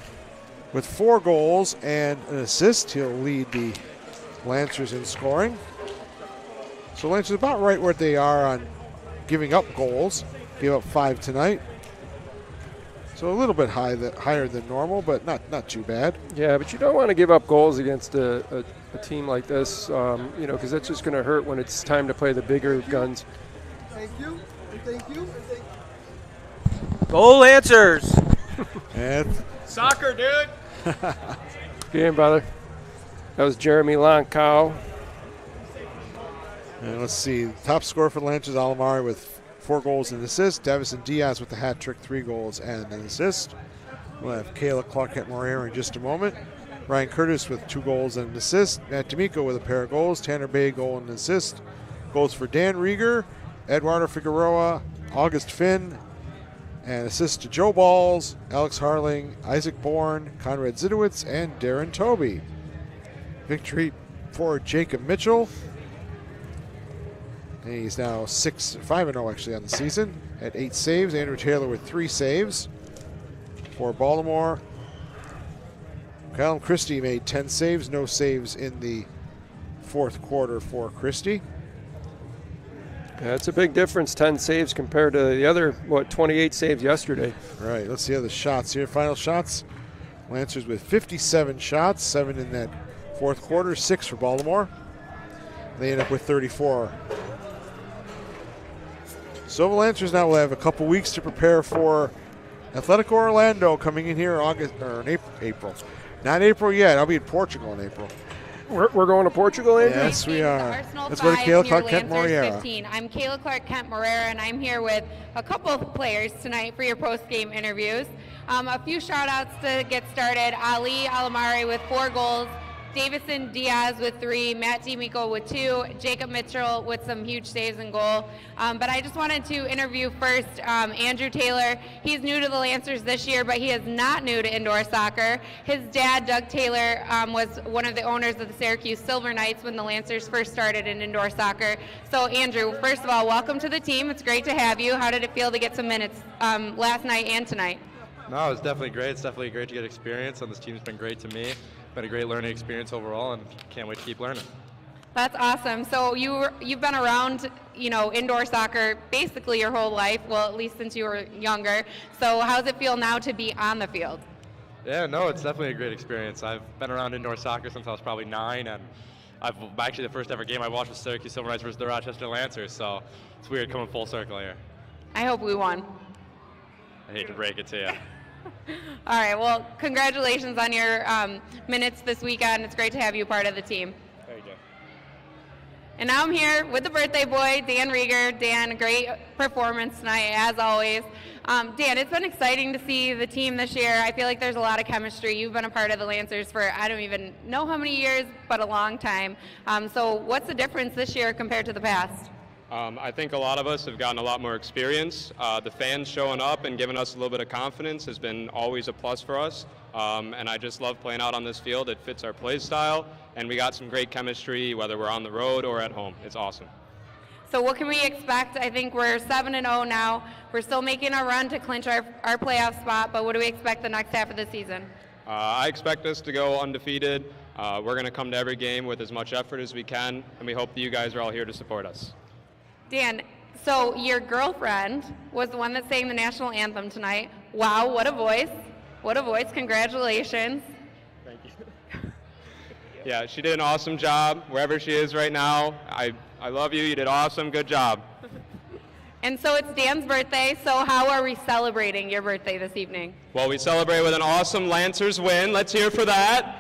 A: with 4 goals and an assist. He'll lead the Lancers in scoring. So Lancers about right where they are on giving up goals. Gave up 5 tonight. So a little bit higher than normal, but not too bad.
B: Yeah, but you don't want to give up goals against a team like this, because that's just going to hurt when it's time to play the bigger guns.
J: Thank you, and thank you, and thank you.
K: Go Lancers!
A: And
K: soccer, dude!
B: Game, brother. That was Jeremy Lonkow.
A: And let's see, top scorer for the Lancers, Alamari with 4 goals and an assist. Davison Diaz with the hat trick, 3 goals and an assist. We'll have Kayla Clarkett-Moreira in just a moment. Ryan Curtis with 2 goals and an assist. Matt D'Amico with a pair of goals. Tanner Bay, goal and an assist. Goals for Dan Rieger, Eduardo Figueroa, August Finn, and assist to Joe Balls, Alex Harling, Isaac Bourne, Conrad Zidowitz, and Darren Toby. Victory for Jacob Mitchell. And he's now 5-0 actually on the season at 8 saves. Andrew Taylor with 3 saves for Baltimore. Callum Christie made 10 saves, no saves in the 4th quarter for Christie.
B: Yeah, it's a big difference, 10 saves compared to the other, 28 saves yesterday.
A: Right, let's see how the shots here. Final shots. Lancers with 57 shots, 7 in that 4th quarter, 6 for Baltimore. They end up with 34. So the Lancers now will have a couple weeks to prepare for Atletico Orlando coming in here in April. Not April yet. I'll be in Portugal in April.
B: We're going to Portugal, Andrew?
A: Yes, we are.
C: Arsenal
A: Let's go to
C: 5
A: Kayla
C: near
A: Clark-Kent-Moreira.
C: Lancers 15. I'm Kayla Clark-Kent-Moreira, and I'm here with a couple of players tonight for your post-game interviews. A few shout-outs to get started. Ali Alamari with 4 goals. Davison Diaz with 3, Matt D'Amico with 2, Jacob Mitchell with some huge saves and goal. But I just wanted to interview first Andrew Taylor. He's new to the Lancers this year, but he is not new to indoor soccer. His dad, Doug Taylor, was one of the owners of the Syracuse Silver Knights when the Lancers first started in indoor soccer. So Andrew, first of all, welcome to the team. It's great to have you. How did it feel to get some minutes last night and tonight?
K: No, it was definitely great. It's definitely great to get experience, and this team's been great to me. Been a great learning experience overall, and can't wait to keep learning.
C: That's awesome. So you've been around, indoor soccer basically your whole life, well, at least since you were younger. So how does it feel now to be on the field?
K: Yeah, no, it's definitely a great experience. I've been around indoor soccer since I was probably 9, and actually the first ever game I watched was Syracuse Silver Knights versus the Rochester Lancers, so it's weird coming full circle here.
C: I hope we won.
K: I hate to break it to you.
C: All right, well, congratulations on your minutes this weekend. It's great to have you part of the team.
K: There you go.
C: And now I'm here with the birthday boy, Dan Rieger. Dan, great performance tonight, as always. Dan, it's been exciting to see the team this year. I feel like there's a lot of chemistry. You've been a part of the Lancers for I don't even know how many years, but a long time. So what's the difference this year compared to the past?
L: I think a lot of us have gotten a lot more experience. The fans showing up and giving us a little bit of confidence has been always a plus for us. And I just love playing out on this field. It fits our play style, and we got some great chemistry, whether we're on the road or at home. It's awesome.
C: So what can we expect? I think we're 7-0 now. We're still making a run to clinch our playoff spot, but what do we expect the next half of the season?
L: I expect us to go undefeated. We're going to come to every game with as much effort as we can, and we hope that you guys are all here to support us.
C: Dan, so your girlfriend was the one that sang the national anthem tonight. Wow, what a voice. What a voice. Congratulations.
L: Thank you. Yeah, she did an awesome job wherever she is right now. I love you. You did awesome. Good job.
C: And so it's Dan's birthday, so how are we celebrating your birthday this evening?
L: Well, we celebrate with an awesome Lancers win. Let's hear for that.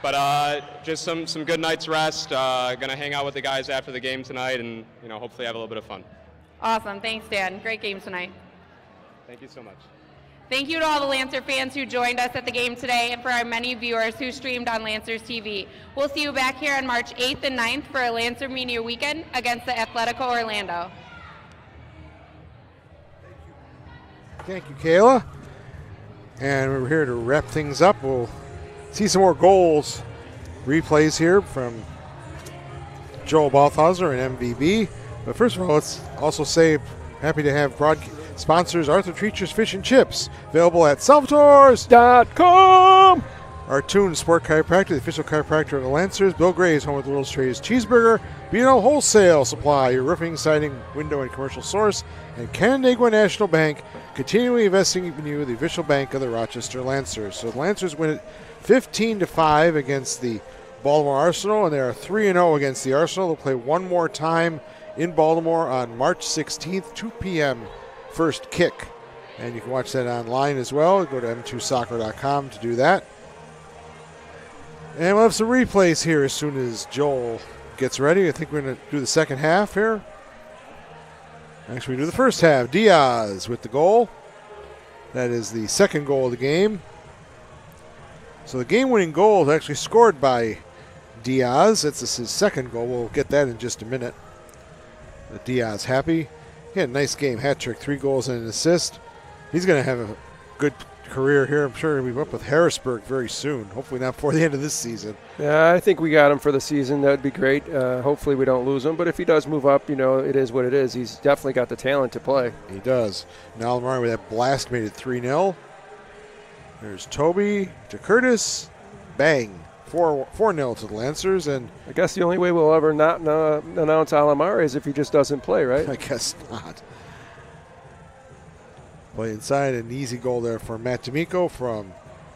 L: But just some good night's rest. Going to hang out with the guys after the game tonight and hopefully have a little bit of fun.
C: Awesome. Thanks, Dan. Great game tonight.
L: Thank you so much.
C: Thank you to all the Lancer fans who joined us at the game today and for our many viewers who streamed on Lancers TV. We'll see you back here on March 8th and 9th for a Lancer Media Weekend against the Atletico Orlando.
A: Thank you, Kayla. And we're here to wrap things up. We'll see some more goals replays here from Joel Balthauser and MVB. But first of all, let's also say happy to have sponsors Arthur Treacher's Fish and Chips, available at Salvatores.com. Our Tune Sport Chiropractor, the official chiropractor of the Lancers. Bill Gray's home with the World's Trays Cheeseburger. B&O Wholesale Supply, your roofing, siding, window, and commercial source. And Canandaigua National Bank, continually investing in you, the official bank of the Rochester Lancers. So the Lancers win it 15-5 against the Baltimore Arsenal, and they are 3-0 against the Arsenal. They'll play one more time in Baltimore on March 16th, 2 p.m. first kick. And you can watch that online as well. Go to m2soccer.com to do that. And we'll have some replays here as soon as Joel gets ready. I think we're going to do the second half here. Actually, we do the first half. Diaz with the goal. That is the second goal of the game. So the game-winning goal is actually scored by Diaz. That's his second goal. We'll get that in just a minute. Diaz happy. He had a nice game. Hat trick, 3 goals and an assist. He's going to have a good career here. I'm sure he'll be up with Harrisburg very soon. Hopefully not before the end of this season.
B: Yeah, I think we got him for the season. That would be great. Hopefully we don't lose him. But if he does move up, it is what it is. He's definitely got the talent to play.
A: He does. Now Alamari with that blast made it 3-0. There's Toby to Curtis. Bang. 4-0 to the Lancers. And
B: I guess the only way we'll ever not announce Alamari is if he just doesn't play, right?
A: I guess not. Play inside, an easy goal there for Matt D'Amico from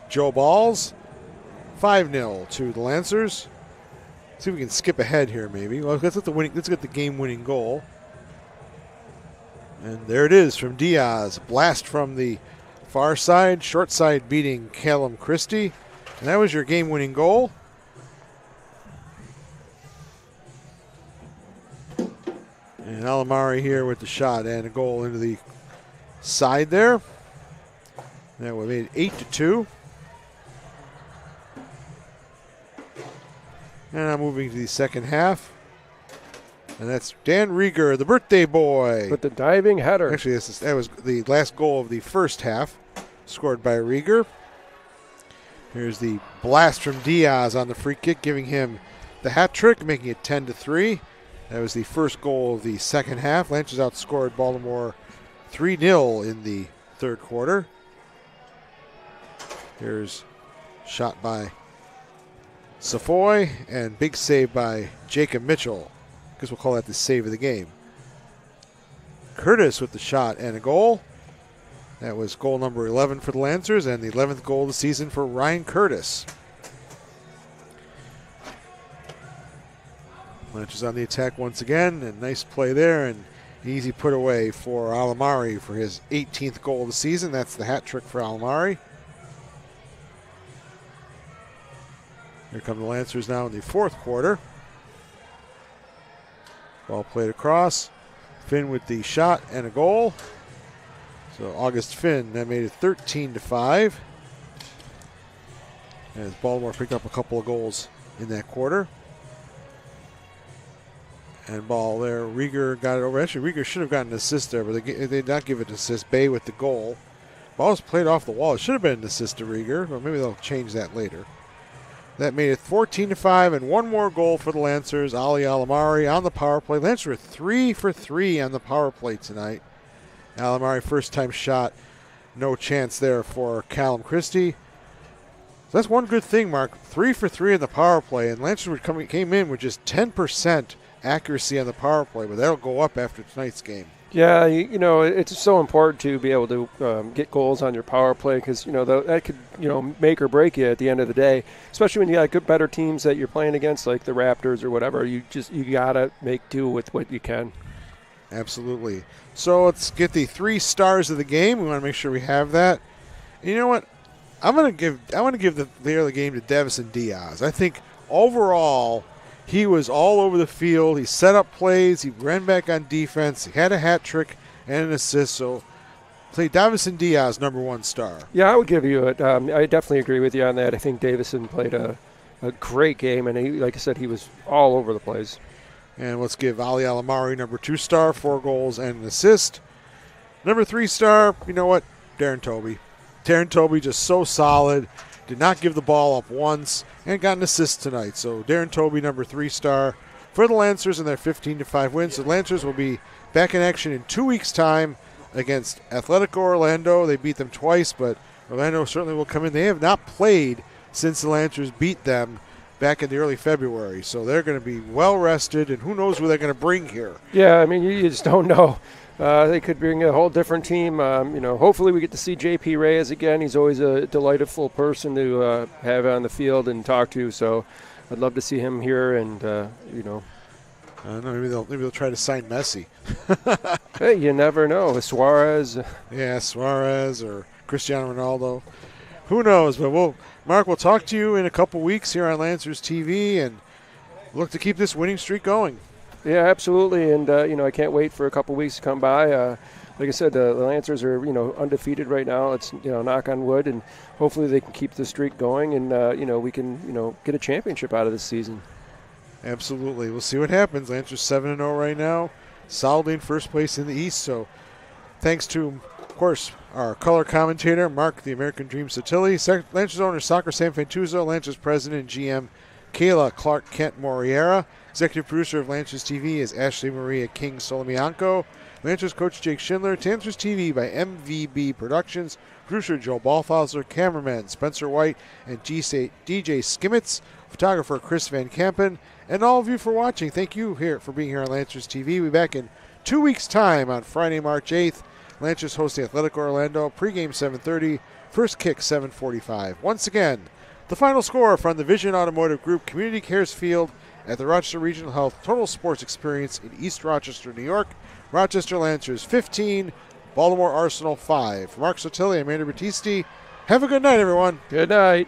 A: Joe Balls. 5-0 to the Lancers. See if we can skip ahead here, maybe. Well, let's get the game-winning goal. And there it is from Diaz. Blast from the far side, short side beating Callum Christie. And that was your game-winning goal. And Alamari here with the shot and a goal into the side there. That we made it 8-2. And I'm moving to the second half. And that's Dan Rieger, the birthday boy.
B: With the diving header.
A: Actually, that was the last goal of the first half, scored by Rieger. Here's the blast from Diaz on the free kick, giving him the hat trick, making it 10-3. That was the first goal of the second half. Lancers outscored Baltimore 3-0 in the third quarter. Here's shot by Safoy and big save by Jacob Mitchell. I guess we'll call that the save of the game. Curtis with the shot and a goal. That was goal number 11 for the Lancers and the 11th goal of the season for Ryan Curtis. Lancers on the attack once again, and nice play there, and easy put away for Alamari for his 18th goal of the season. That's the hat trick for Alamari. Here come the Lancers now in the fourth quarter. Ball played across. Finn with the shot and a goal. So August Finn, that made it 13-5. As Baltimore picked up a couple of goals in that quarter. And ball there, Rieger got it over. Actually, Rieger should have gotten an assist there, but they did not give it an assist. Bay with the goal. Ball was played off the wall. It should have been an assist to Rieger, but maybe they'll change that later. That made it 14-5, and one more goal for the Lancers. Ali Alamari on the power play. Lancers were 3 for 3 on the power play tonight. Alamari, first time shot. No chance there for Callum Christie. So that's one good thing, Mark. 3 for 3 on the power play, and Lancers came in with just 10% accuracy on the power play, but that'll go up after tonight's game.
B: Yeah, it's so important to be able to get goals on your power play because, that could, make or break you at the end of the day, especially when you got better teams that you're playing against, like the Raptors or whatever. You got to make do with what you can.
A: Absolutely. So let's get the 3 stars of the game. We want to make sure we have that. And you know what? I want to give the player of the game to Davison Diaz. I think overall he was all over the field. He set up plays. He ran back on defense. He had a hat trick and an assist. So play Davison Diaz, number 1 star.
B: Yeah, I would give you it. I definitely agree with you on that. I think Davison played a great game, and he, like I said, he was all over the place.
A: And let's give Ali Alamari, number 2 star, 4 goals and an assist. Number 3 star, you know what? Darren Toby. Darren Toby just so solid. Did not give the ball up once and got an assist tonight. So Darren Toby, number 3 star for the Lancers in their 15-5 win. So the Lancers will be back in action in 2 weeks' time against Atletico Orlando. They beat them twice, but Orlando certainly will come in. They have not played since the Lancers beat them back in the early February. So they're going to be well rested, and who knows who they're going to bring here.
B: Yeah, I mean, you just don't know. They could bring a whole different team. Hopefully we get to see J.P. Reyes again. He's always a delightful person to have on the field and talk to. So I'd love to see him here. And
A: I don't know, maybe they'll try to sign Messi.
B: Hey, you never know. Suarez.
A: Yeah, Suarez or Cristiano Ronaldo. Who knows? But Mark, we'll talk to you in a couple weeks here on Lancers TV and look to keep this winning streak going.
B: Yeah, absolutely. And, I can't wait for a couple weeks to come by. Like I said, the Lancers are, undefeated right now. It's, knock on wood, and hopefully they can keep the streak going and, we can, get a championship out of this season.
A: Absolutely. We'll see what happens. Lancers 7-0 right now, solidly in first place in the East. So thanks to, of course, our color commentator, Mark the American Dream Sotilli, Lancers owner Soccer Sam Fantuzzo, Lancers president and GM Kayla Clark Kent Moriera, executive producer of Lancers TV is Ashley Maria King Solomianco, Lancers coach Jake Schindler, Lancers TV by MVB Productions, producer Joe Balthauser, cameraman Spencer White and DJ Skimmets, photographer Chris Van Kampen, and all of you for watching. Thank you for being here on Lancers TV. We'll be back in 2 weeks' time on Friday, March 8th. Lancers host the Athletic Orlando, pregame 7:30, first kick 7:45. Once again, the final score from the Vision Automotive Group Community Cares Field at the Rochester Regional Health Total Sports Experience in East Rochester, New York. Rochester Lancers 15, Baltimore Arsenal 5. For Mark Sotilli, I'm Andrew Battisti. Have a good night, everyone.
B: Good night.